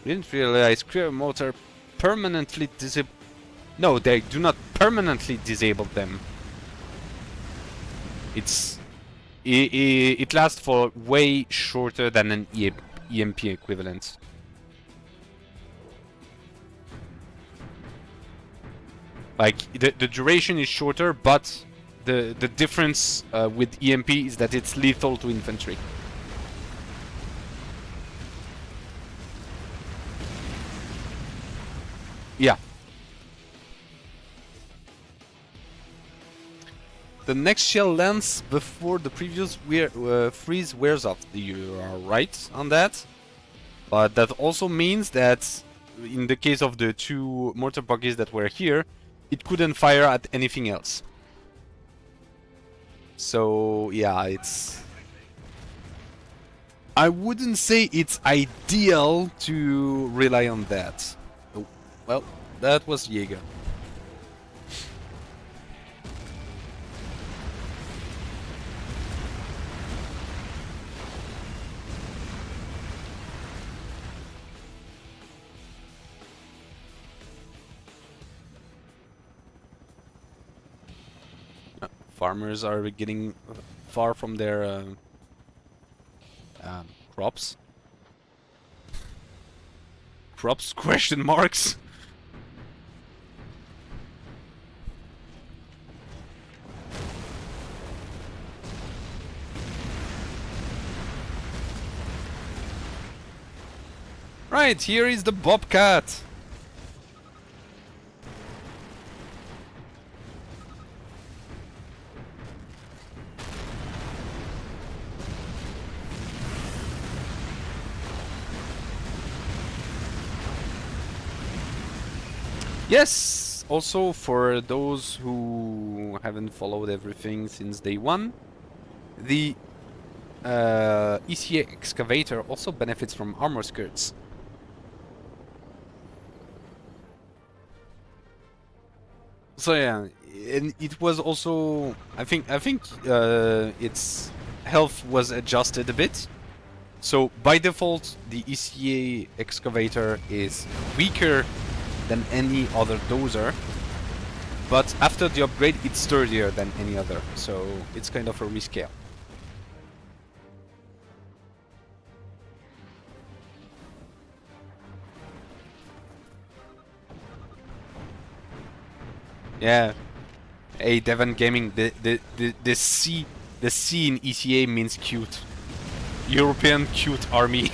Speaker 1: Didn't realize Career Motor permanently disable. No, they do not permanently disable them. It lasts for way shorter than an EMP equivalent. Like the duration is shorter, but the difference with EMP is that it's lethal to infantry. Yeah. The next shell lands before the previous freeze wears off. You are right on that. But that also means that in the case of the 2 mortar buggies that were here, it couldn't fire at anything else. So yeah, it's... I wouldn't say it's ideal to rely on that. Oh, well, that was Jaeger. Farmers are getting far from their crops. Crops? Question marks? Right, here is the Bobcat. Yes! Also, for those who haven't followed everything since day one, the ECA excavator also benefits from armor skirts. So yeah, and it was also I think its health was adjusted a bit. So by default, the ECA excavator is weaker than any other dozer, but after the upgrade it's sturdier than any other, so it's kind of a rescale. Yeah. Hey Devon Gaming, the C in ECA means cute. European cute army.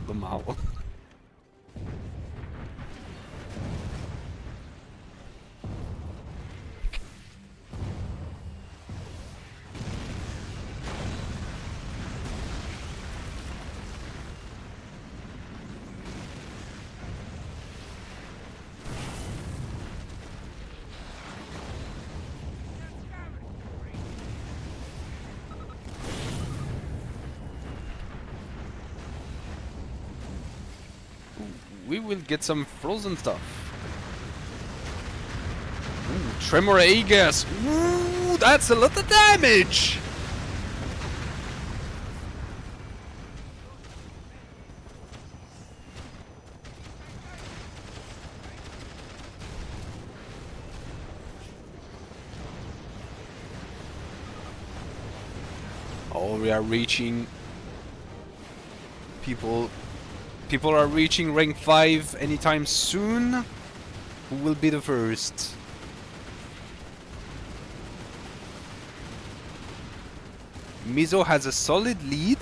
Speaker 1: The Mao. We will get some frozen stuff. Ooh, Tremor Aegis! Ooh, that's a lot of damage! Oh, we are reaching... People are reaching rank 5 anytime soon. Who will be the first? Mizo has a solid lead.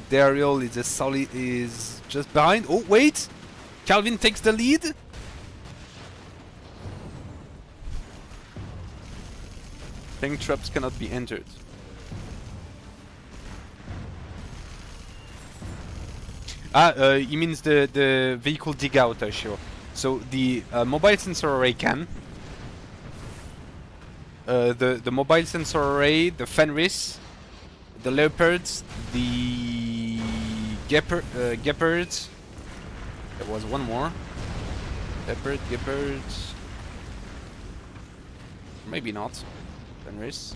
Speaker 1: Darial is just behind. Oh wait, Calvin takes the lead. Tank traps cannot be entered. He means the vehicle dig out sure. So the mobile sensor array can. The mobile sensor array, the Fenris, the leopards, the gepards. There was one more. Leopard, gepards. Maybe not. Fenris.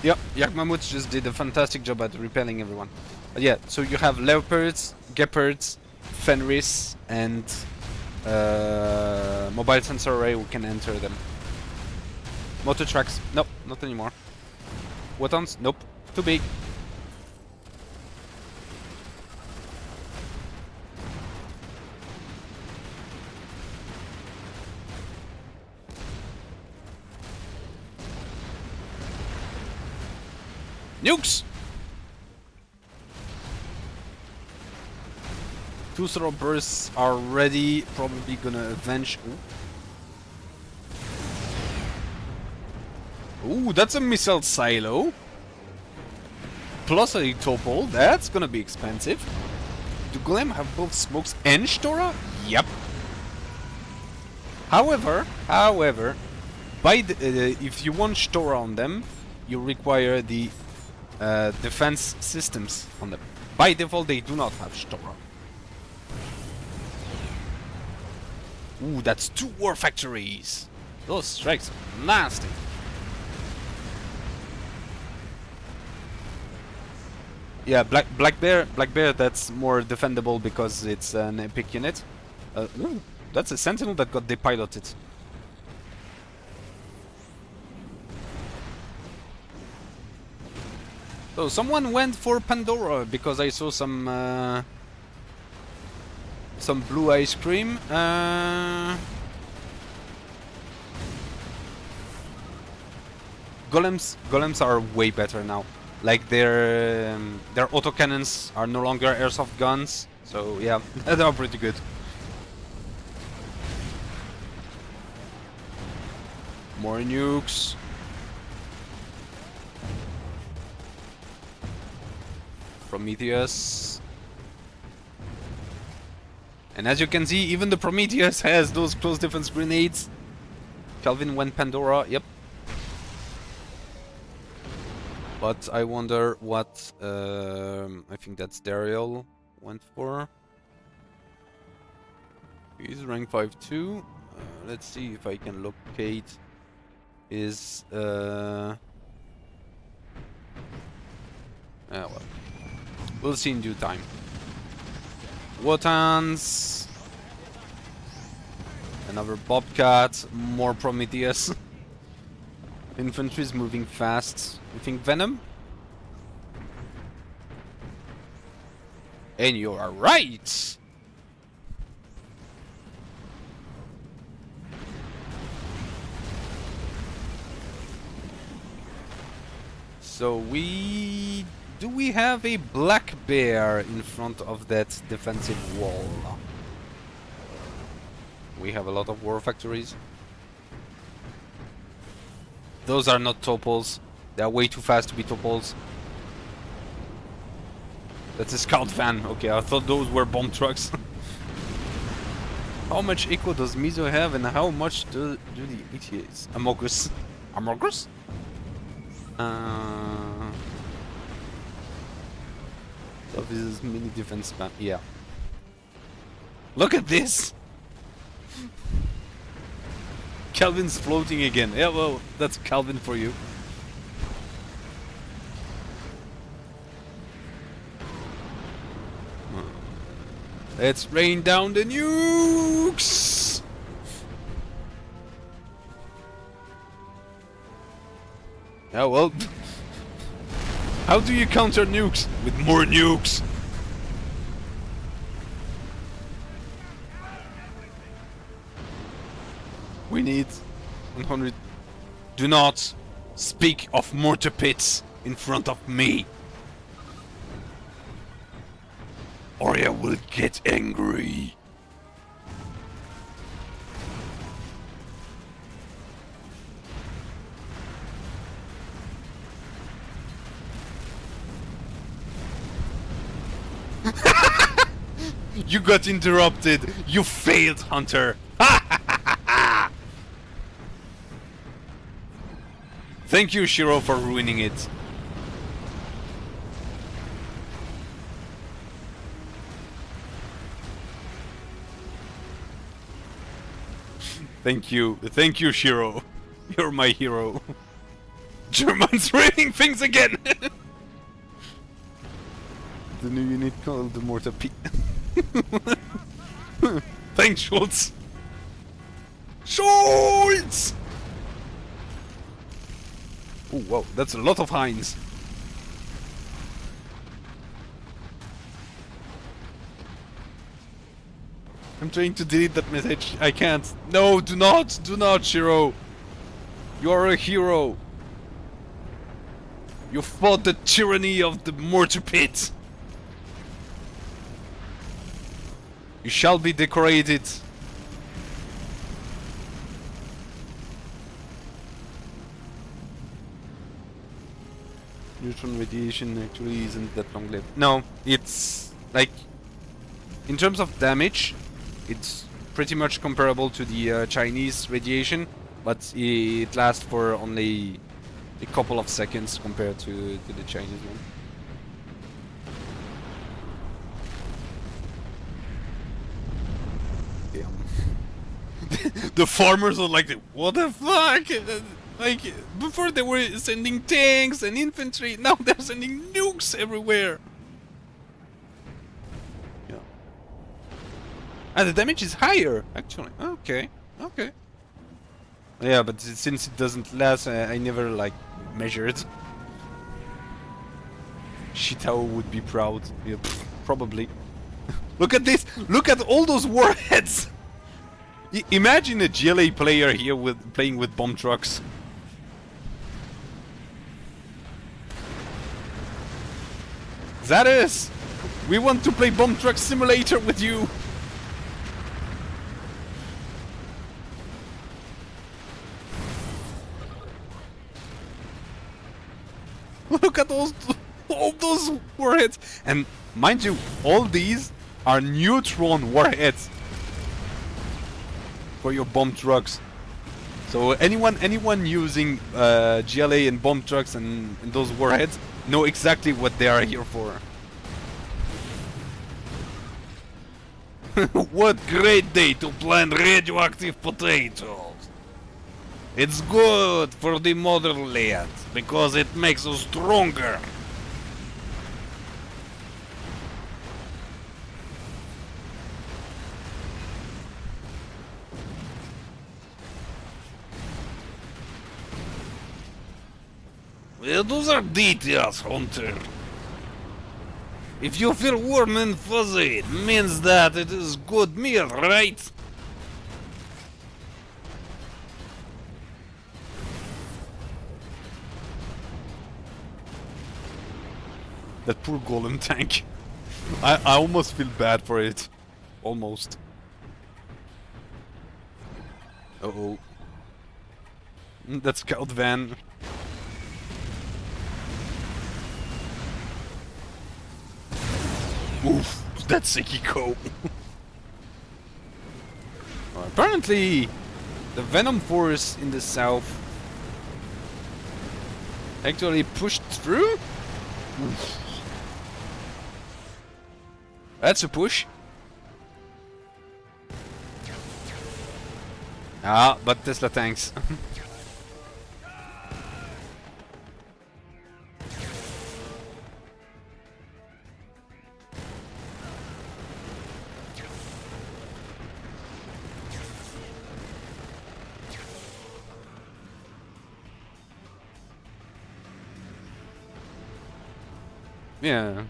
Speaker 1: Yep, Yak Mammoth just did a fantastic job at repelling everyone. But yeah, so you have leopards, gepards, Fenris, and mobile sensor array who can enter them. Motor tracks, nope, not anymore. Wotons, nope, too big. Nukes! Two throw bursts are ready, probably gonna avenge. Ooh, that's a missile silo. Plus a topple, that's gonna be expensive. Do Golem have both smokes and Stora? Yep. However, by the, if you want Stora on them, you require the defense systems on them. By default, they do not have Stora. Ooh, that's 2 war factories. Those strikes are nasty. Yeah, Black Bear, that's more defendable because it's an epic unit. Ooh, that's a Sentinel that got depiloted. So someone went for Pandora because I saw some blue ice cream. Golems are way better now. Like their autocannons are no longer airsoft guns. So yeah, they are pretty good. More nukes. Prometheus. And as you can see, even the Prometheus has those close defense grenades. Calvin went Pandora, yep. But I wonder what I think that's Darial went for. He's rank 5 too. Let's see if I can locate his well. We'll see in due time. Wotans. Another Bobcat. More Prometheus. Infantry is moving fast. You think Venom? And you are right! So do we have a black bear in front of that defensive wall? We have a lot of war factories. Those are not topples. They are way too fast to be topples. That's a scout van. Okay, I thought those were bomb trucks. How much eco does Mizo have and how much do the ETAs? Amogus. Amogus? So this is mini defense spam. Yeah. Look at this! Calvin's floating again. Yeah, well, that's Calvin for you. Let's rain down the nukes! Yeah, well... How do you counter nukes? With more nukes! We need 100... Do not speak of mortar pits in front of me! Or I will get angry. You got interrupted. You failed, Hunter. Thank you, Shiro, for ruining it. Thank you, Shiro. You're my hero. Germans ruining things again. The new unit called the Mortar P. Thanks, Schultz. Schultz! Oh, wow, that's a lot of Heinz. I'm trying to delete that message. I can't. No, do not, Shiro. You are a hero. You fought the tyranny of the mortar pit. You shall be decorated. Neutron radiation actually isn't that long lived. No, it's like in terms of damage, it's pretty much comparable to the Chinese radiation, but it lasts for only a couple of seconds compared to the Chinese one. Damn. The farmers are like, what the fuck? Like, before they were sending tanks and infantry, now they're sending nukes everywhere. Yeah. And the damage is higher, actually. Okay, okay. Yeah, but since it doesn't last, I never, like, measured. Shitao would be proud. Yeah, probably. Look at this! Look at all those warheads! Imagine a GLA player here playing with bomb trucks. Zadis! We want to play Bomb Truck Simulator with you! Look at all those warheads! And mind you, all these are neutron warheads for your bomb trucks. So anyone using GLA and bomb trucks and those warheads know exactly what they are here for. What great day to plant radioactive potatoes! It's good for the motherland because it makes us stronger. Well, those are details, Hunter. If you feel warm and fuzzy, it means that it is good meal, right? That poor golem tank. I almost feel bad for it. Almost. Uh-oh. That scout van. Oof, that's E.Coli. Apparently, the Venom Force in the south actually pushed through? Oof. That's a push. Ah, but Tesla tanks. Yeah.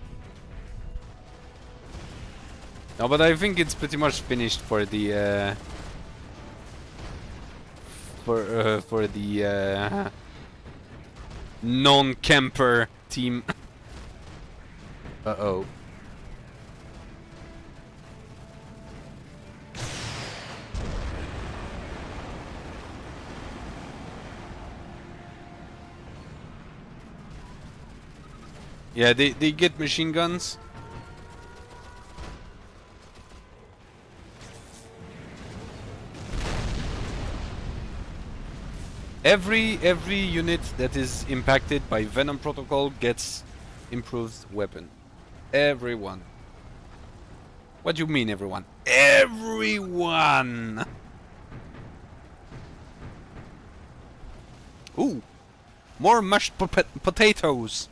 Speaker 1: No, but I think it's pretty much finished for the non-camper team. Uh-oh. Yeah, they get machine guns. Every unit that is impacted by Venom Protocol gets improved weapon. Everyone. What do you mean, everyone? Everyone! Ooh! More mashed potatoes!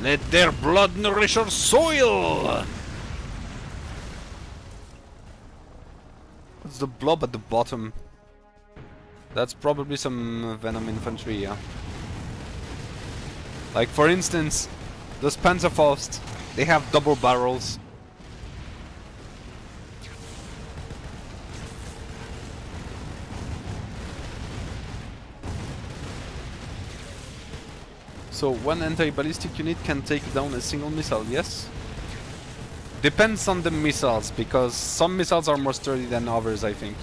Speaker 1: Let their blood nourish our soil! What's the blob at the bottom? That's probably some Venom infantry, yeah. Like, for instance, those Panzerfaust, they have double barrels. So one anti-ballistic unit can take down a single missile, yes? Depends on the missiles, because some missiles are more sturdy than others, I think.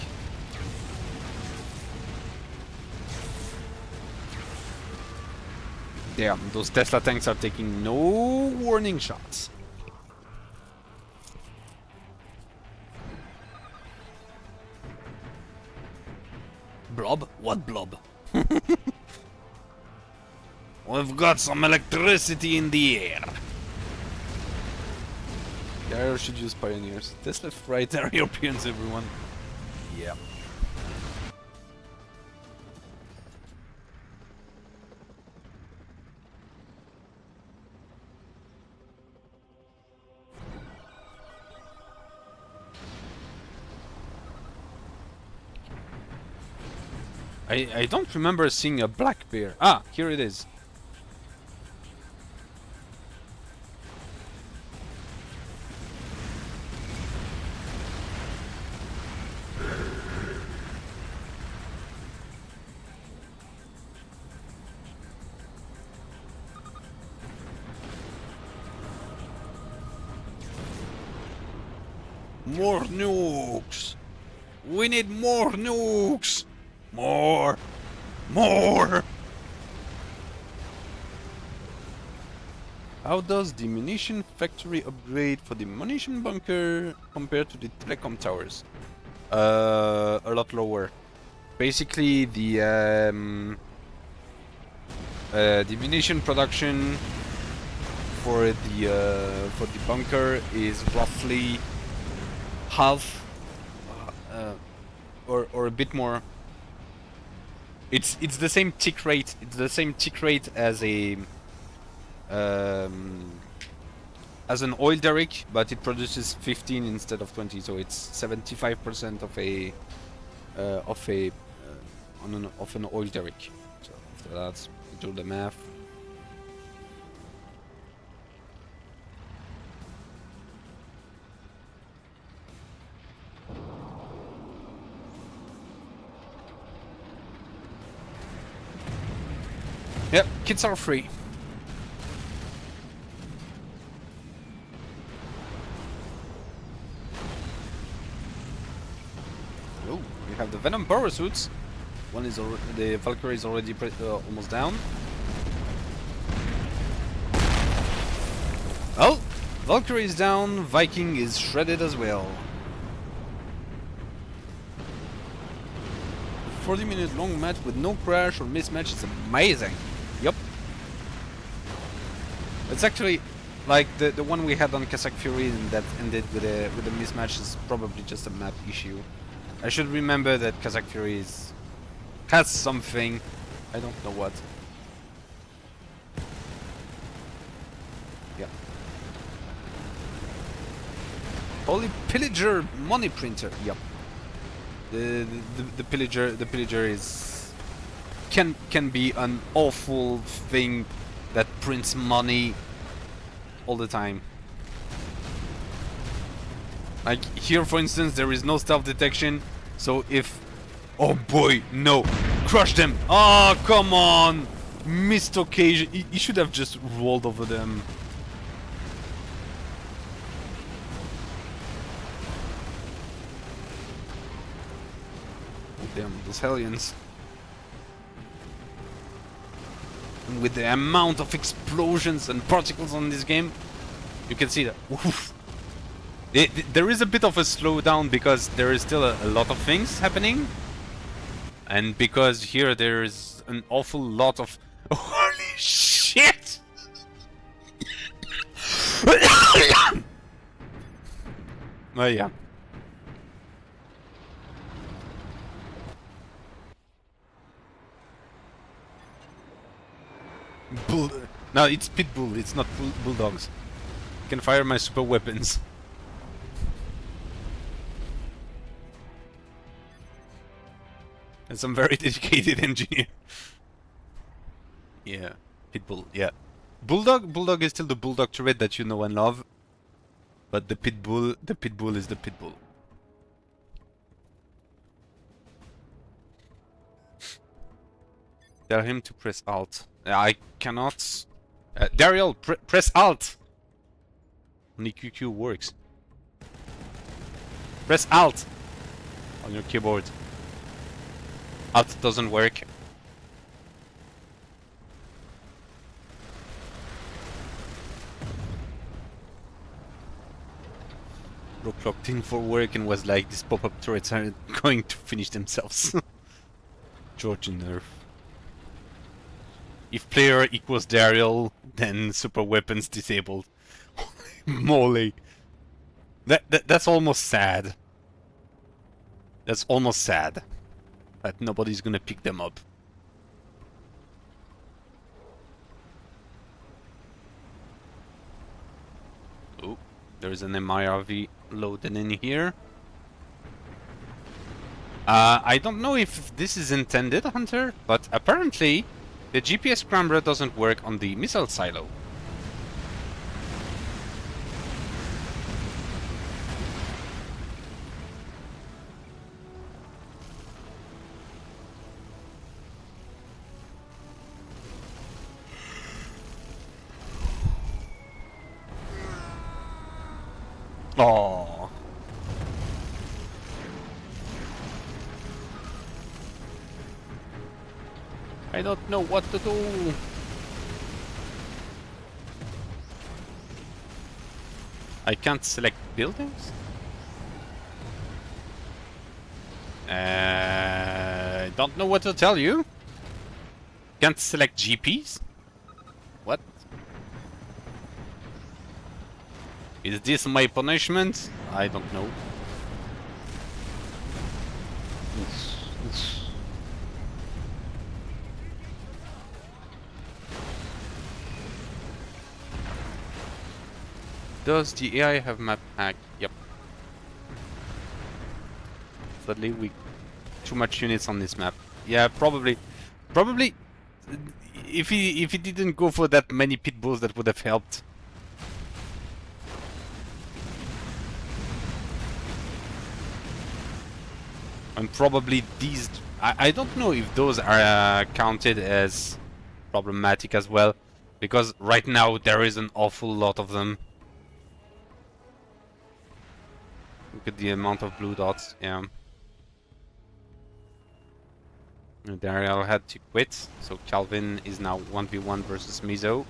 Speaker 1: Yeah, those Tesla tanks are taking no warning shots. Blob? What blob? We've got some electricity in the air. Darial should use pioneers. This left, right, there, Europeans, everyone. Yeah. I don't remember seeing a black bear. Ah, here it is. More nukes! We need more nukes! More! More! How does the munition factory upgrade for the munition bunker compare to the telecom towers? A lot lower. Basically, the munition production for the bunker is roughly half, or a bit more. It's the same tick rate. It's the same tick rate as a as an oil derrick, but it produces 15 instead of 20, so it's 75% of an oil derrick. So after that, we do the math. Yep, kits are free. Oh, we have the Venom power suits. One is the Valkyrie is already almost down. Oh, Valkyrie is down. Viking is shredded as well. 40-minute long match with no crash or mismatch is amazing. Yup. It's actually like the one we had on Kazakh Fury and that ended with a mismatch is probably just a map issue. I should remember that Kazakh Fury has something. I don't know what. Yeah. Holy pillager money printer. Yup. The pillager is can be an awful thing that prints money all the time. Like here, for instance, there is no stealth detection, so if oh boy, no, crush them! Ah, oh, come on, missed occasion. He should have just rolled over them. Damn, those Hellions. And with the amount of explosions and particles on this game, you can see that. Oof. There is a bit of a slowdown because there is still a lot of things happening. And because here there is an awful lot of... Holy shit! Oh yeah. Bull... No, it's pitbull, it's not bulldogs. I can fire my super weapons. And some very dedicated engineer. Yeah, pitbull, yeah. Bulldog is still the bulldog turret that you know and love. But the pitbull is the pitbull. Tell him to press Alt. I cannot. Darial, press Alt. Only QQ works. Press Alt on your keyboard. Alt doesn't work. Bro clocked in for work and was like, these pop-up turrets are going to finish themselves. Georgian nerf. If player equals Darial, then super weapons disabled. Moly. That's almost sad. That's almost sad. That nobody's gonna pick them up. Oh, there's an MIRV loaded in here. I don't know if this is intended, Hunter, but apparently the GPS scrambler doesn't work on the missile silo. Oh. I don't know what to do. I can't select buildings? I don't know what to tell you. Can't select GPs? What? Is this my punishment? I don't know. Does the AI have map hack? Yep. Sadly, we too much units on this map. Yeah, probably. Probably, if he didn't go for that many pit bulls, that would have helped. And probably these... I don't know if those are counted as problematic as well. Because right now there is an awful lot of them. Look at the amount of blue dots, yeah. And Darial had to quit, so Calvin is now 1v1 versus Mizo.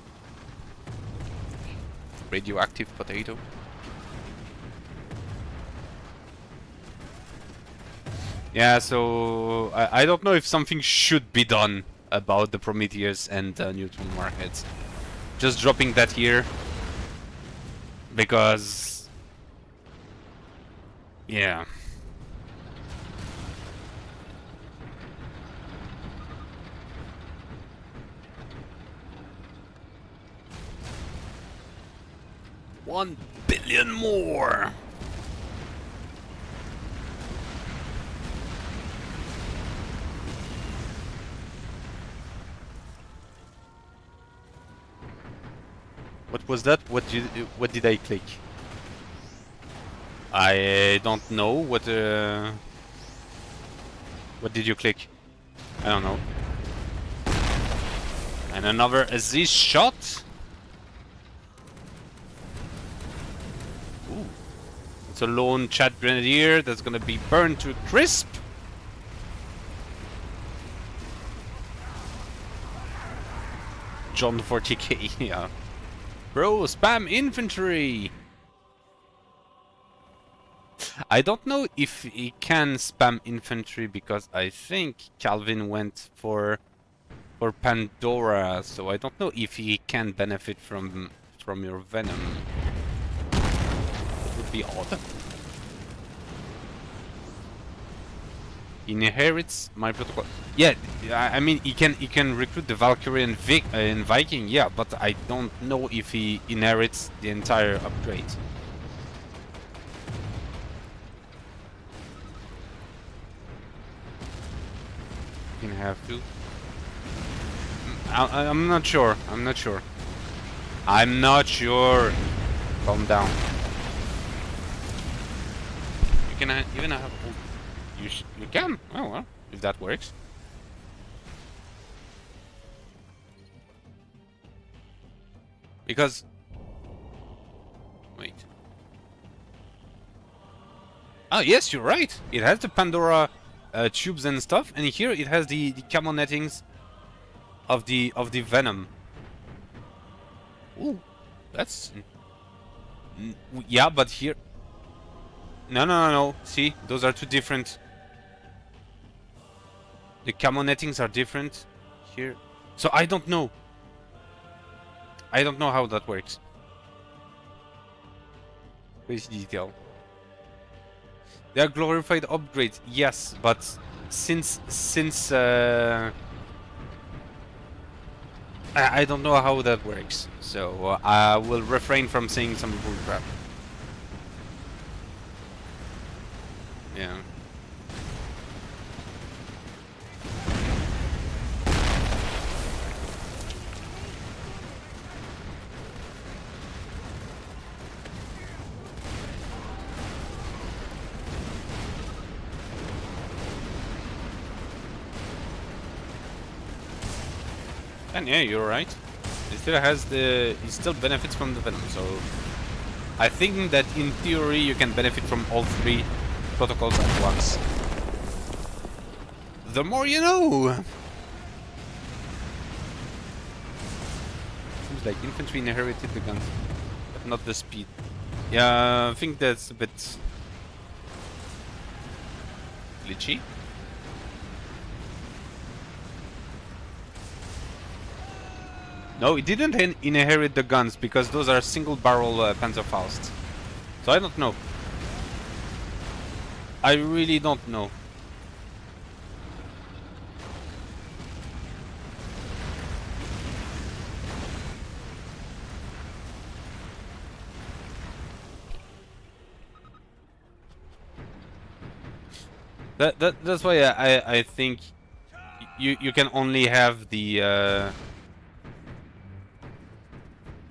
Speaker 1: Radioactive potato. Yeah, so I don't know if something should be done about the Prometheus and neutral warheads. Just dropping that here because yeah. $1 billion more. What was that? What did I click? I don't know. What did you click? I don't know. And another Aziz shot. Ooh. It's a lone Chat Grenadier that's gonna be burned to a crisp. John 40k, yeah. Bro, spam infantry! I don't know if he can spam infantry because I think Calvin went for Pandora, so I don't know if he can benefit from your venom. It would be odd. Inherits my protocol. Yeah, I mean he can recruit the Valkyrie and Viking, yeah, but I don't know if he inherits the entire upgrade. You can have to. I'm not sure. I'm not sure. I'm not sure. Calm down. You can even have. You can. Oh well, if that works. Because. Wait. Oh yes, you're right. It has the Pandora tubes and stuff, and here it has the camo nettings of the venom. Ooh, that's. Yeah, but here. No. See, those are two different. The camo nettings are different here. So I don't know. I don't know how that works. Crazy detail. They are glorified upgrades, yes, but since I don't know how that works, so I will refrain from saying some bull crap. Yeah. And yeah, you're right. It still has it still benefits from the venom, so I think that in theory you can benefit from all three protocols at once. The more you know! Seems like infantry inherited the guns, but not the speed. Yeah, I think that's a bit glitchy. No, it didn't inherit the guns because those are single barrel Panzerfaust. So I don't know. I really don't know. That's why I think you can only have the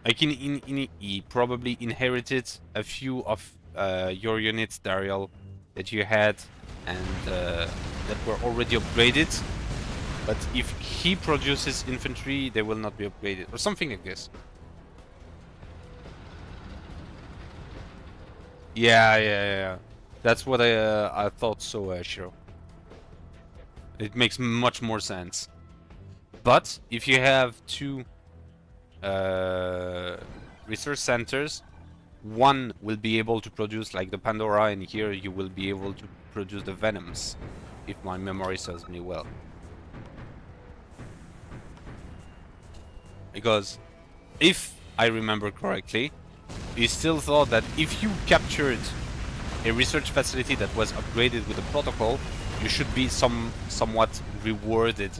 Speaker 1: like he probably inherited a few of your units, Darial, that you had and that were already upgraded. But if he produces infantry, they will not be upgraded, or something like this. Yeah. That's what I thought so, Shiro. It makes much more sense. But if you have two research centers, one will be able to produce like the Pandora, and here you will be able to produce the Venoms, if my memory serves me well. Because if I remember correctly, you still thought that if you captured a research facility that was upgraded with a protocol, you should be somewhat rewarded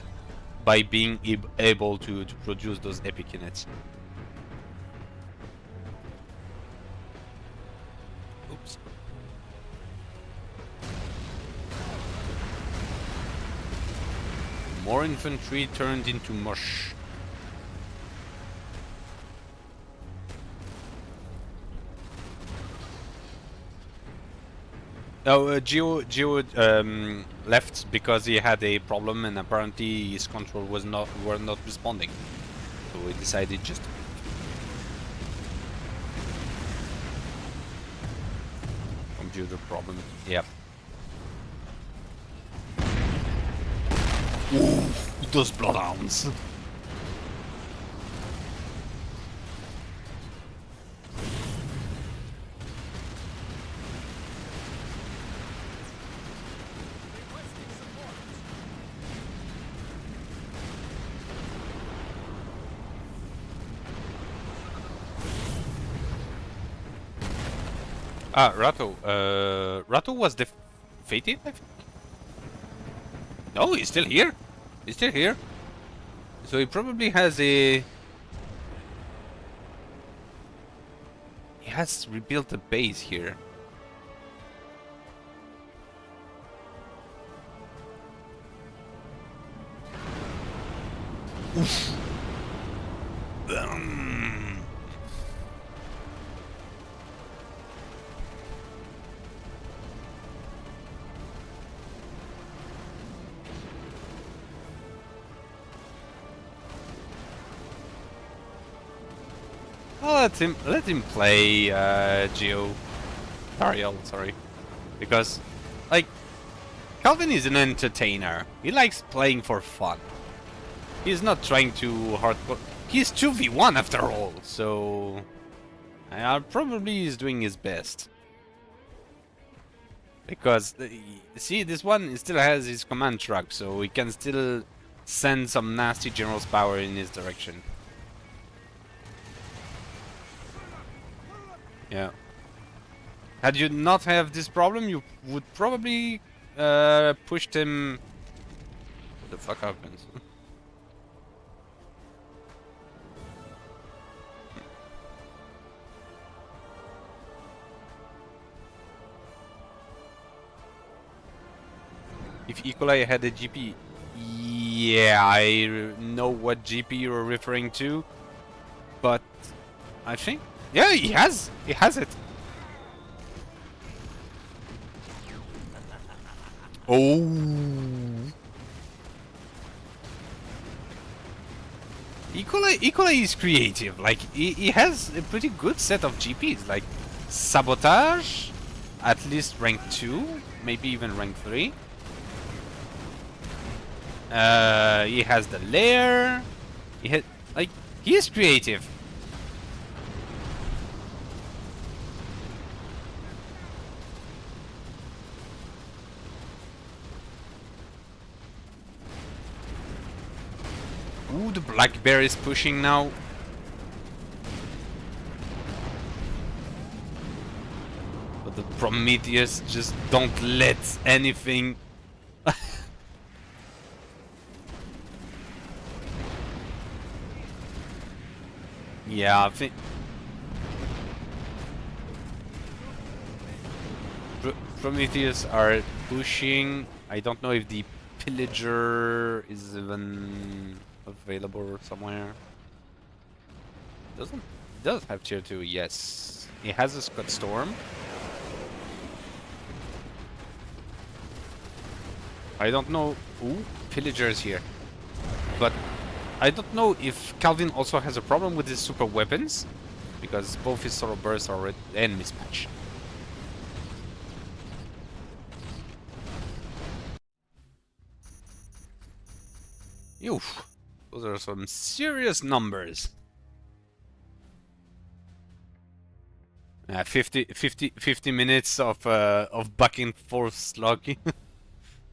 Speaker 1: by being able to produce those epic units. Oops. More infantry turned into mush. No, Geo left because he had a problem, and apparently his control were not responding. So he decided just to computer problem. Yep. Ooh, those bloodhounds. Ah, Rato. Rato was defeated, I think? No, he's still here. He's still here. So he probably has a... He has rebuilt a base here. Oof. Well, let him play Darial, sorry. Because like Calvin is an entertainer. He likes playing for fun. He's not trying to hardcore. He's 2v1 after all, so probably he's doing his best. Because see, this one still has his command truck, so he can still send some nasty general's power in his direction. Yeah. Had you not have this problem, you would probably pushed him. What the fuck happens? If E.Coli had a GP, yeah, I know what GP you're referring to, but I think, yeah, he has it. Oh. E.Coli is creative. Like he has a pretty good set of GPs. Like sabotage, at least rank 2, maybe even rank 3. He has the lair. He is creative. Ooh, the black bear is pushing now. But the Prometheus just don't let anything. Yeah, I think Prometheus are pushing. I don't know if the pillager is even available somewhere. Doesn't does have tier 2, yes. It has a Scud Storm. I don't know. Ooh, pillagers here. But I don't know if Calvin also has a problem with his super weapons, because both his solo bursts are red and mismatch. Oof, those are some serious numbers. 50 minutes of back and forth slugging.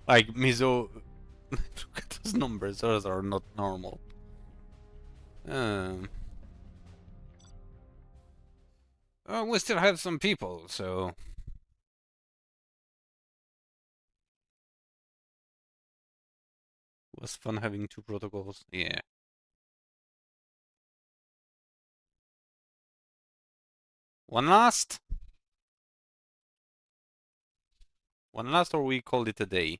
Speaker 1: Like Mizo, look at those numbers. Those are not normal. We still have some people, so it was fun having 2 protocols. Yeah. One last, or we call it a day.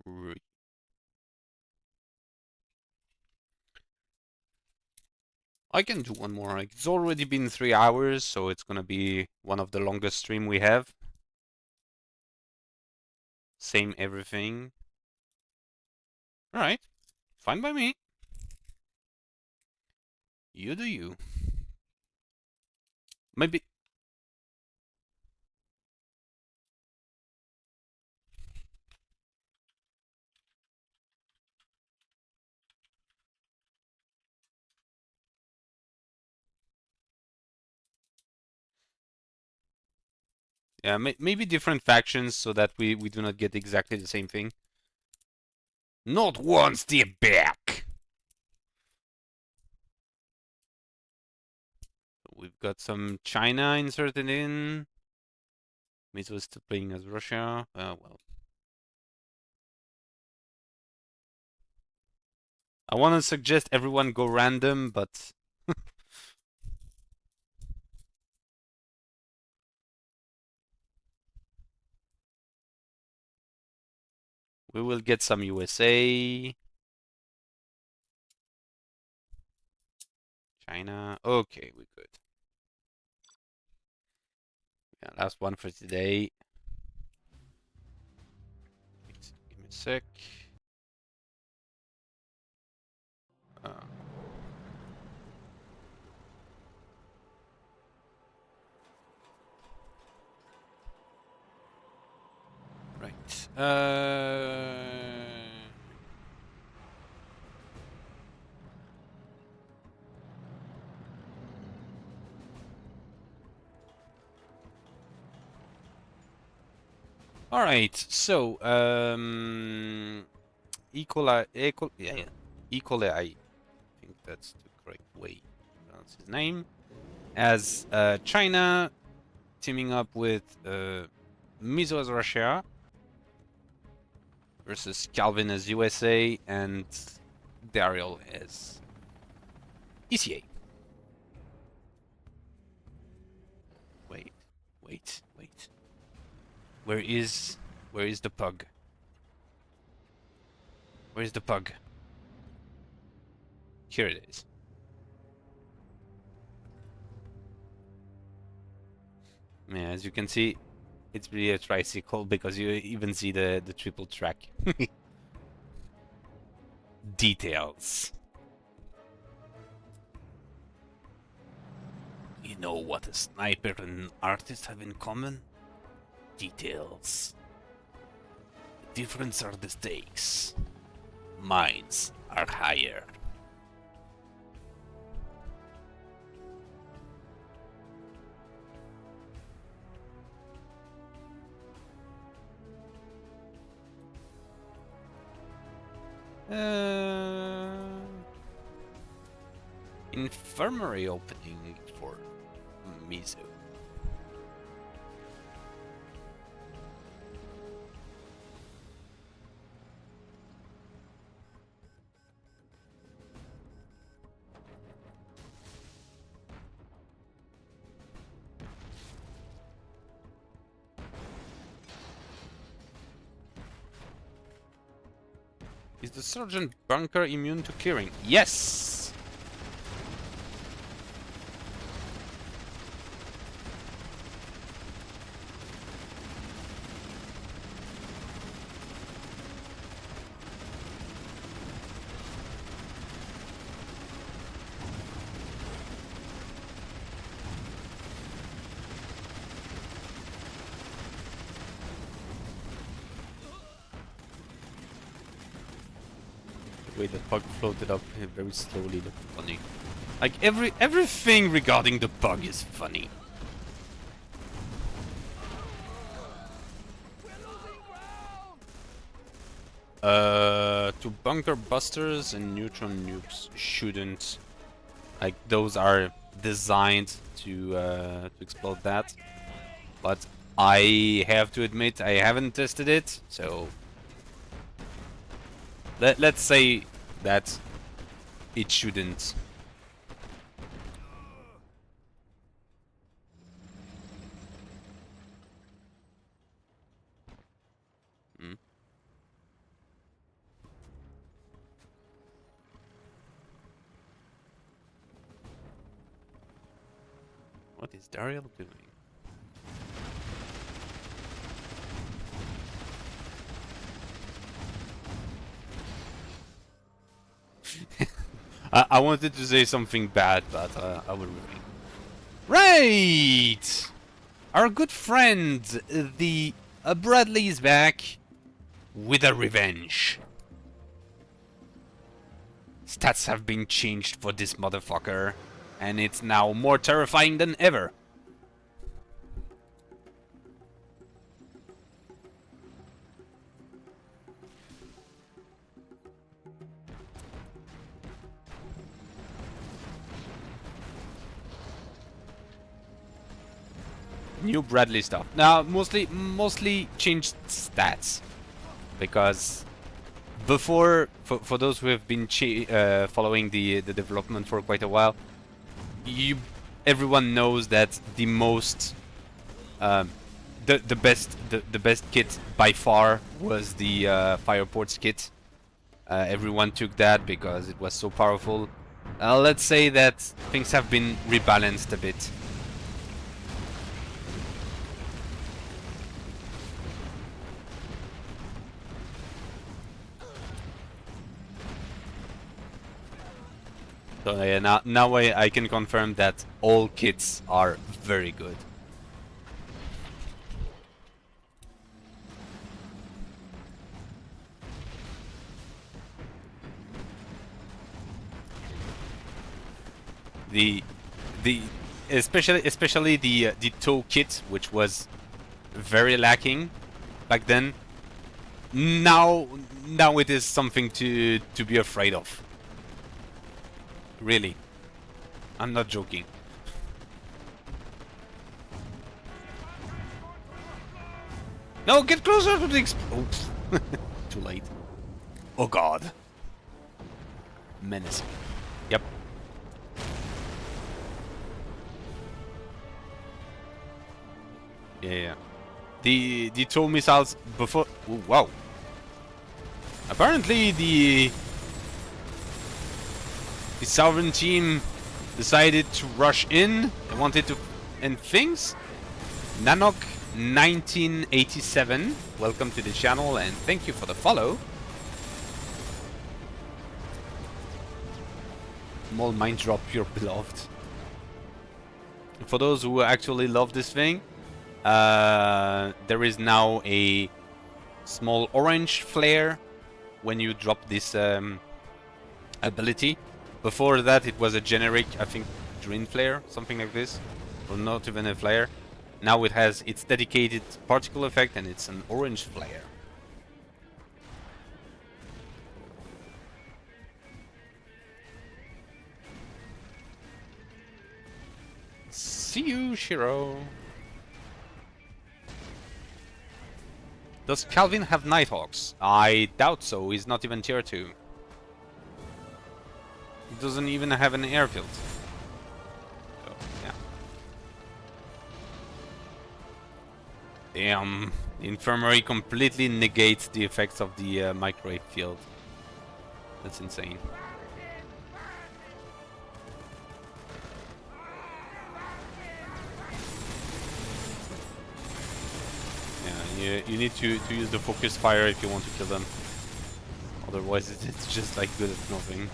Speaker 1: Right. I can do one more. Like, it's already been 3 hours, so it's gonna be one of the longest stream we have. Same everything. Alright. Fine by me. You do you. Maybe Yeah, maybe different factions so that we do not get exactly the same thing. Not one step back! We've got some China inserted in. Mizo is still playing as Russia. Well. I want to suggest everyone go random, but... we will get some USA. China. Okay, we're good. Yeah, last one for today. Give me a sec. Right. All right. So, E.Coli, yeah, E.Coli, I think that's the correct way to pronounce his name. As China teaming up with Mizo as Russia versus Calvin as USA and Darial as ECA. Wait. Where is the pug? Where's the pug? Here it is. Yeah, as you can see, it's really a tricycle because you even see the triple track. Details. You know what a sniper and an artist have in common? Details. The difference are the stakes. Mines are higher. Infirmary opening for Mizo. Is the Sergeant Bunker immune to clearing? Yes! The way the pug floated up very slowly looked funny. Like everything regarding the pug is funny. To bunker busters and neutron nukes shouldn't. Like those are designed to explode that. But I have to admit I haven't tested it, so let's say that it shouldn't. Hmm. What is Darial doing? I wanted to say something bad, but I will refrain. Right! Our good friend, the Bradley is back with a revenge. Stats have been changed for this motherfucker, and it's now more terrifying than ever. new Bradley stuff. Now, mostly changed stats, because before, for those who have been following the development for quite a while, everyone knows that the most the best kit by far was the Fireport's kit. Everyone took that because it was so powerful. Let's say that things have been rebalanced a bit. So yeah, now I can confirm that all kits are very good. Especially the tow kit, which was very lacking back then. Now it is something to be afraid of. Really, I'm not joking. No, get closer to the oops. Too late. Oh god. Menacing. Yep. Yeah. The tow missiles before. Ooh, wow. Apparently the Sovereign team decided to rush in. They wanted to end things. Nanok 1987, welcome to the channel and thank you for the follow. Small mind drop, your beloved. For those who actually love this thing, there is now a small orange flare when you drop this ability. Before that it was a generic, I think, green flare, something like this, or not even a flare. Now it has its dedicated particle effect and it's an orange flare. See you, Shiro. Does Calvin have Nighthawks? I doubt so, he's not even tier 2. He doesn't even have an airfield. So, yeah. Damn, the infirmary completely negates the effects of the microwave field. That's insane. Yeah, you need to use the focus fire if you want to kill them. Otherwise it's just like good at nothing.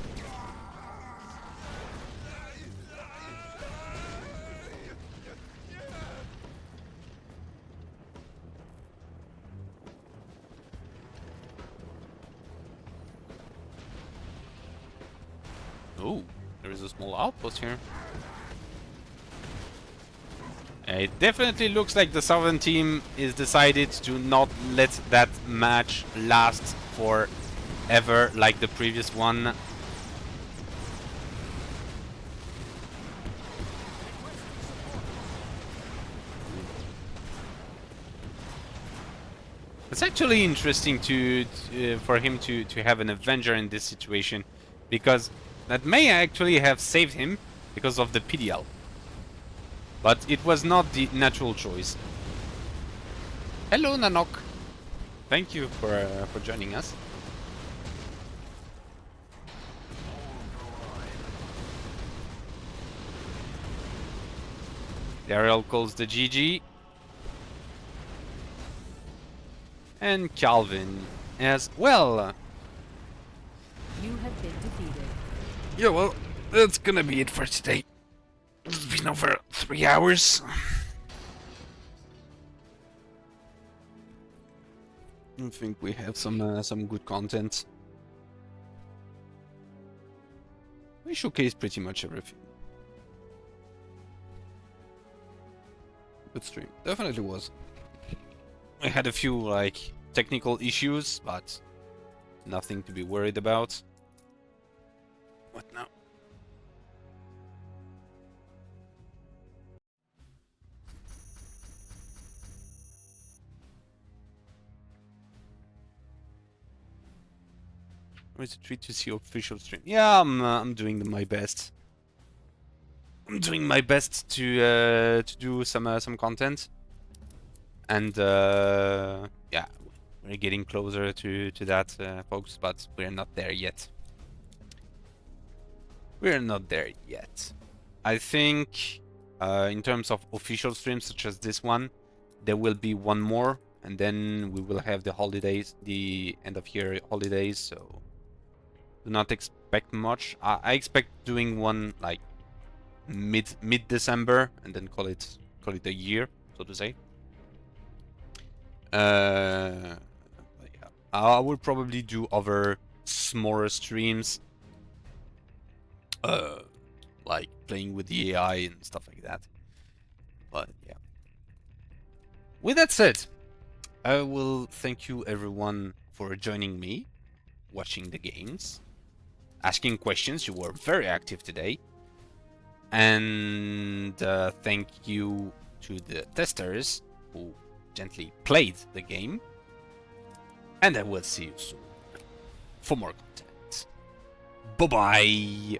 Speaker 1: Oh, there is a small outpost here. It definitely looks like the Southern team is decided to not let that match last forever like the previous one. It's actually interesting for him to have an Avenger in this situation, because that may actually have saved him because of the PDL. But it was not the natural choice. Hello, Nanok. Thank you for joining us. Darial calls the GG. And Calvin as well.
Speaker 10: You have been defeated.
Speaker 1: Yeah, well, that's gonna be it for today. It's been over 3 hours. I think we have some good content. We showcased pretty much everything. Good stream, definitely was. I had a few like technical issues, but nothing to be worried about. What now? It's a treat to see official stream. Yeah, I'm doing my best. I'm doing my best to do some content, and yeah, we're getting closer to that, folks. But we're not there yet. We're not there yet. I think in terms of official streams such as this one, there will be one more, and then we will have the holidays, the end of year holidays. So do not expect much. I expect doing one like mid December, and then call it a year, so to say. Yeah. I will probably do other smaller streams, like playing with the AI and stuff like that. But yeah. With that said, I will thank you everyone for joining me, watching the games, asking questions. You were very active today. And thank you to the testers who gently played the game. And I will see you soon for more content. Bye-bye!